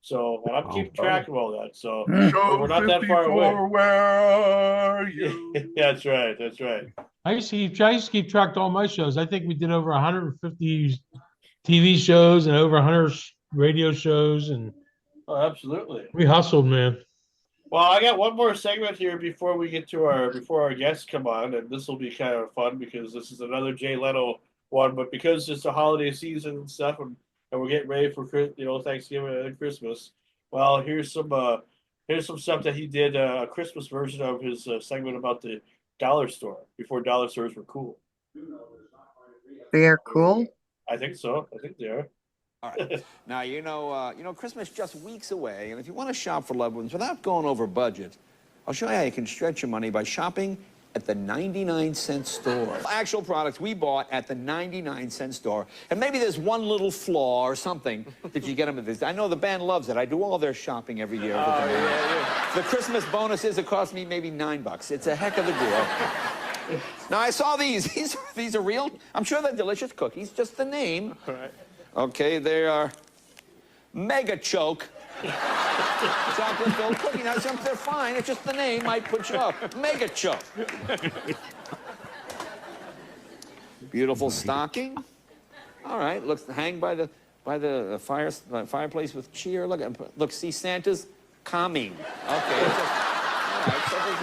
So, and I'm keeping track of all that. So, we're not that far away. Where are you? That's right. That's right. I used to keep track of all my shows. I think we did over 150 TV shows and over 100 radio shows, and Oh, absolutely. we hustled, man. Well, I got one more segment here before we get to before our guests come on, and this will be kind of fun because this is another Jay Leno one. But because it's the holiday season and stuff, and we're getting ready for Thanksgiving and Christmas. Well, here's some stuff that he did, a Christmas version of his segment about the dollar store before dollar stores were cool. They're cool. I think so. I think they are. All right. Now, Christmas is just weeks away, and if you want to shop for loved ones without going over budget, I'll show you how you can stretch your money by shopping at the 99-cent store. Actual products we bought at the 99-cent store, and maybe there's one little flaw or something that you get them at this. I know the band loves it. I do all their shopping every year. The Christmas bonuses, it cost me maybe $9. It's a heck of a deal. Now, I saw these. These are real. I'm sure they're delicious cookies, just the name. All right. Okay, they are Mega Choke. Chocolate-filled cookie. Now, they're fine. It's just the name might put you off. Mega Choke. Beautiful stocking. All right, looks hang by the fireplace with cheer. Look, see Santa's coming. Okay. All right, so there's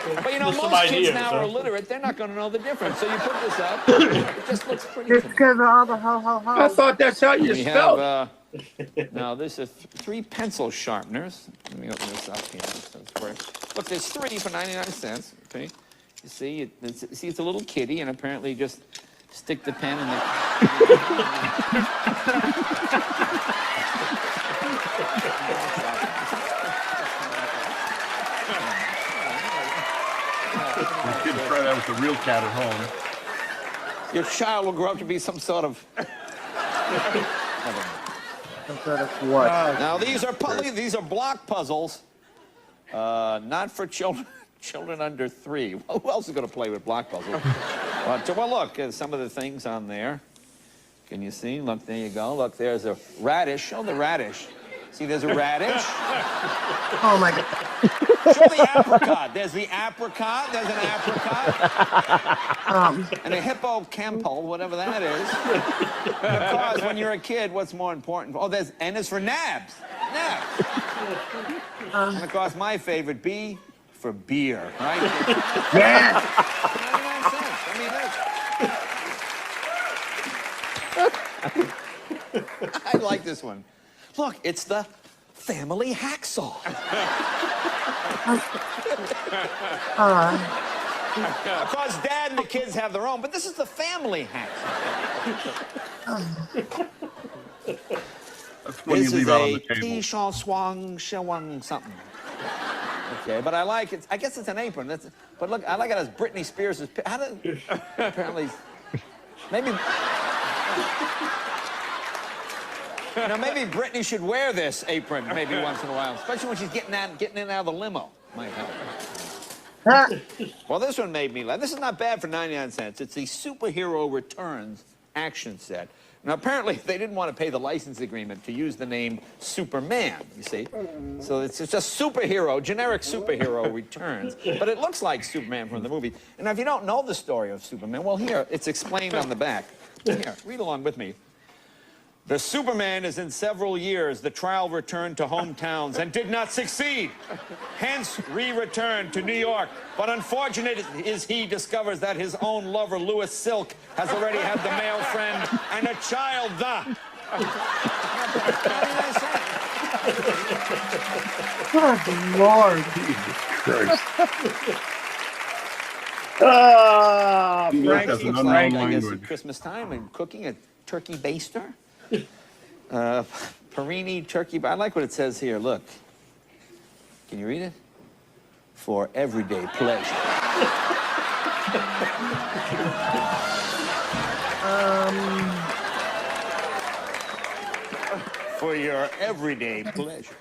but most kids now are illiterate. They're not going to know the difference. So you put this up. It just looks pretty. Just because of all the ho ho ho. I thought that's how you spelled. Now this is 3 pencil sharpeners. Let me open this up here. Look, there's 3 for 99 cents. Okay, you see, it's a little kitty, and apparently you just stick the pen in the. My kids try that with the real cat at home. Your child will grow up to be some sort of. What? Now these are block puzzles, not for children under 3. Who else is going to play with block puzzles? Well, look, some of the things on there. Can you see? Look, there you go. Look, there's a radish. Show the radish. See, there's a radish. Oh my God. Show the apricot. There's the apricot. There's an apricot. And a hippocampal, whatever that is. And of course, when you're a kid, what's more important? Oh, there's N is for nabs. Nabs. And of course, my favorite, B for beer, right? Yes. 99 cents. I like this one. Look, it's the family hacksaw. Of course, Dad and the kids have their own, but this is the family hacksaw. That's when you This leave is out on a the table. T-shaw swang shawang something. Okay, but I like it. I guess it's an apron. But look, I like it as Britney Spears' how did apparently maybe maybe Britney should wear this apron maybe once in a while, especially when she's getting in and out of the limo. Might help. Well, this one made me laugh. This is not bad for 99 cents. It's the Superhero Returns action set. Now, apparently, they didn't want to pay the license agreement to use the name Superman, you see. So it's just superhero, generic superhero returns. But it looks like Superman from the movie. And if you don't know the story of Superman, well, here, it's explained on the back. Here, read along with me. The Superman is in several years. The trial returned to hometowns and did not succeed. Hence, re-returned to New York. But unfortunate is he discovers that his own lover, Louis Silk, has already had the male friend and a child. Good Lord. Frank looks like, I guess, at Christmas time and cooking a turkey baster. Perini turkey. I like what it says here. Look. Can you read it? For everyday pleasure. For your everyday pleasure.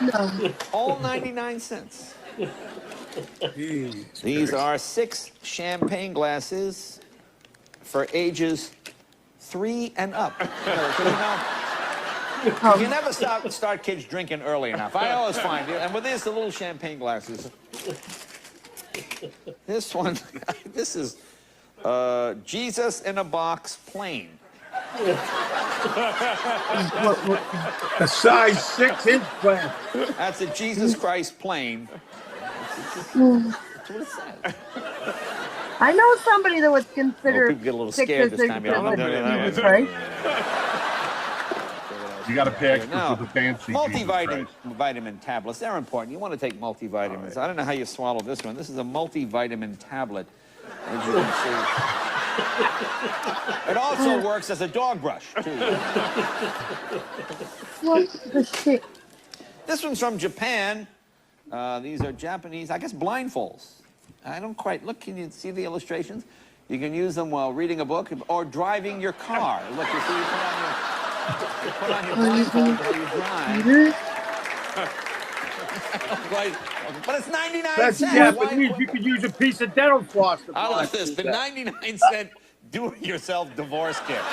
No. All 99 cents. These are 6 champagne glasses for ages 3 and up. You never start kids drinking early enough. I always find it. And with this, the little champagne glasses. This one, this is Jesus in a box plain. A size 6-inch glass. That's a Jesus Christ plain. That's what it says. I know somebody that was considered people get a little scared this time. Jesus, right? You got to pay extra for the fancy multivitamin tablets. They're important. You want to take multivitamins. Right. I don't know how you swallow this one. This is a multivitamin tablet, as you can see. It also works as a dog brush, too. What the shit? This one's from Japan. These are Japanese, I guess, blindfolds. I don't quite look. Can you see the illustrations? You can use them while reading a book or driving your car. Look, you see, you put on your blindfold while you drive. But it's 99 That's cents. Japanese. You could use a piece of dental floss. I like this. The 99-cent do-it-yourself divorce kit.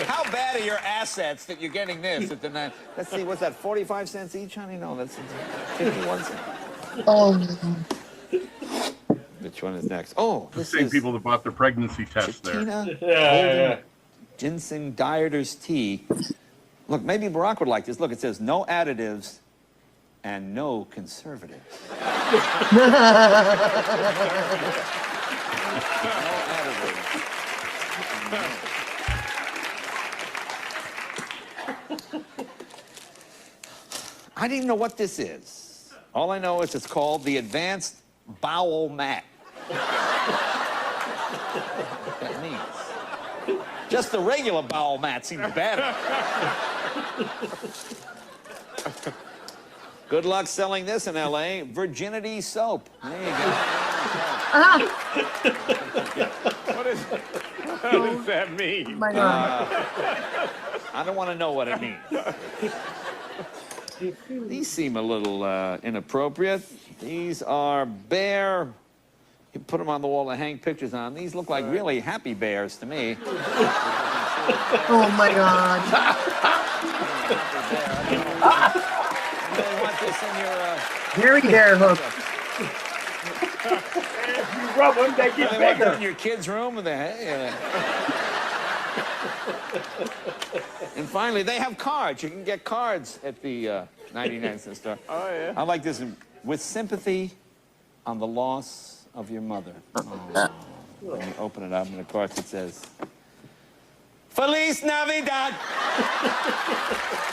How bad are your assets that you're getting this at the night? Let's see, what's that, 45 cents each, honey? No, that's 51 cents. Oh. Which one is next? Oh, the same people that bought their pregnancy test Chatina there. Yeah. Ginseng Dieter's tea. Look, maybe Barack would like this. Look, it says no additives and no conservatives. No additives. I don't even know what this is. All I know is it's called the Advanced Bowel Mat. What that means. Just the regular bowel mat seems better. Good luck selling this in L.A. Virginity soap. There you go. What does that mean? My God. I don't want to know what it means. These seem a little inappropriate. These are bear. You put them on the wall to hang pictures on. These look like really happy bears to me. Oh my God. You want this in your, Very bear hook. If you rub them, they get they want that bigger. in your kid's room with And finally, they have cards. You can get cards at the 99-cent store. Oh, yeah. I like this. With sympathy on the loss of your mother. Oh. And you open it up, and of course it says, Feliz Navidad!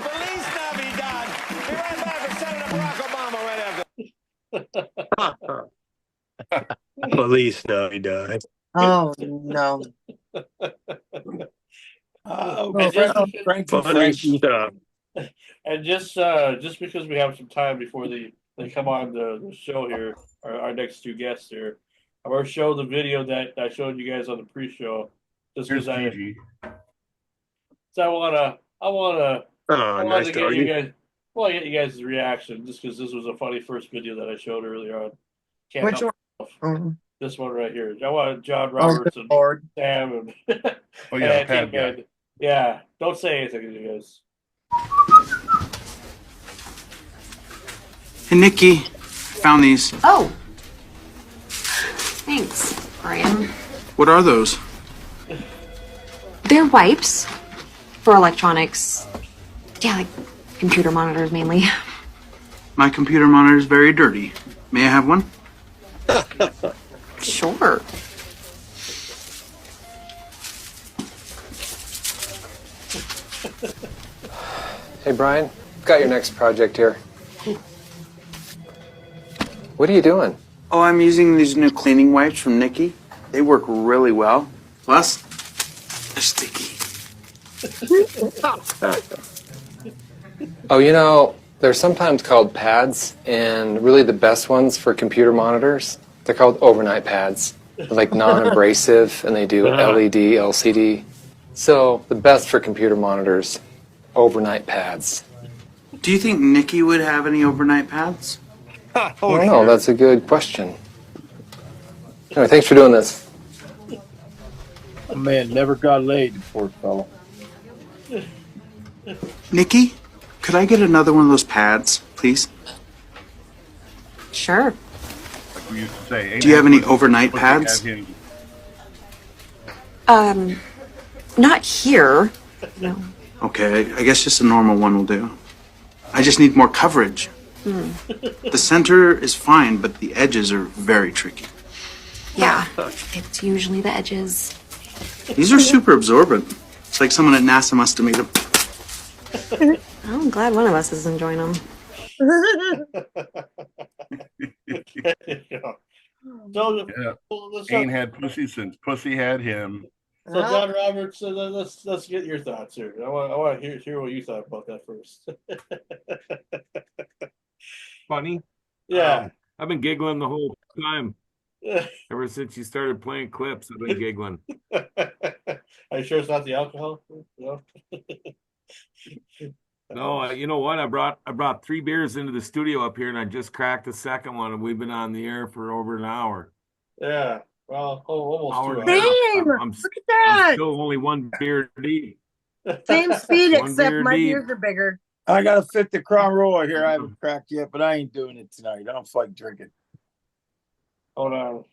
Feliz Navidad! Be right back with Senator Barack Obama right after. Police now he died. Oh no. And just, Funny stuff. and just because we have some time before they come on the show here, our next two guests here, I'm gonna show the video that I showed you guys on the pre-show. Just because I wanna Nice get you doggy. guys. Well, I get you guys' reaction just because this was a funny first video that I showed earlier on. Can't Which help one? myself. This one right here. I want John Oh, Roberts good and Lord. Sam and Oh yeah, and Pad guy. Kingpin. Yeah, don't say anything, you guys. Hey, Nikki, found these. Oh. Thanks, Brian. What are those? They're wipes for electronics. Yeah, like computer monitors mainly. My computer monitor is very dirty. May I have one? Sure. Hey, Brian, I've got your next project here. What are you doing? Oh, I'm using these new cleaning wipes from Nikki. They work really well. Plus, they're sticky. Oh, you know, they're sometimes called pads, and really the best ones for computer monitors, they're called overnight pads. They're like non-abrasive, and they do LED, LCD. So the best for computer monitors, overnight pads. Do you think Nikki would have any overnight pads? I don't know, that's a good question. Anyway, thanks for doing this. Oh, man, never got laid, the poor fellow. Nikki, could I get another one of those pads, please? Sure. Like we used to say. Do you have any overnight pads? Not here. No. Okay, I guess just a normal one will do. I just need more coverage. The center is fine, but the edges are very tricky. Yeah, it's usually the edges. These are super absorbent. It's like someone at NASA must have made them. I'm glad one of us is enjoying them. So, Yeah. Ain't had pussy since pussy had him. So John Roberts, let's get your thoughts here. I want to hear what you thought about that first. Funny. Yeah. I've been giggling the whole time. Ever since you started playing clips, I've been giggling. Are you sure it's not the alcohol? No. No, you know what? I brought 3 beers into the studio up here, and I just cracked the second one, and we've been on the air for over an hour. Yeah. Well, almost Hour 2 and a half. Same. I'm Look at that. still only 1 beer deep. Same speed, One except beer my deep. beers are bigger. I got a 50 crown roller here. I haven't cracked yet, but I ain't doing it tonight. I don't feel like drinking. Hold on.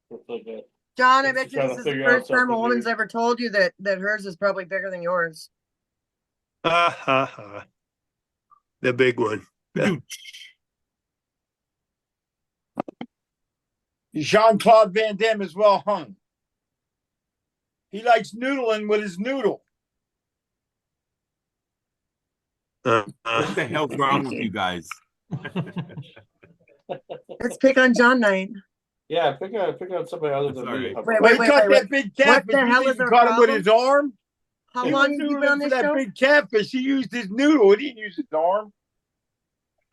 Looks like that. John, I Just bet you trying this to is the figure out first time a something woman's here. ever told you that hers is probably bigger than yours. Ha ha ha. The big one. Jean-Claude Van Damme is well hung. He likes noodling with his noodle. What the hell's wrong with you guys? Let's pick on John night. Yeah, pick on somebody other than me. All right. Wait, Well, he caught that wait. big What catfish. the You hell think is he our caught him with problem? his arm? How He long was have you been noodling on for this that show? big catfish. He used his noodle. He didn't use his arm.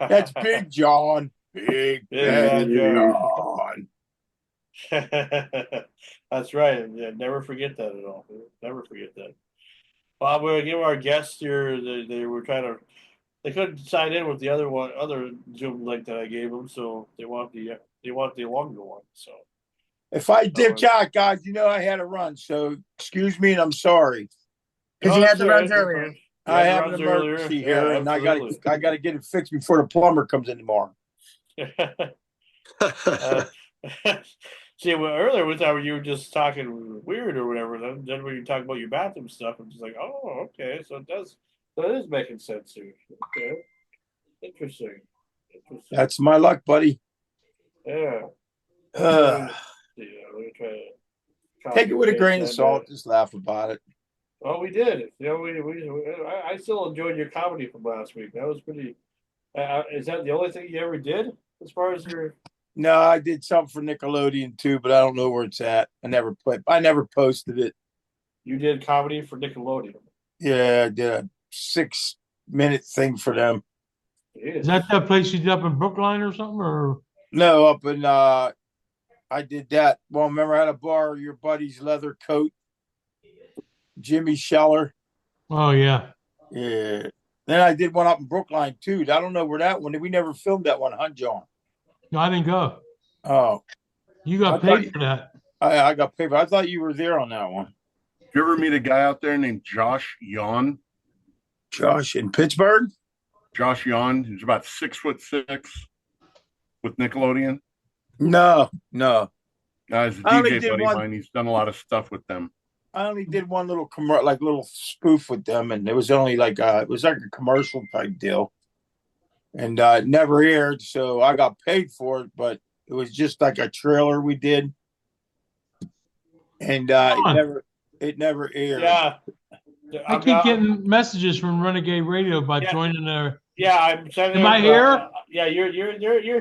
That's Big John. Big Bad John. That's right. Yeah, never forget that at all. Never forget that. Well, I'm going to give our guests here. They were trying to. They couldn't sign in with the other Zoom link that I gave them, so they want the longer one. So If I dipped out, guys, you know I had to run. So excuse me, and I'm sorry. Because Oh, you that's had the all right. runs You're earlier. fine. You I had the have an runs earlier. emergency Yeah, here, and absolutely. I got to get it fixed before the plumber comes in tomorrow. See, well, earlier we thought you were just talking weird or whatever. Then when you talk about your bathroom stuff, I'm just like, oh, okay, so it is making sense here. Okay, interesting. That's my luck, buddy. Yeah. Uh, Let me try to Take copy it and with a paste grain of that. salt. Just laugh about it. Well, we did. You know, I still enjoyed your comedy from last week. That was pretty. Is that the only thing you ever did as far as your? No, I did something for Nickelodeon too, but I don't know where it's at. I never posted it. You did comedy for Nickelodeon. Yeah, I did a 6-minute thing for them. Is that place you did up in Brookline or something? Or No, up in I did that. Well, remember I had to borrow your buddy's leather coat, Jimmy Scheller. oh yeah, Yeah. Then I did one up in Brookline too. I don't know where that one. We never filmed that one, huh, John? no, I didn't go. Oh, You got I thought paid for that. I got paid. I thought you were there on that one. Did you ever meet a guy out there named Josh Yon? Josh in Pittsburgh? Josh Yon, he's about 6'6" with Nickelodeon. No. He's a I only DJ did buddy of one- mine. He's done a lot of stuff with them. I only did one little little spoof with them, and it was only it was like a commercial type deal, and it never aired. So I got paid for it, but it was just like a trailer we did, and it never aired. Yeah. I keep getting messages from Renegade Radio about joining their. Yeah, I'm sending. Am I here? Yeah, you're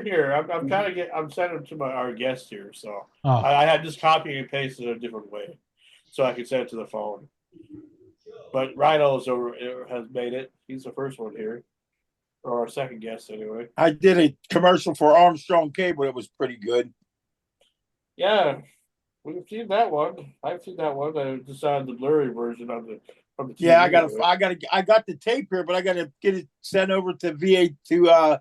here. I'm trying to get. I'm sending to our guest here. So Oh. I had just copy and pasted it a different way, so I could send it to the phone. But RHYNO has made it. He's the first one here, or our second guest anyway. I did a commercial for Armstrong Cable. It was pretty good. Yeah, we've seen that one. I've seen that one. I just saw the blurry version of the. From the TV Yeah, I got the tape here, but I gotta get it sent over to VA to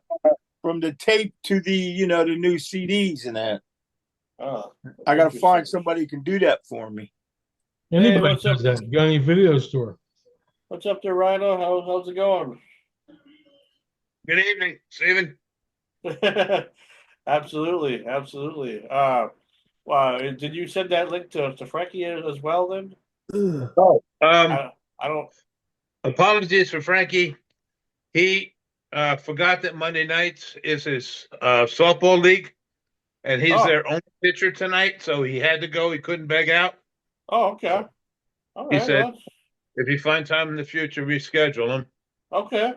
from the tape to the the new CDs and that. Oh, I gotta find somebody who can do that for me. Anybody what's does up? that. You got any video store? What's up there, RHYNO? How's it going? Good evening, Stephen. Absolutely. Did you send that link to Frankie as well then? Oh, I don't. Apologies for Frankie. He forgot that Monday nights is his softball league, and he's their only pitcher tonight, so he had to go. He couldn't beg out. Oh, okay. All He right. said, Well, if you find time in the future, reschedule him. okay.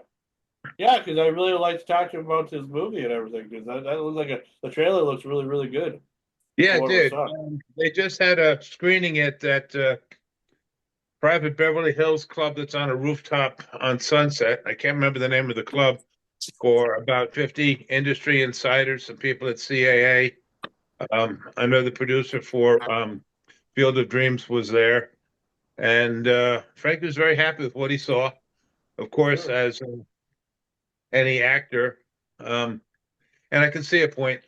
Yeah, because I really would like to talk to him about this movie and everything. Because that looks like the trailer looks really, really good. Yeah, it What did. was They just had a screening at that private Beverly Hills club that's on a rooftop on Sunset. I can't remember the name of the club. For about 50 industry insiders, some people at CAA. I know the producer for Field of Dreams was there, and Frank was very happy with what he saw. Of course, as any actor, and I can see a point.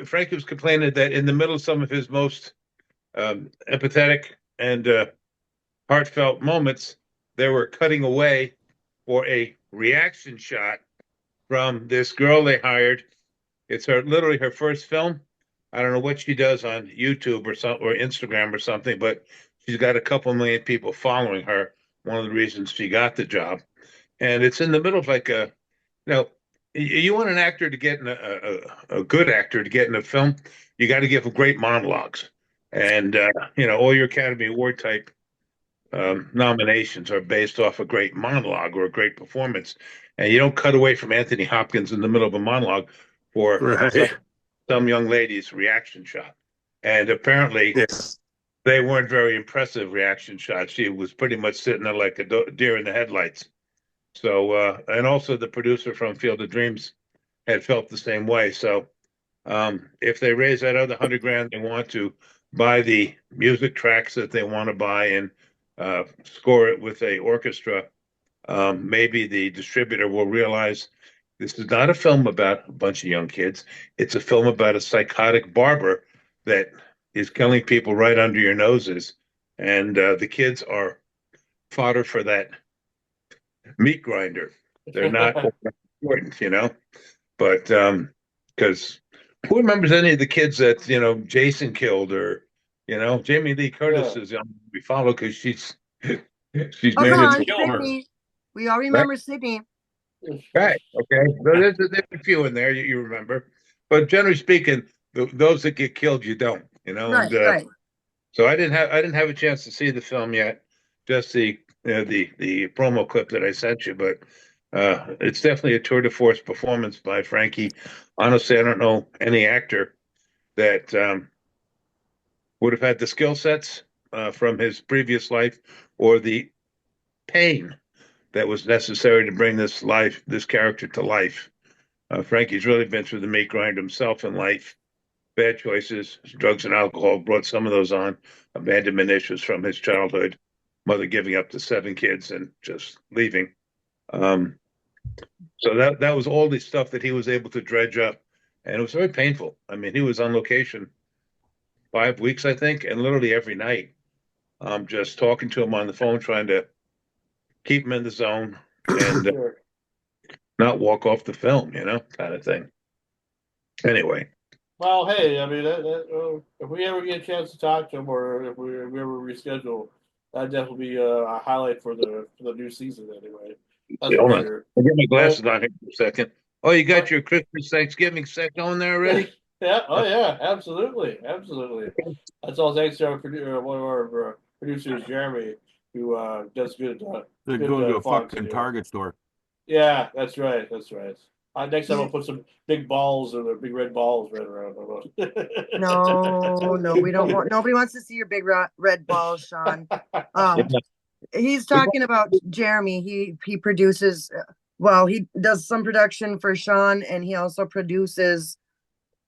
Frank was complaining that in the middle of some of his most empathetic and heartfelt moments, they were cutting away for a reaction shot from this girl they hired. It's literally her first film. I don't know what she does on YouTube or Instagram or something, but she's got a couple million people following her. One of the reasons she got the job, and it's in the middle of you want an actor to get in a good actor to get in a film, you got to give them great monologues, and all your Academy Award type nominations are based off a great monologue or a great performance, and you don't cut away from Anthony Hopkins in the middle of a monologue for some young lady's reaction shot. And apparently, they weren't very impressive reaction shots. She was pretty much sitting there like a deer in the headlights. So, and also the producer from Field of Dreams had felt the same way. So, if they raise that other $100,000, they want to buy the music tracks that they want to buy and score it with a orchestra. Maybe the distributor will realize this is not a film about a bunch of young kids. It's a film about a psychotic barber that is killing people right under your noses. And the kids are fodder for that meat grinder. They're not important, you know. But because who remembers any of the kids that Jason killed, or Jamie Lee Curtis is we follow because she's she's Oh, made come it on, to Sydney. We all right. remember Sydney. Right. Okay. So there's a few in there you remember, but generally speaking, those that get killed, you don't. Right, And right. so I didn't have a chance to see the film yet, just the promo clip that I sent you. But it's definitely a tour de force performance by Frankie. Honestly, I don't know any actor that would have had the skill sets from his previous life or the pain that was necessary to bring this character to life. Frankie's really been through the meat grind himself in life. Bad choices, drugs and alcohol brought some of those on. Abandonment issues from his childhood, mother giving up to 7 kids and just leaving. So that was all the stuff that he was able to dredge up, and it was very painful. I mean, he was on location 5 weeks, I think, and literally every night, just talking to him on the phone, trying to keep him in the zone and not walk off the film, kind of thing. Anyway. Well, hey, I mean, if we ever get a chance to talk to him, or if we ever reschedule, that'd definitely be a highlight for the new season. Anyway, that's Hold for on. sure. I'll get my glasses on here for a second. Oh, you got your Christmas Thanksgiving set going there already? Yeah. Oh, yeah. Absolutely. Absolutely. That's all thanks to one of our producers, Jeremy, who does good. They're good going to a fonts fucking anyway. Target store. Yeah, that's right. That's right. Next time I'll put some big balls or big red balls right around. No, we don't want. Nobody wants to see your big red balls, Sean. He's talking about Jeremy. He produces. Well, he does some production for Sean, and he also produces.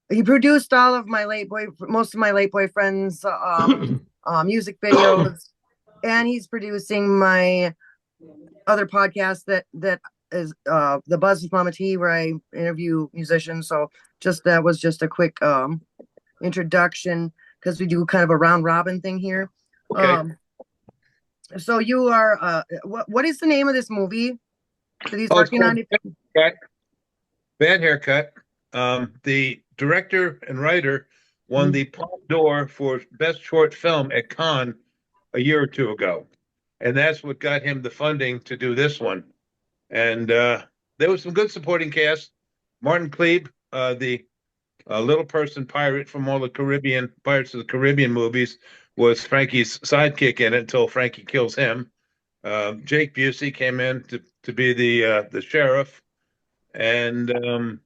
He produced all of most of my late boyfriend's music videos, and he's producing my other podcast that is the Buzz with Mama T, where I interview musicians. So that was just a quick introduction, because we do kind of a round robin thing here. Okay. So you are what is the name of this movie that he's working on? Bad Haircut. The director and writer won the Palme d'Or for best short film at Cannes a year or two ago, and that's what got him the funding to do this one. And there was some good supporting cast. Martin Klebe, the little person pirate from all the Pirates of the Caribbean movies, was Frankie's sidekick in it until Frankie kills him. Jake Busey came in to be the sheriff, and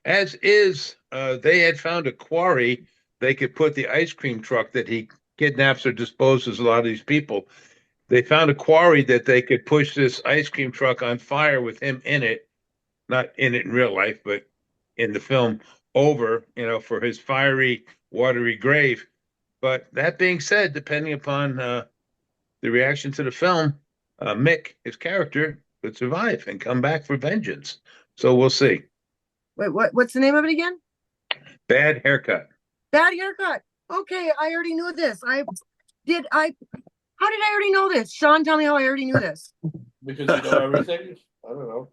as is, they had found a quarry they could put the ice cream truck that he kidnaps or disposes a lot of these people. They found a quarry that they could push this ice cream truck on fire with him in it, not in it in real life, but in the film, over, for his fiery, watery grave. But that being said, depending upon the reaction to the film, Mick, his character, could survive and come back for vengeance. So we'll see. Wait, what's the name of it again? Bad Haircut. Bad Haircut. Okay, I already knew this. How did I already know this? Sean, tell me how I already knew this. Because you know everything? I don't know.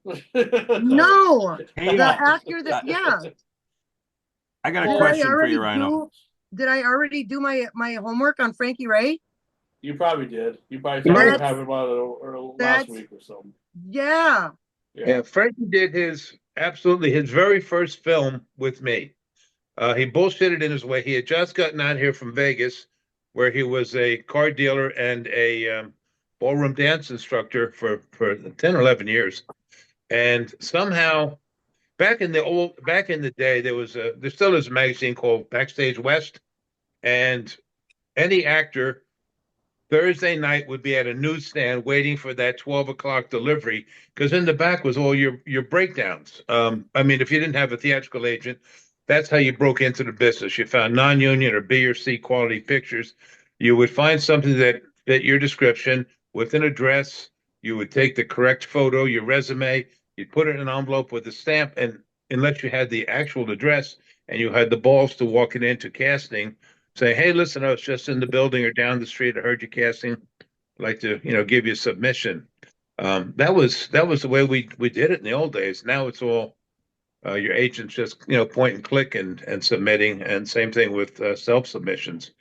No, Hey, the actor that, yeah. I got a question for you, RHYNO. Did I already do my homework on Frankie Ray? You probably did. You probably talked about him about it last week or something. Yeah. Yeah, Frankie did his very first film with me. He bullshitted in his way. He had just gotten out here from Vegas, where he was a car dealer and a ballroom dance instructor for 10 or 11 years. And somehow, back in the day, there still is a magazine called Backstage West, and any actor Thursday night would be at a newsstand waiting for that 12 o'clock delivery, because in the back was all your breakdowns. I mean, if you didn't have a theatrical agent, that's how you broke into the business. You found non-union or B or C quality pictures. You would find something that fit your description with an address. You would take the correct photo, your resume, you'd put it in an envelope with a stamp, and unless you had the actual address and you had the balls to walk it into casting, say, hey, listen, I was just in the building or down the street. I heard you casting. like to, give you a submission. That was the way we did it in the old days. Now it's all your agents just point and click and submitting, and same thing with self submissions.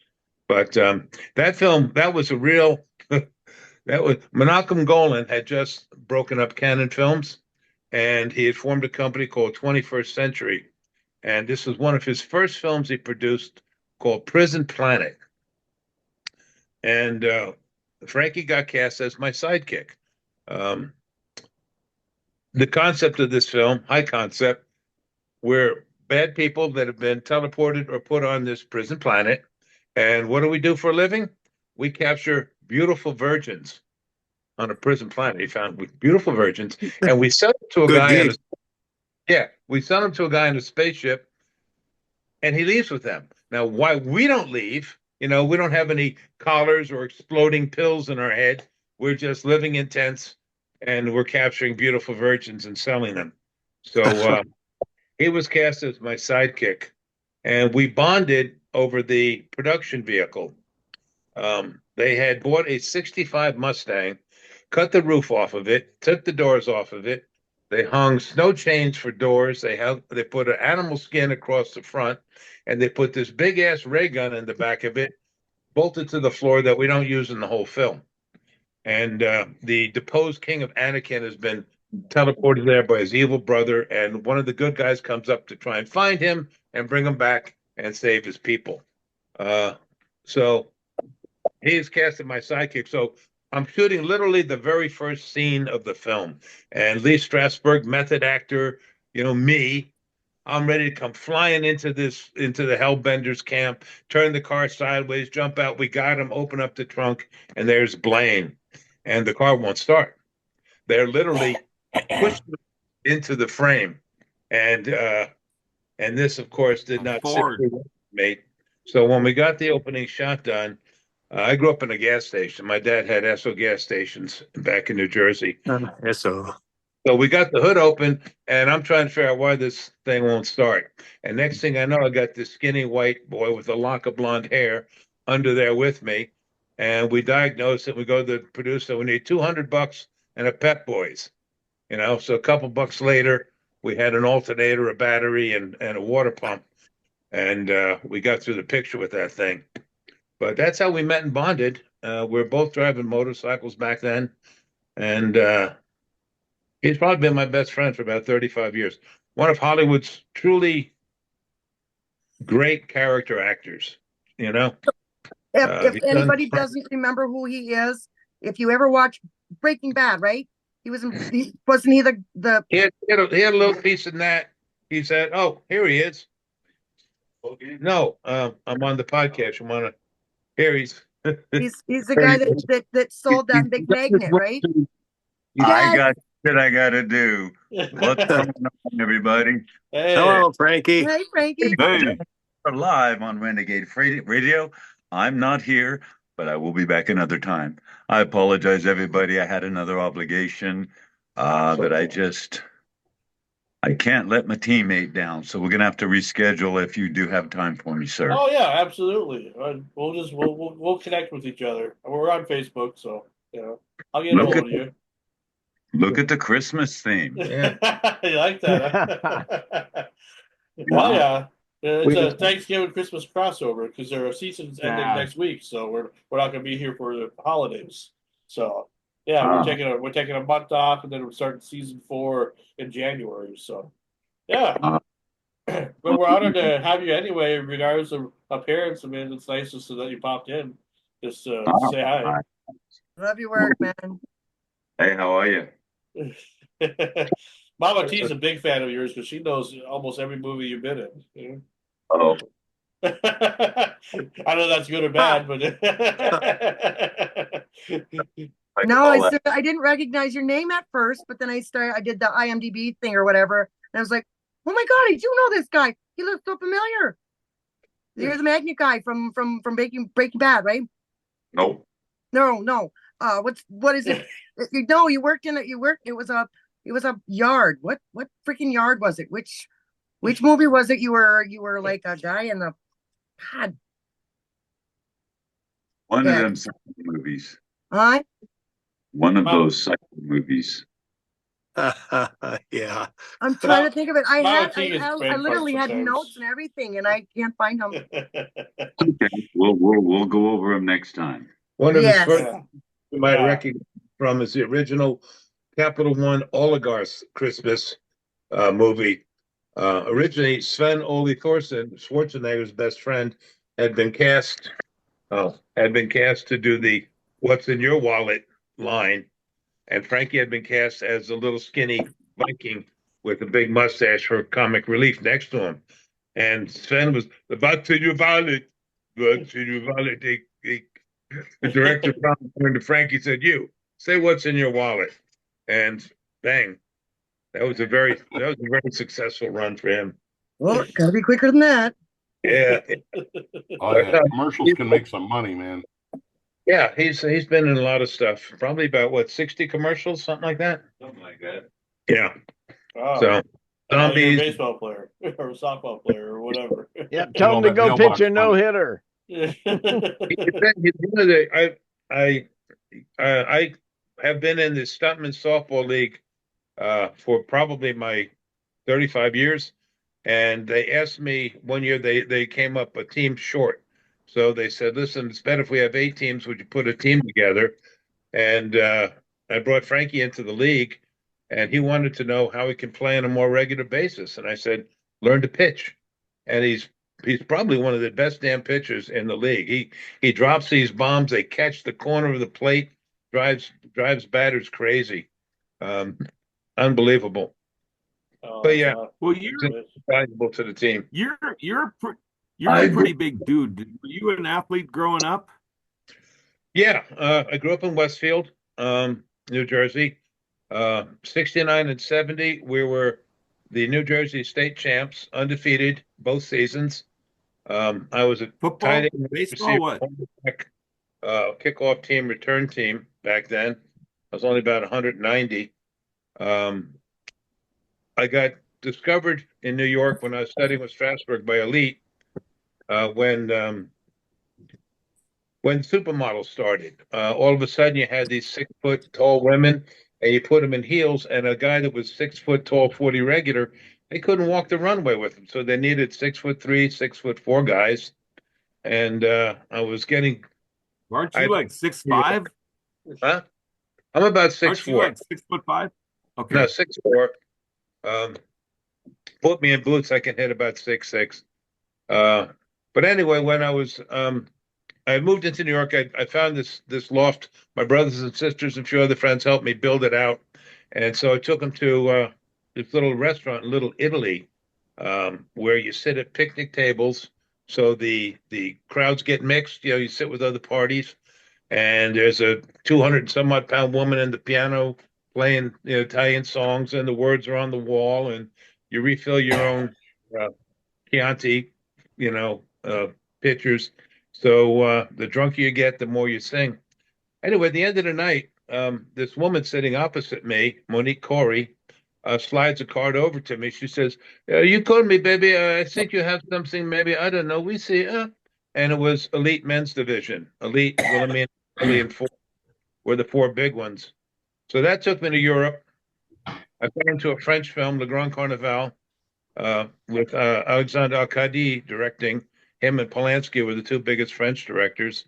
But that film, that was a real that was Menachem Golan had just broken up Canon Films, and he had formed a company called 21st Century, and this was one of his first films he produced called Prison Planet. And Frankie got cast as my sidekick. The concept of this film, high concept, we're bad people that have been teleported or put on this prison planet. And what do we do for a living? We capture beautiful virgins on a prison planet. He found beautiful virgins, and we sell them to a guy in we sell them to a guy in a spaceship, and he leaves with them. Now, why we don't leave? We don't have any collars or exploding pills in our head. We're just living in tents, and we're capturing beautiful virgins and selling them. So he was cast as my sidekick, and we bonded over the production vehicle. They had bought a 65 Mustang, cut the roof off of it, took the doors off of it. They hung snow chains for doors. They put an animal skin across the front, and they put this big ass ray gun in the back of it, bolted to the floor that we don't use in the whole film. And the deposed king of Anakin has been teleported there by his evil brother, and one of the good guys comes up to try and find him and bring him back and save his people. So he is cast as my sidekick. So I'm shooting literally the very first scene of the film, and Lee Strasberg, method actor, me. I'm ready to come flying into the Hellbenders camp, turn the car sideways, jump out. We got him, open up the trunk, and there's Blaine, and the car won't start. They're literally pushed into the frame, and this, of course, did not sit with me. So when we got the opening shot done, I grew up in a gas station. My dad had Esso gas stations back in New Jersey. Esso. So we got the hood open, and I'm trying to figure out why this thing won't start. And next thing I know, I got this skinny white boy with a lock of blonde hair under there with me. And we diagnosed it. We go to the producer. We need $200 and a Pep Boys. So a couple bucks later, we had an alternator, a battery, and a water pump. And we got through the picture with that thing. But that's how we met and bonded. We're both driving motorcycles back then. And he's probably been my best friend for about 35 years. One of Hollywood's truly great character actors, If anybody doesn't remember who he is, if you ever watch Breaking Bad, right? Wasn't he the He had a little piece in that. He said, "Oh, here he is." No, I'm on the podcast. You want to? Here he's the guy that sold that big magnet, right? I got to do. What's going on, everybody? Hey. Hello, Frankie. Hey, Frankie. Hey. We're live on Renegade Radio. I'm not here, but I will be back another time. I apologize, everybody. I had another obligation that I can't let my teammate down. So we're gonna have to reschedule if you do have time for me, sir. Oh yeah, absolutely. We'll connect with each other. We're on Facebook, so I'll get a hold of you. Look at the Christmas theme. Yeah. You like that? Well, yeah. It's a Thanksgiving Christmas crossover because their season's ending next week, so we're not going to be here for the holidays. So yeah, we're taking a month off, and then we're starting season 4 in January. So yeah, but we're honored to have you anyway, regardless of appearance. I mean, it's nice just that you popped in, just to say hi. Love your work, man. Hey, how are you? Mama T's a big fan of yours because she knows almost every movie you've been in. Oh. I know that's good or bad, but no, I didn't recognize your name at first, but then I did the IMDb thing or whatever, and I was like, oh my god, I do know this guy. He looks so familiar. You're the magnet guy from Breaking Bad, right? Nope. No. What is it? You worked in it. It was a yard. What freaking yard was it? Which movie was it? You were like a guy in the God. One of them movies. I One of those psycho movies. Yeah. I'm trying to think of it. I Bautistas literally had sometimes. notes and everything, and I can't find them. Okay, we'll go over them next time. One of his Yes. first you might Yeah. recognize from is the original Capital One Oligarchs Christmas movie. Originally, Sven Ole Thorsen, Schwarzenegger's best friend, had been cast to do the "What's in Your Wallet" line, and Frankie had been cast as a little skinny Viking with a big mustache for comic relief next to him. And Sven was "What's in your wallet? What's in your wallet?" The director turned to Frankie, said, "You say what's in your wallet," and bang, that was a very successful run for him. Well, gotta be quicker than that. Yeah. Oh yeah, commercials can make some money, man. Yeah, he's been in a lot of stuff. Probably about what 60 commercials, something like that. Something like that. Yeah. Wow. So Now you're a zombies. baseball player or a softball player or whatever. Yep, tell him to go pitch a no hitter. He's one of the, I have been in the Stuntman Softball League for probably my 35 years, and they asked me one year. They came up a team short, so they said, "Listen, it's better if we have 8 teams. Would you put a team together?" And I brought Frankie into the league, and he wanted to know how he can play on a more regular basis. And I said, "Learn to pitch." And he's probably one of the best damn pitchers in the league. He drops these bombs. They catch the corner of the plate. Drives batters crazy. Unbelievable. But yeah, well, you're valuable to the team. You're a pretty big dude. Were you an athlete growing up? Yeah, I grew up in Westfield, New Jersey. 69 and 70, we were the New Jersey state champs, undefeated both seasons. I was a Football, tight end, baseball, what? Kickoff team, return team back then. I was only about 190. I got discovered in New York when I was studying with Strasbourg by Elite when supermodels started. All of a sudden, you had these 6-foot tall women, and you put them in heels, and a guy that was 6 foot tall, 40 regular, they couldn't walk the runway with them, so they needed 6'3", 6'4" guys. And I was getting. Aren't you like 6'5"? Huh? I'm about 6'4". Aren't you like 6'5"? Okay. No, 6'4". Put me in boots, I can hit about 6'6". But anyway, when I moved into New York, I found this loft. My brothers and sisters and a few other friends helped me build it out, and so I took them to this little restaurant in Little Italy, where you sit at picnic tables. So the crowds get mixed. You know, you sit with other parties, and there's a 200 and some odd pound woman in the piano playing Italian songs, and the words are on the wall, and you refill your own Chianti, pitchers. So the drunker you get, the more you sing. Anyway, at the end of the night, this woman sitting opposite me, Monique Corey, slides a card over to me. She says, "You called me, baby. I think you have something. Maybe I don't know. We see." And it was Elite Men's Division. Elite, Wilhelmina, Italy, and Four were the 4 big ones. So that took me to Europe. I got into a French film, Le Grand Carnaval, with Alexandre Arcadi directing. Him and Polanski were the 2 biggest French directors.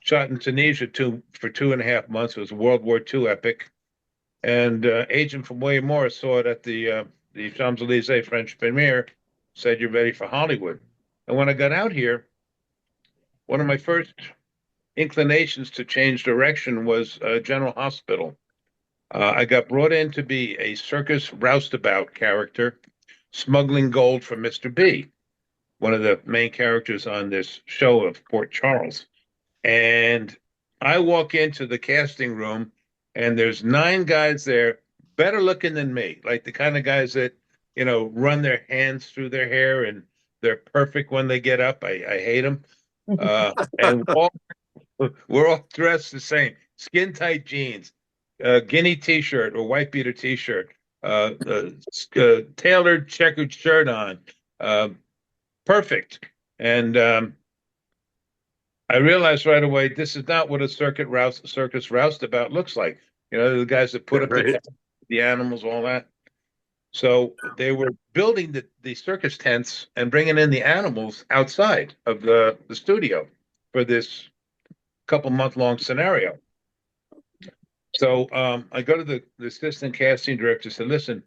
Shot in Tunisia for 2.5 months. It was a World War II epic. And agent from William Morris saw it at the Champs-Élysées French premiere, said, "You're ready for Hollywood." And when I got out here, one of my first inclinations to change direction was General Hospital. I got brought in to be a circus roustabout character, smuggling gold from Mr. B, one of the main characters on this show of Port Charles. And I walk into the casting room, and there's 9 guys there, better looking than me, like the kind of guys that, run their hands through their hair, and they're perfect when they get up. I hate them. And we're all dressed the same, skin tight jeans, guinea t-shirt or white beater t-shirt, tailored checkered shirt on, perfect. And I realized right away this is not what a circus roustabout looks like. You know, the guys that put up the animals, all that. So they were building the circus tents and bringing in the animals outside of the studio for this couple-month-long scenario. So I go to the assistant casting director, said, listen,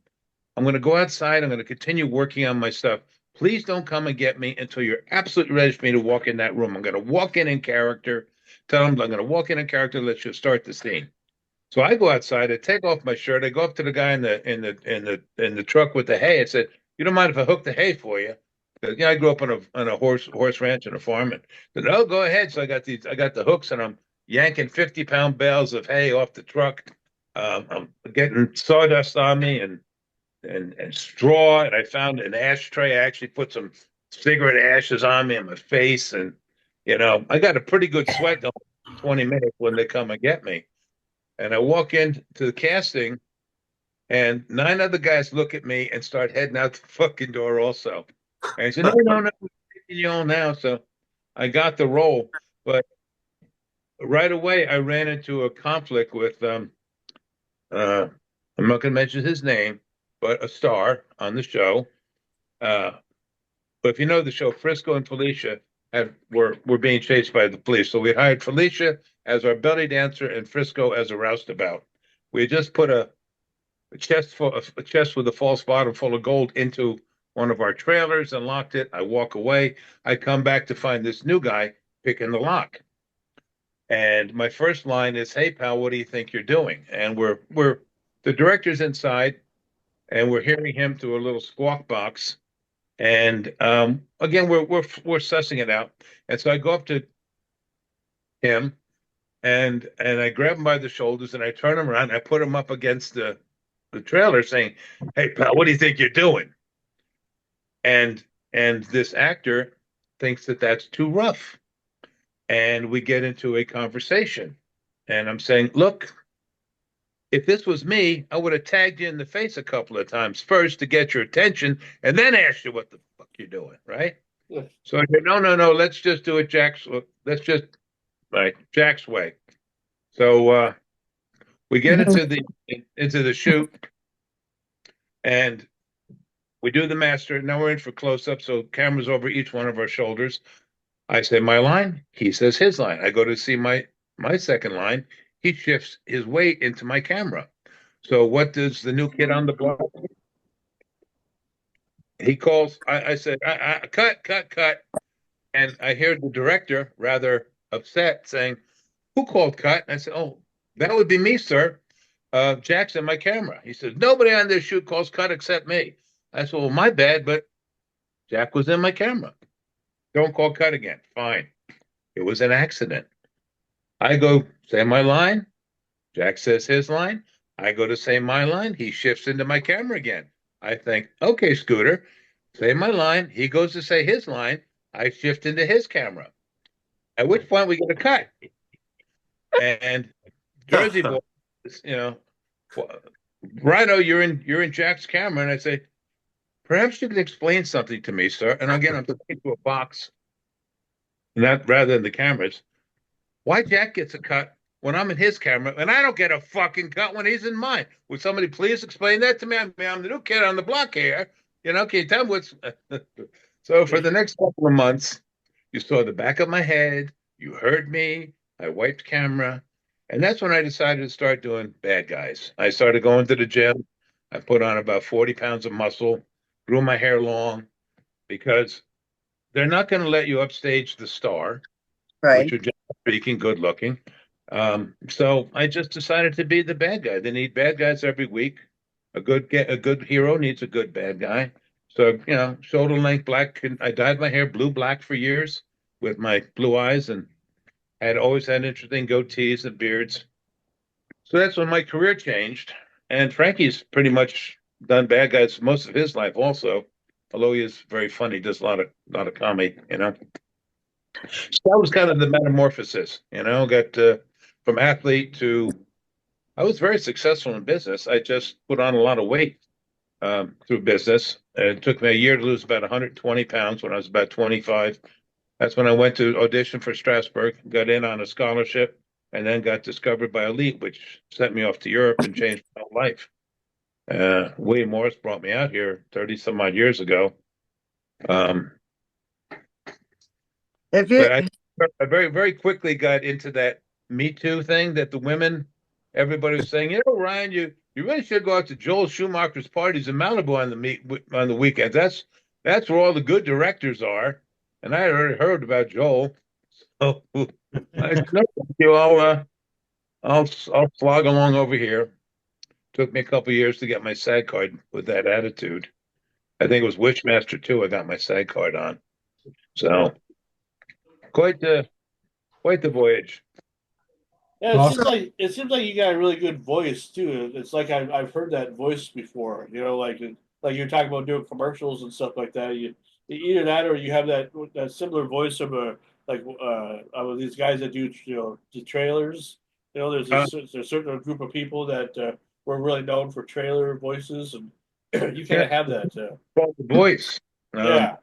I'm going to go outside. I'm going to continue working on my stuff. Please don't come and get me until you're absolutely ready for me to walk in that room. I'm going to walk in character. Tell them I'm going to walk in character. Let's just start the scene. So I go outside. I take off my shirt. I go up to the guy in the truck with the hay. I said, "You don't mind if I hook the hay for you?" I grew up on a horse ranch and a farm. And said, "Oh, go ahead." So I got the hooks, and I'm yanking 50-pound bales of hay off the truck. I'm getting sawdust on me and straw, and I found an ashtray. I actually put some cigarette ashes on me and my face, and I got a pretty good sweat going 20 minutes when they come and get me. And I walk into the casting, and 9 other guys look at me and start heading out the fucking door also. And I said, no, we're taking you on now. So I got the role, but right away I ran into a conflict with I'm not going to mention his name, but a star on the show. But if you know the show, Frisco and Felicia were being chased by the police. So we hired Felicia as our belly dancer and Frisco as a roustabout. We had just put a chest with a false bottom full of gold into one of our trailers and locked it. I walk away. I come back to find this new guy picking the lock. And my first line is, "Hey pal, what do you think you're doing?" And we're the director's inside, and we're hearing him through a little squawk box. And again, we're sussing it out. And so I go up to him, and I grab him by the shoulders, and I turn him around. And I put him up against the trailer, saying, "Hey pal, what do you think you're doing?" And this actor thinks that that's too rough, and we get into a conversation. And I'm saying, "Look, if this was me, I would have tagged you in the face a couple of times first to get your attention, and then ask you what the fuck you're doing, right?" Yeah. So I said, no, let's just do it Jack's way. So we get into the shoot, and we do the master. Now we're in for close-up, so cameras over each one of our shoulders. I say my line, he says his line. I go to see my second line. He shifts his weight into my camera. So what does the new kid on the block? He calls. I said, cut. And I hear the director rather upset saying, "Who called cut?" And I said, "Oh, that would be me, sir. Jack's in my camera." He says, "Nobody on this shoot calls cut except me." I said, "Well, my bad, but Jack was in my camera. Don't call cut again." Fine. It was an accident. I go say my line. Jack says his line. I go to say my line. He shifts into my camera again. I think, okay, Scooter, say my line. He goes to say his line. I shift into his camera. At which point we get a cut. And Jersey boy, RHYNO, you're in Jack's camera, and I say, "Perhaps you can explain something to me, sir." And again, I'm talking to a box, rather than the cameras. Why Jack gets a cut when I'm in his camera, and I don't get a fucking cut when he's in mine? Would somebody please explain that to me? I mean, I'm the new kid on the block here. Can you tell me what's... So for the next couple of months, you saw the back of my head, you heard me, I wiped camera, and that's when I decided to start doing bad guys. I started going to the gym. I put on about 40 pounds of muscle, grew my hair long, because they're not going to let you upstage the star, Right. which are generally speaking good looking. So I just decided to be the bad guy. They need bad guys every week. A good hero needs a good bad guy. So, shoulder length black. I dyed my hair blue-black for years with my blue eyes, and had always had interesting goatees and beards. So that's when my career changed. And Frankie's pretty much done bad guys most of his life also, although he is very funny, does a lot of comedy, So that was kind of the metamorphosis, got from athlete to... I was very successful in business. I just put on a lot of weight through business. It took me a year to lose about 120 pounds when I was about 25. That's when I went to audition for Strasbourg, got in on a scholarship, and then got discovered by Elite, which sent me off to Europe and changed my whole life. William Morris brought me out here 30 some odd years ago. If you, But I very, very quickly got into that Me Too thing that the women, everybody was saying, you know, Ryan, you really should go out to Joel Schumacher's parties in Malibu on the weekends. That's where all the good directors are. And I had already heard about Joel. So I said, no, thank you. I'll slog along over here. Took me a couple of years to get my SAG card with that attitude. I think it was Wishmaster 2 I got my SAG card on. So quite the voyage. Yeah, Well, it seems like you got a really good voice too. It's like I've heard that voice before. You know, like you're talking about doing commercials and stuff like that. Either that or you have that similar voice of of these guys that do the trailers. You know, there's a certain group of people that were really known for trailer voices, and you kind of have that. Well, the voice. Yeah.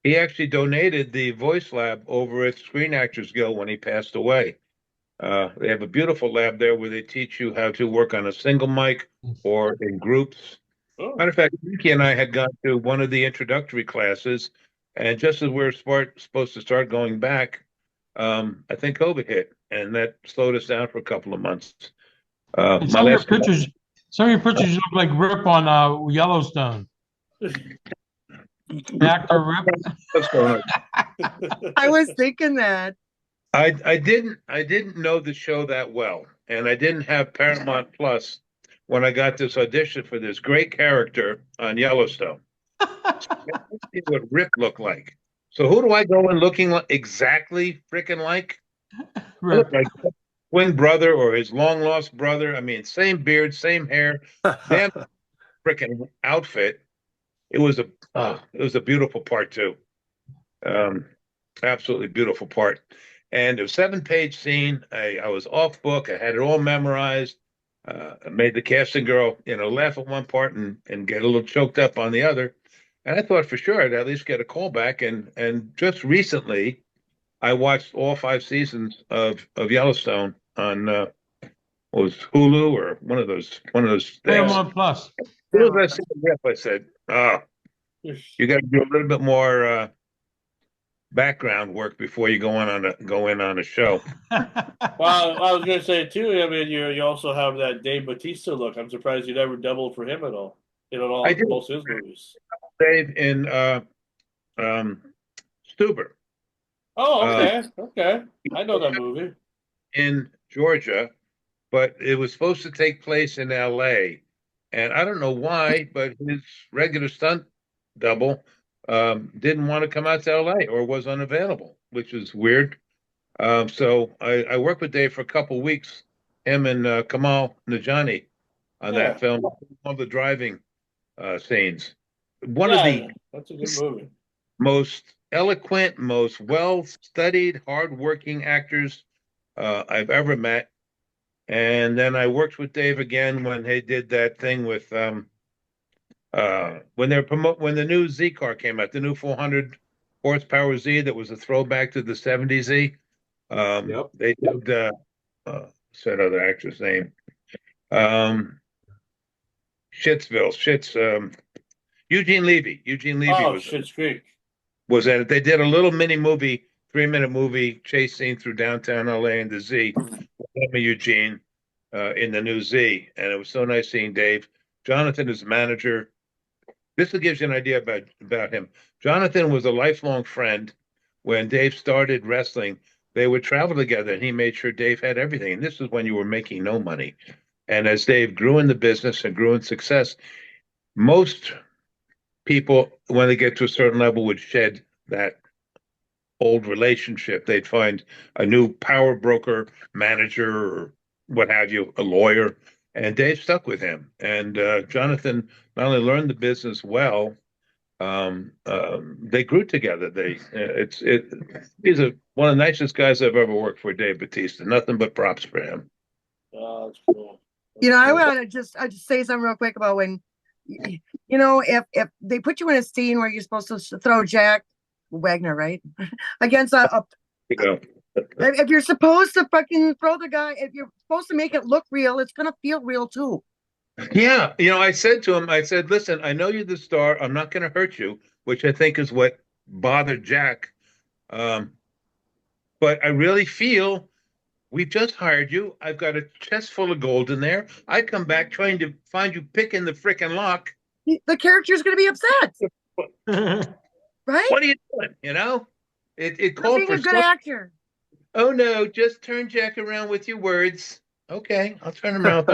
He actually donated the voice lab over at Screen Actors Guild when he passed away. They have a beautiful lab there where they teach you how to work on a single mic or in groups. Oh. Matter of fact, Nikki and I had gone to one of the introductory classes, and just as we were supposed to start going back, I think COVID hit, and that slowed us down for a couple of months. and some of your pictures look like Rip on Yellowstone. Actor Rip. What's going on? I was thinking that. I didn't know the show that well, and I didn't have Paramount Plus when I got this audition for this great character on Yellowstone. See what Rip looked like. So who do I go in looking like exactly freaking like? I look like twin brother or his long lost brother. I mean, same beard, same hair, damn freaking outfit. It was a beautiful part too. Absolutely beautiful part. And it was a 7-page scene. I was off book. I had it all memorized. I made the casting girl, laugh at one part and get a little choked up on the other. And I thought for sure I'd at least get a call back. And just recently, I watched all 5 seasons of Yellowstone on was Hulu or one of those things. Paramount Plus. As soon as I said Rip, I said, you got to do a little bit more background work before you go in on a show. Well, I was going to say too. I mean, you also have that Dave Bautista look. I'm surprised you never doubled for him at all. I did. Most of his movies. Dave in Stuber. Oh, okay. I know that movie. In Georgia, but it was supposed to take place in L.A. And I don't know why, but his regular stunt double didn't want to come out to L.A. or was unavailable, which is weird. So I worked with Dave for a couple of weeks, him and Kamal Najani on that film, of the driving scenes. That's a good movie. Most eloquent, most well-studied, hard-working actors I've ever met. And then I worked with Dave again when they did that thing with when the new Z car came out, the new 400 horsepower Z that was a throwback to the 70s Z. They did said other actor's name. Eugene Levy. Eugene Levy was Schitt's Creek. Was that they did a little mini movie, 3-minute movie chase scene through downtown LA in the Z with Eugene in the new Z, and it was so nice seeing Dave. Jonathan is manager. This gives you an idea about him. Jonathan was a lifelong friend. When Dave started wrestling, they would travel together, and he made sure Dave had everything. And this is when you were making no money. And as Dave grew in the business and grew in success, most people, when they get to a certain level, would shed that old relationship. They'd find a new power broker, manager, or what have you, a lawyer. And Dave stuck with him. And Jonathan not only learned the business well, they grew together. He's one of the nicest guys I've ever worked for, Dave Bautista. Nothing but props for him. Oh, that's cool. I want to just say something real quick about when, if they put you in a scene where you're supposed to throw Jack Wagner, right? Against a You know. if you're supposed to fucking throw the guy, if you're supposed to make it look real, it's gonna feel real too. Yeah, I said to him, I said, listen, I know you're the star. I'm not going to hurt you, which I think is what bothered Jack. Um, but I really feel we just hired you. I've got a chest full of gold in there. I come back trying to find you picking the frickin' lock. The character's gonna be upset, right? What are you doing? It You're called being for a good some- actor. Oh no, just turn Jack around with your words. Okay, I'll turn him around.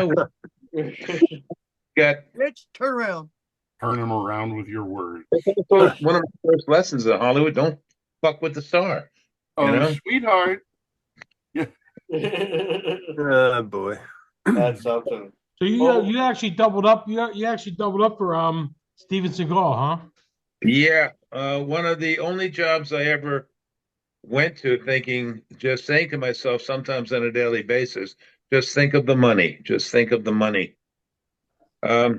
Got Rich, turn around. Turn him around with your words. one of my first lessons in Hollywood. Don't fuck with the star. Oh, sweetheart. Oh boy. That's something. So you actually doubled up. You actually doubled up for Steven Seagal, huh? Yeah, one of the only jobs I ever went to just saying to myself sometimes on a daily basis, just think of the money. Just think of the money. I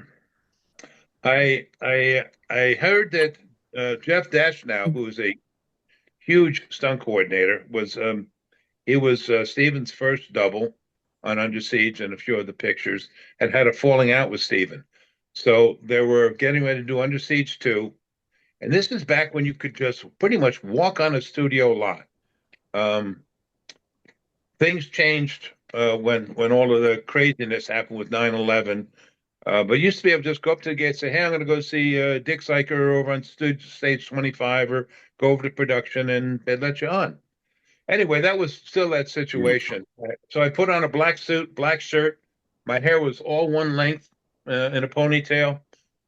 heard that Jeff Dashnow, who is a huge stunt coordinator, was Steven's first double on Under Siege and a few other pictures, had a falling out with Steven. So they were getting ready to do Under Siege 2. And this is back when you could just pretty much walk on a studio lot. Things changed when all of the craziness happened with 9/11. But you used to be able to just go up to the gate and say, hey, I'm going to go see Dick Syker over on stage 25 or go over to production, and they'd let you on. Anyway, that was still that situation. So I put on a black suit, black shirt. My hair was all one length in a ponytail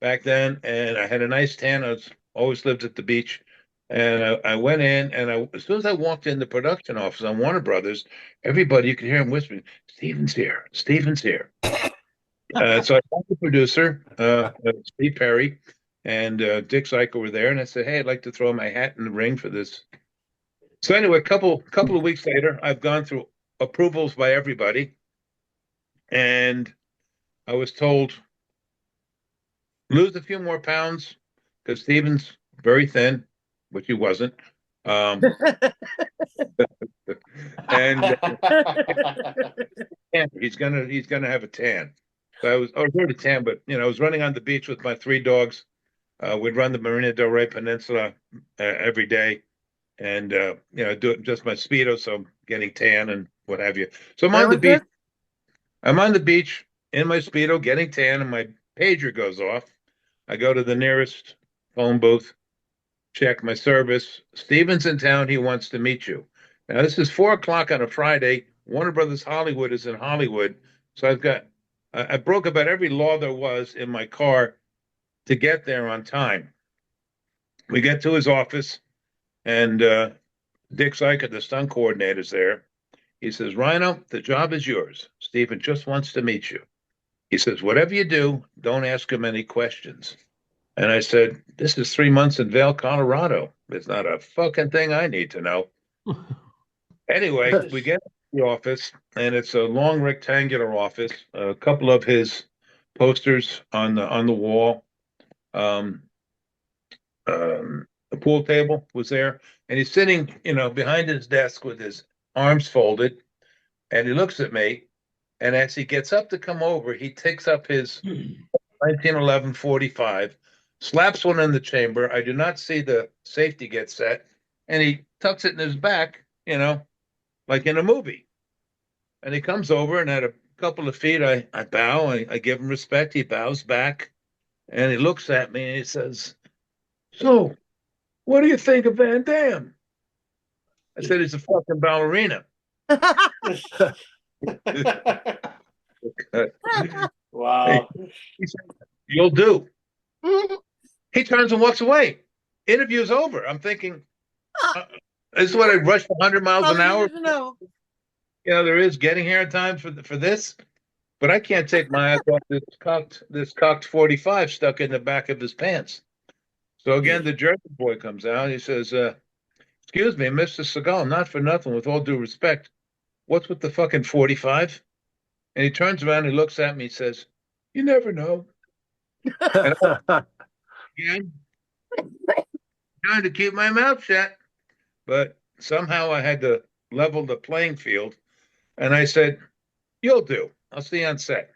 back then, and I had a nice tan. I always lived at the beach. And I went in, and as soon as I walked in the production office on Warner Brothers, everybody, you could hear him whispering, Steven's here, Steven's here. So I called the producer, Steve Perry, and Dick Syker were there, and I said, hey, I'd like to throw my hat in the ring for this. So anyway, a couple of weeks later, I've gone through approvals by everybody, and I was told, lose a few more pounds, because Steven's very thin, which he wasn't. And he's gonna have a tan. So I was already tan, but I was running on the beach with my 3 dogs. We'd run the Marina Del Rey Peninsula every day, and do it just my Speedo, so I'm getting tan and what have you. So I'm on the beach. I'm on the beach in my Speedo, getting tan, and my pager goes off. I go to the nearest phone booth, check my service. Steven's in town. He wants to meet you. Now, this is 4:00 on a Friday. Warner Brothers Hollywood is in Hollywood. So I broke about every law there was in my car to get there on time. We get to his office, and Dick Syker, the stunt coordinator's there. He says, RHYNO, the job is yours. Steven just wants to meet you. He says, whatever you do, don't ask him any questions. And I said, this is 3 months in Vail, Colorado. It's not a fucking thing I need to know. Anyway, we get to the office, and it's a long rectangular office. A couple of his posters on the wall. The pool table was there, and he's sitting, behind his desk with his arms folded, and he looks at me, and as he gets up to come over, he takes up his 1911 45, slaps one in the chamber. I do not see the safety get set, and he tucks it in his back, like in a movie. And he comes over, and at a couple of feet, I bow, I give him respect. He bows back, and he looks at me, and he says, so, what do you think of Van Damme? I said, he's a fucking ballerina. Wow. He said, you'll do. He turns and walks away. Interview's over. I'm thinking, this is what I rushed 100 miles an hour. There is getting here at times for this, but I can't take my eyes off this cocked 45 stuck in the back of his pants. So again, the Jersey boy comes out. He says, excuse me, Mr. Seagal, not for nothing, with all due respect, what's with the fucking 45? And he turns around and he looks at me and says, you never know. And again, trying to keep my mouth shut, but somehow I had to level the playing field. And I said, "You'll do. I'll see you on set."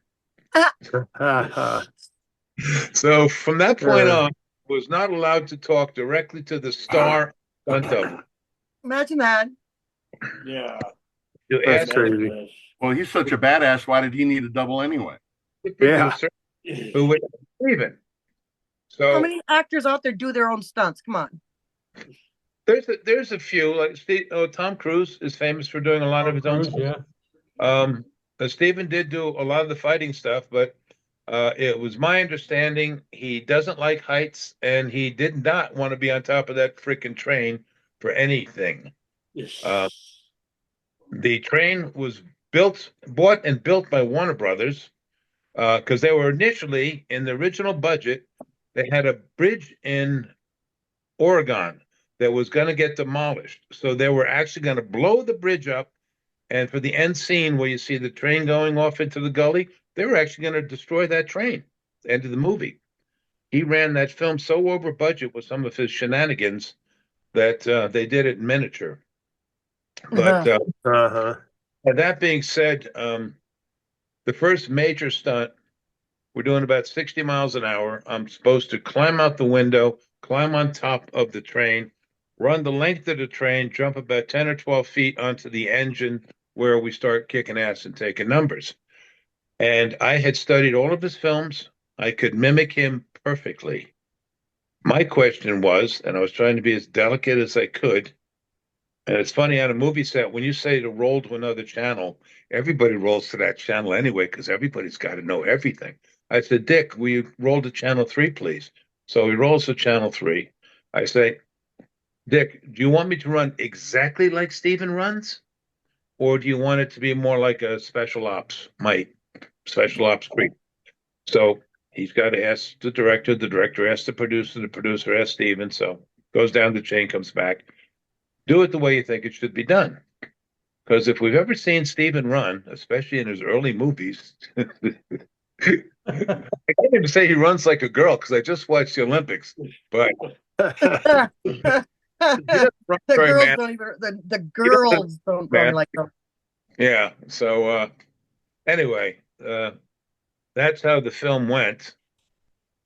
So from that point on, I was not allowed to talk directly to the star stunt double. Imagine that. Yeah. You That's ask crazy. Well, he's such a badass. Why did he need a double anyway? the producer who would leave it. How So many actors out there do their own stunts? Come on. there's a few like Tom Cruise is famous for doing a lot of his own stuff. Stephen did do a lot of the fighting stuff, but it was my understanding he doesn't like heights and he did not want to be on top of that freaking train for anything. The train was bought and built by Warner Brothers because they were initially in the original budget. They had a bridge in Oregon that was going to get demolished. So they were actually going to blow the bridge up. And for the end scene where you see the train going off into the gully, they were actually going to destroy that train. The end of the movie. He ran that film so over budget with some of his shenanigans that they did it in miniature. But that being said, the first major stunt, we're doing about 60 miles an hour. I'm supposed to climb out the window, climb on top of the train, run the length of the train, jump about 10 or 12 feet onto the engine where we start kicking ass and taking numbers. And I had studied all of his films. I could mimic him perfectly. My question was, and I was trying to be as delicate as I could, and it's funny on a movie set, when you say to roll to another channel, everybody rolls to that channel anyway, because everybody's got to know everything. I said, "Dick, will you roll to channel 3, please?" So he rolls to channel 3. I say, "Dick, do you want me to run exactly like Steven runs? Or do you want it to be more like a special ops creep?" So he's got to ask the director asks the producer asks Steven. So goes down the chain, comes back. Do it the way you think it should be done. Because if we've ever seen Steven run, especially in his early movies, I can't even say he runs like a girl because I just watched the Olympics. But the girls don't even the girls don't run like them. Yeah. So anyway, that's how the film went.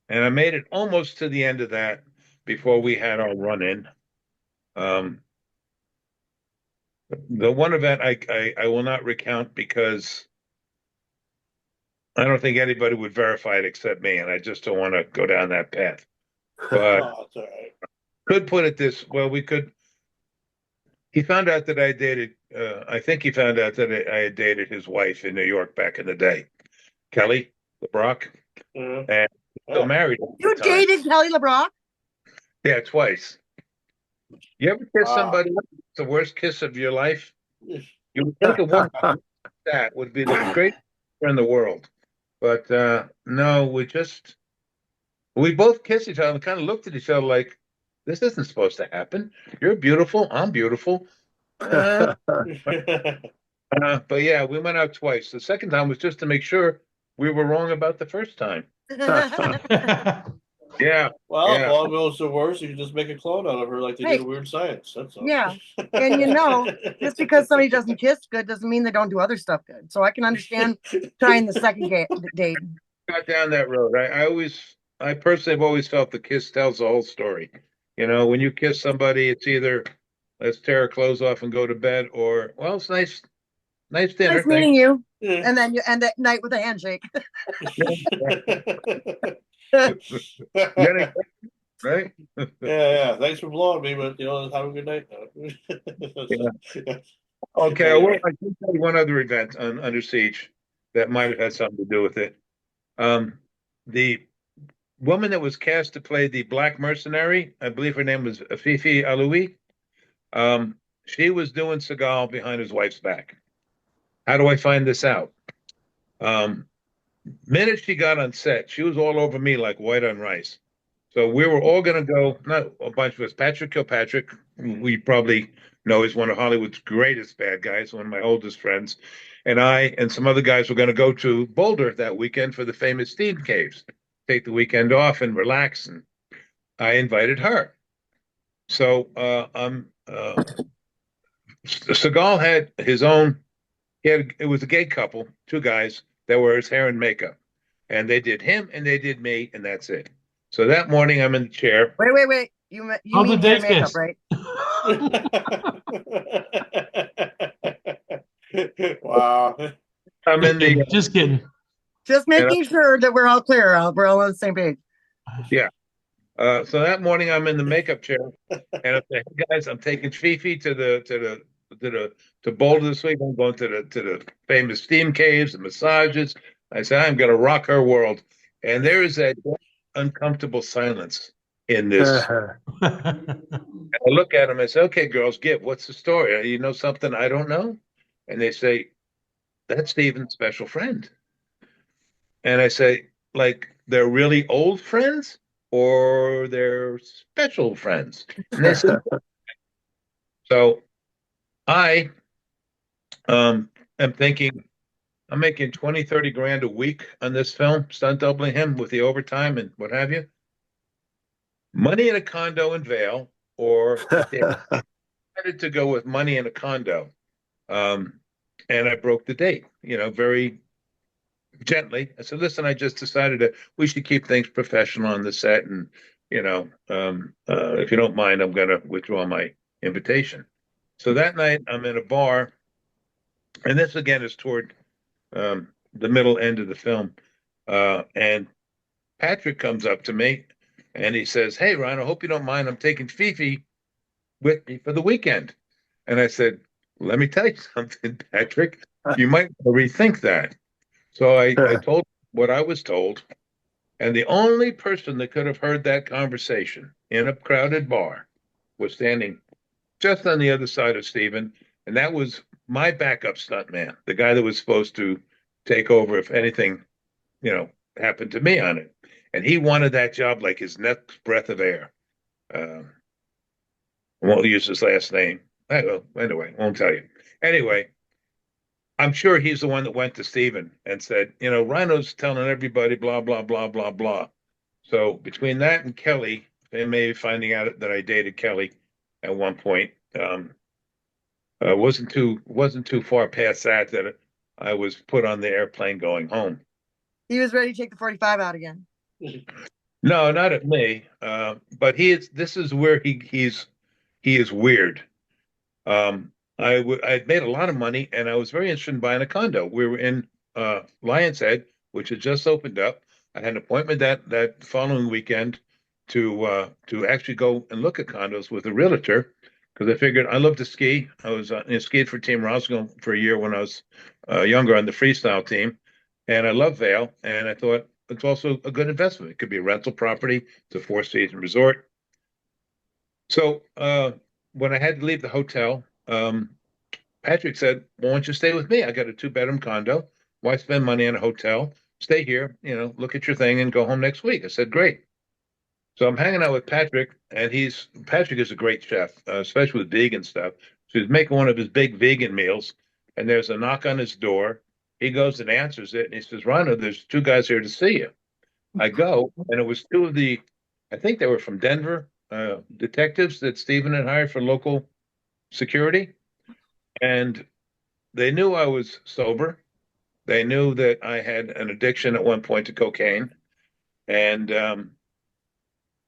And I made it almost to the end of that before we had our run in. The one event I will not recount because I don't think anybody would verify it except me, and I just don't want to go down that path. But could put it this well, we could. He found out that I dated. I think he found out that I had dated his wife in New York back in the day, Kelly LeBrock, and still married. You dated Kelly LeBrock? Yeah, twice. You ever kiss somebody? It's the worst kiss of your life. You would think a woman that would be the greatest in the world, but no, we both kissed each other and kind of looked at each other like, this isn't supposed to happen. You're beautiful. I'm beautiful. But yeah, we went out twice. The second time was just to make sure we were wrong about the first time. Yeah. Well, yeah. if all goes to worse, you can just make a clone out of her like they Hey. did in Weird Science. That's all. Yeah. And just because somebody doesn't kiss good doesn't mean they don't do other stuff good. So I can understand trying the second date. Got down that road. I personally have always felt the kiss tells the whole story. You know, when you kiss somebody, it's either let's tear our clothes off and go to bed, or well, it's nice dinner. Nice meeting you. And then you end that night with a handshake. Right? Yeah. Thanks for blowing me, but have a good night. Okay, well, I can tell you one other event on Under Siege that might have had something to do with it. The woman that was cast to play the Black Mercenary, I believe her name was Fifi Aloui. She was doing Seagal behind his wife's back. How do I find this out? Minute she got on set, she was all over me like white on rice. So we were all going to go, not a bunch of us, Patrick Kilpatrick, we probably know is one of Hollywood's greatest bad guys, one of my oldest friends, and I and some other guys were going to go to Boulder that weekend for the famous Steam Caves, take the weekend off and relax, and I invited her. So Seagal had his own. It was a gay couple, two guys that were his hair and makeup, and they did him and they did me, and that's it. So that morning, I'm in the chair. Wait. You How'd the mean hair date makeup, kiss? right? Wow. I'm in the Just kidding. Just making sure that we're all clear. We're all on the same page. yeah. So that morning, I'm in the makeup chair, and I'm saying, hey guys, I'm taking Fifi to Boulder this week. I'm going to the famous steam caves and massages. I said I'm going to rock her world, and there is that uncomfortable silence in this. I look at them. I say, "Okay, girls, what's the story? You know something I don't know?" And they say, "That's Steven's special friend." And I say, "Like they're really old friends, or they're special friends?" And they said, "So I am thinking I'm making 20, 30 grand a week on this film, stunt doubling him with the overtime and what have you. Money in a condo in Vale, or they decided to go with money in a condo." And I broke the date, very gently. I said, "Listen, I just decided that we should keep things professional on the set, and if you don't mind, I'm going to withdraw my invitation." So that night, I'm in a bar, and this again is toward the middle end of the film, and Patrick comes up to me, and he says, "Hey, Ron, I hope you don't mind. I'm taking Fifi with me for the weekend." And I said, "Let me tell you something, Patrick. You might rethink that." So I told what I was told, and the only person that could have heard that conversation in a crowded bar was standing just on the other side of Steven, and that was my backup stuntman, the guy that was supposed to take over if anything, happened to me on it. And he wanted that job like his next breath of air. I won't use his last name. Anyway, won't tell you. Anyway, I'm sure he's the one that went to Steven and said, "RHYNO's telling everybody blah, blah, blah, blah, blah." So between that and Kelly, they may be finding out that I dated Kelly at one point. Wasn't too far past that I was put on the airplane going home. He was ready to take the 45 out again. No, not at me. But this is where he is weird. I'd made a lot of money, and I was very interested in buying a condo. We were in Lion's Head, which had just opened up. I had an appointment that following weekend to actually go and look at condos with a realtor, because I figured I love to ski. I was skied for Team Roscoe for a year when I was younger on the freestyle team, and I love Vail. And I thought it's also a good investment. It could be a rental property. It's a four-season resort. So when I had to leave the hotel, Patrick said, "Why don't you stay with me? I got a two-bedroom condo. Why spend money on a hotel? Stay here, look at your thing and go home next week." I said, "Great." So I'm hanging out with Patrick, and Patrick is a great chef, especially with vegan stuff. So he's making one of his big vegan meals, and there's a knock on his door. He goes and answers it, and he says, "RHYNO, there's two guys here to see you." I go, and it was two of I think they were from Denver, detectives that Stephen had hired for local security. And they knew I was sober. They knew that I had an addiction at one point to cocaine. And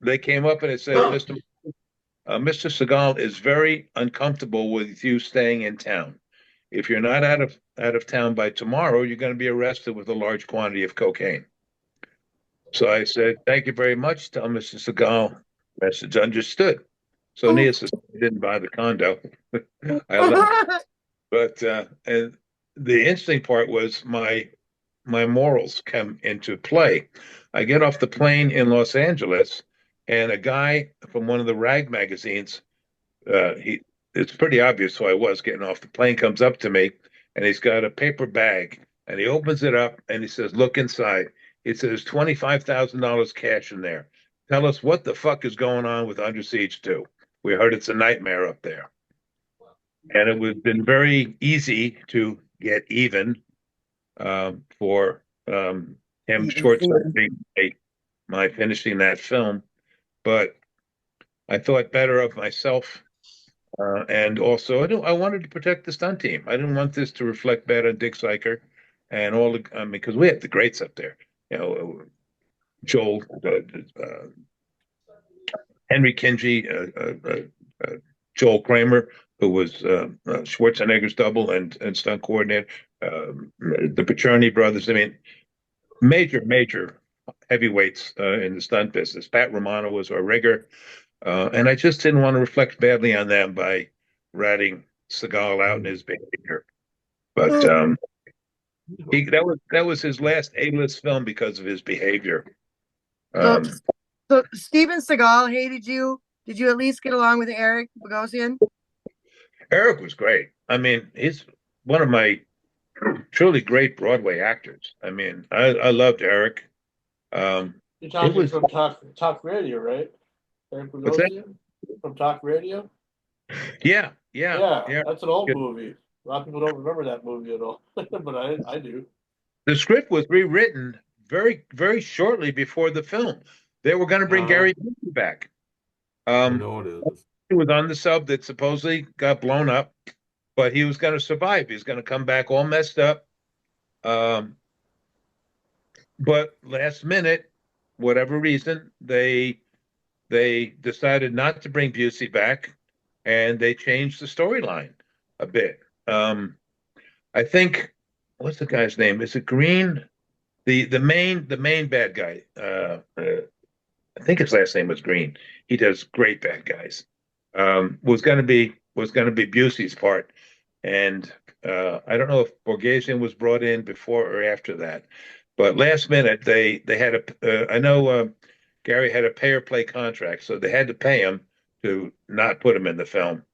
they came up and they said, Mr. Seagal is very uncomfortable with you staying in town. If you're not out of town by tomorrow, you're going to be arrested with a large quantity of cocaine." So I said, "Thank you very much. Tell Mr. Seagal, message understood." So needless to say, I didn't buy the condo. I left. But and the interesting part was my morals come into play. I get off the plane in Los Angeles, and a guy from one of the rag magazines, it's pretty obvious who I was getting off the plane, comes up to me, and he's got a paper bag, and he opens it up, and he says, "Look inside." He says, $25,000 cash in there. Tell us what the fuck is going on with Under Siege 2. We heard it's a nightmare up there. And it would have been very easy to get even for him short-circuiting my finishing that film. But I thought better of myself. And also, I wanted to protect the stunt team. I didn't want this to reflect bad on Dick Syker and all the, I mean, because we have the greats up there. You know, Joel, Henry Kingi, Joel Kramer, who was Schwarzenegger's double and stunt coordinator, the Pacherny brothers. I mean, major heavyweights in the stunt business. Pat Romano was our rigger. And I just didn't want to reflect badly on them by ratting Seagal out in his behavior. But that was his last A-list film because of his behavior. So Steven Seagal hated you. Did you at least get along with Eric Bogosian? Eric was great. I mean, he's one of my truly great Broadway actors. I mean, I loved Eric. You're talking from Talk Radio, right? Eric Bogosian from Talk Radio? Yeah. That's an old movie. A lot of people don't remember that movie at all, but I do. The script was rewritten very shortly before the film. They were going to bring Gary Busey back. I know it is. He was on the sub that supposedly got blown up, but he was going to survive. He was going to come back all messed up. But last minute, whatever reason, they decided not to bring Busey back, and they changed the storyline a bit. I think, what's the guy's name? Is it Green? The main bad guy. I think his last name was Green. He does great bad guys. Was going to be Busey's part, and I don't know if Borgesian was brought in before or after that. But last minute, they had I know Gary had a pay or play contract, so they had to pay him to not put him in the film.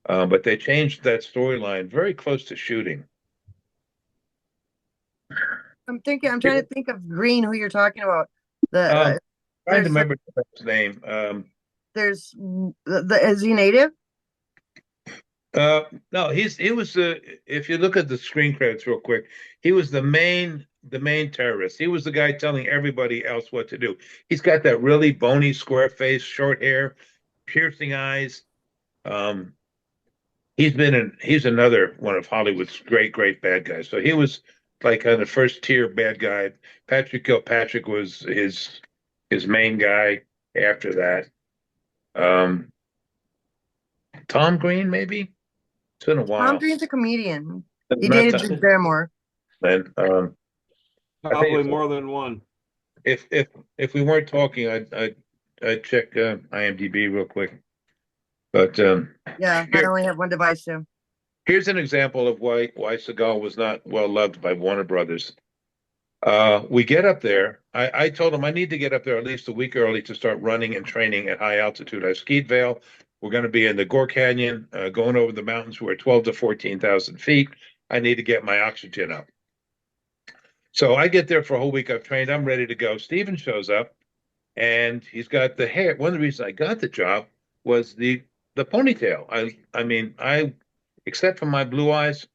But they changed that storyline very close to shooting. I'm trying to think of Green, who you're talking about. Trying to remember his name. There's is he native? No, he was if you look at the screen credits real quick, he was the main terrorist. He was the guy telling everybody else what to do. He's got that really bony, square face, short hair, piercing eyes. He's another one of Hollywood's great bad guys. So he was like on the first tier bad guy. Patrick Kilpatrick was his main guy after that. Tom Green, maybe? It's been a while. Tom Green's a comedian. He dated Drew Barrymore. And probably more than one. If we weren't talking, I'd check IMDb real quick. But yeah, I only have one device too. Here's an example of why Seagal was not well loved by Warner Brothers. We get up there. I told him I need to get up there at least a week early to start running and training at high altitude. I skied Vail. We're going to be in the Gore Canyon, going over the mountains. We're 12 to 14,000 feet. I need to get my oxygen up. So I get there for a whole week. I've trained. I'm ready to go. Steven shows up, and he's got the hair. One of the reasons I got the job was the ponytail. I mean, except for my blue eyes,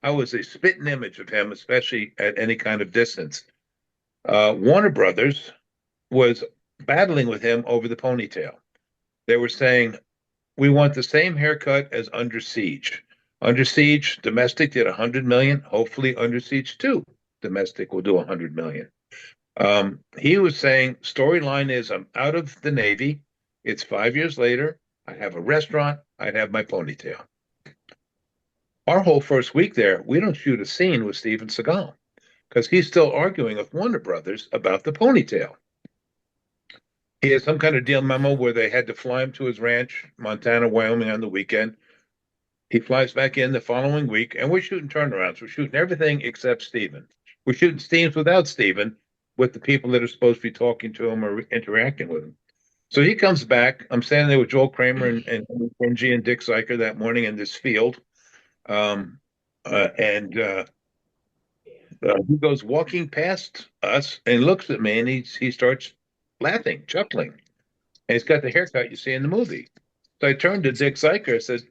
I was a spitting image of him, especially at any kind of distance. Warner Brothers was battling with him over the ponytail. They were saying, we want the same haircut as Under Siege. Under Siege, domestic did 100 million. Hopefully Under Siege 2, domestic will do 100 million. He was saying, storyline is I'm out of the Navy. It's 5 years later. I have a restaurant. I'd have my ponytail. Our whole first week there, we don't shoot a scene with Steven Seagal because he's still arguing with Warner Brothers about the ponytail. He had some kind of deal memo where they had to fly him to his ranch, Montana, Wyoming, on the weekend. He flies back in the following week, and we're shooting turnarounds. We're shooting everything except Steven. We're shooting scenes without Steven, with the people that are supposed to be talking to him or interacting with him. So he comes back. I'm standing there with Joel Kramer and Benji and Dick Syker that morning in this field. He goes walking past us and looks at me, and he starts laughing, chuckling. And he's got the haircut you see in the movie. So I turned to Dick Syker and said,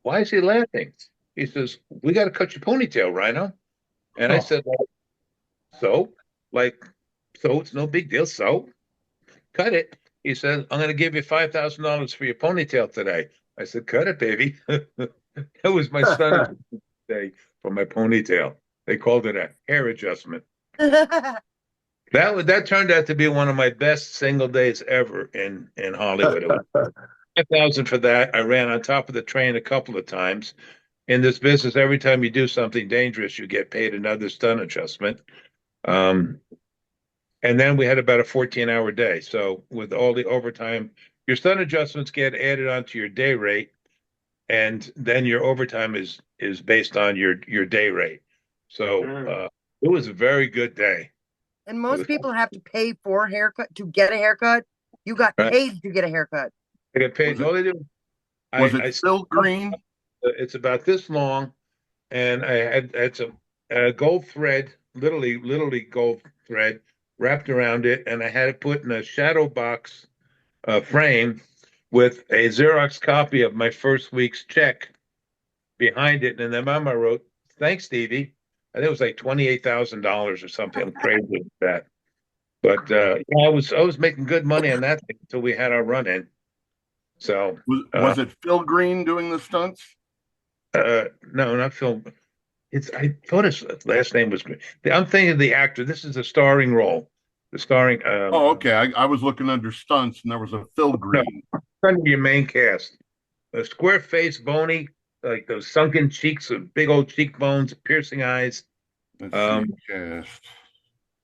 why is he laughing? He says, we got to cut your ponytail, RHYNO. And I said, so it's no big deal. So cut it. He said, I'm going to give you $5,000 for your ponytail today. I said, cut it, baby. That was my son's day for my ponytail. They called it a hair adjustment. That turned out to be one of my best single days ever in Hollywood. It was 5,000 for that. I ran on top of the train a couple of times. In this business, every time you do something dangerous, you get paid another stunt adjustment. And then we had about a 14-hour day. So with all the overtime, your stunt adjustments get added onto your day rate, and then your overtime is based on your day rate. So it was a very good day. And most people have to pay for a haircut to get a haircut. You got paid to get a haircut. I got paid. All they do. Was it still green? It's about this long, and I had some gold thread, literally gold thread wrapped around it, and I had it put in a shadow box frame with a Xerox copy of my first week's check behind it. And then Mama wrote, "Thanks, Stevie." I think it was like $28,000 or something crazy like that. But I was making good money on that thing until we had our run in. So was it Phil Green doing the stunts? No, not Phil. I thought his last name was Green. I'm thinking of the actor. This is a starring role. The starring. Oh, okay. I was looking under stunts, and there was a Phil Green. Under your main cast, a square face, bony, like those sunken cheeks, with big old cheekbones, piercing eyes. Let's see, cast.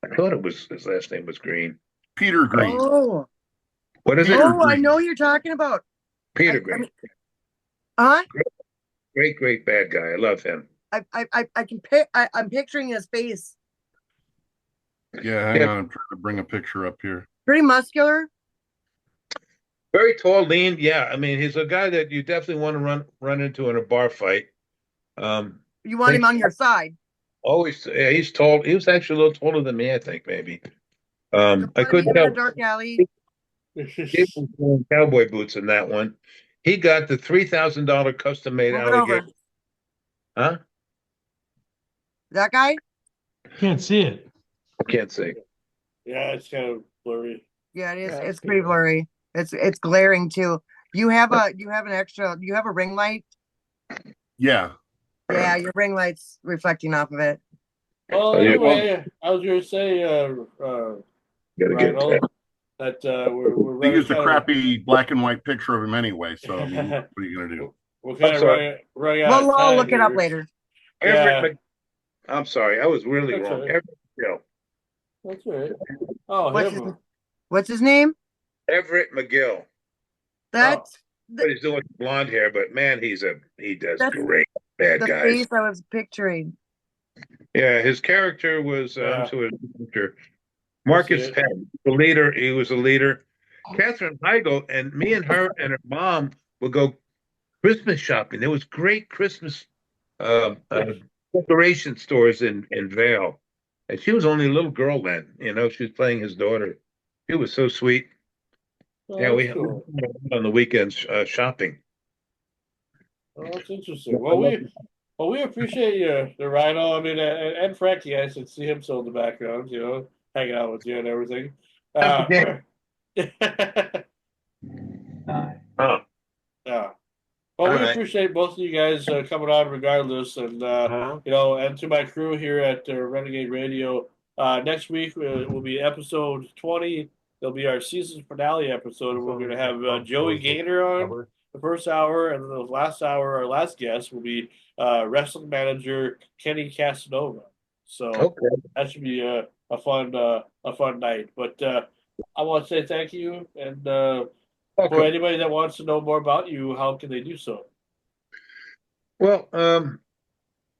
I thought it was his last name was Green. Peter Green. Oh, what is it? Oh, I know who you're talking about. Peter Green. Great bad guy. I love him. I'm picturing his face. Yeah, hang on. I'm trying to bring a picture up here. Pretty muscular. Very tall, lean. Yeah, I mean, he's a guy that you definitely want to run into in a bar fight. You want him on your side. Always, yeah, he's tall. He was actually a little taller than me, I think, maybe. I couldn't tell. Dark alley. He was wearing cowboy boots in that one. He got the $3,000 custom made alligator. Huh? That guy? Can't see it. I can't see. Yeah, it's kind of blurry. Yeah, it is. It's pretty blurry. It's glaring too. You have a ring light? Yeah. Yeah, your ring light's reflecting off of it. Well, anyway, I was going to say, Rhino, that we're They used a crappy black and white picture of him anyway. So I mean, what are you going to do? We're kind of running out of time. I'll look it up later. I'm sorry, I was really That's wrong. right. Everett McGill. That's right. Oh, What's his name? Everett McGill. That's But he's doing blonde hair, but man, he does great bad the guys. face I was picturing. Yeah, his character was Marcus Penn, the leader. He was a leader. Catherine Heigl and me and her and her mom would go Christmas shopping. There was great Christmas decoration stores in Vale, and she was only a little girl then. You know, she was playing his daughter. She was so sweet. Oh, Yeah, we cool. on the weekends shopping. Oh, that's interesting. Well, we appreciate you, the Rhino. I mean, and Frankie. I should see him still in the background. You know, hanging out with you and everything. Yeah. Well, we appreciate both of you guys coming on, regardless, and you know, and to my crew here at Renegade Radio. Next week will be episode 20. It'll be our season finale episode, and we're going to have Joey Gaynor on the first hour, and then the last hour, our last guest will be wrestling manager Kenny Casanova. So that should be a fun night. But I want to say thank you, and for anybody that wants to know more about you, how can they do so? Well,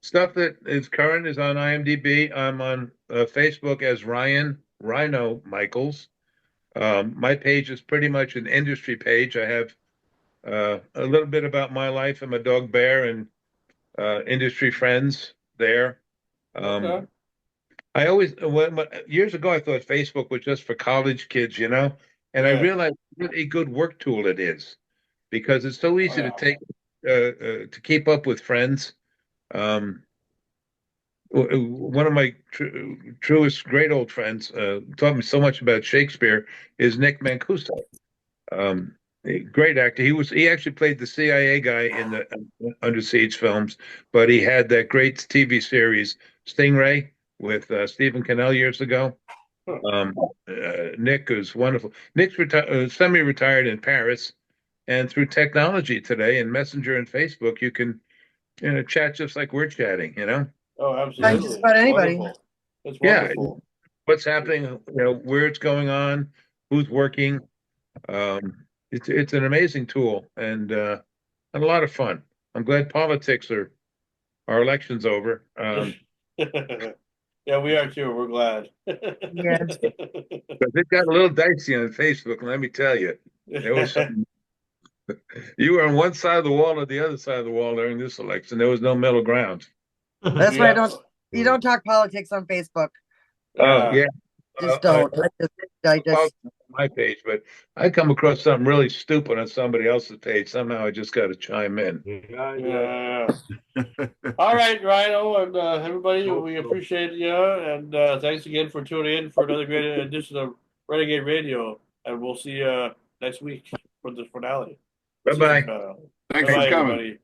stuff that is current is on IMDb. I'm on Facebook as RHYNO Michaels. My page is pretty much an industry page. I have a little bit about my life and my dog Bear and industry friends there. I always, years ago, I thought Facebook was just for college kids, you know, and I realized what a good work tool it is because it's so easy to take to keep up with friends. One of my truest great old friends taught me so much about Shakespeare is Nick Mancuso. A great actor. He actually played the CIA guy in the Under Siege films, but he had that great TV series Stingray with Stephen Cannell years ago. Nick is wonderful. Nick's semi-retired in Paris, and through technology today and Messenger and Facebook, you can chat just like we're chatting. Oh, Like absolutely. just about anybody. Wonderful. It's Yeah, wonderful. what's happening, where it's going on, who's working. It's an amazing tool and a lot of fun. I'm glad our election's over. Yeah, we are too. We're glad. Yes. But it got a little dicey on Facebook, let me tell you. There was some, you were on one side of the wall or the other side of the wall during this election. There was no middle ground. That's why you don't talk politics on Facebook. Oh, yeah. Just don't. I just my page, but I come across something really stupid on somebody else's page. Somehow I just got to chime in. Yeah. All right, Rhino, and everybody, we appreciate you, and thanks again for tuning in for another great edition of Renegade Radio, and we'll see you next week for the finale. Bye-bye. Thanks Bye-bye, for coming. everybody.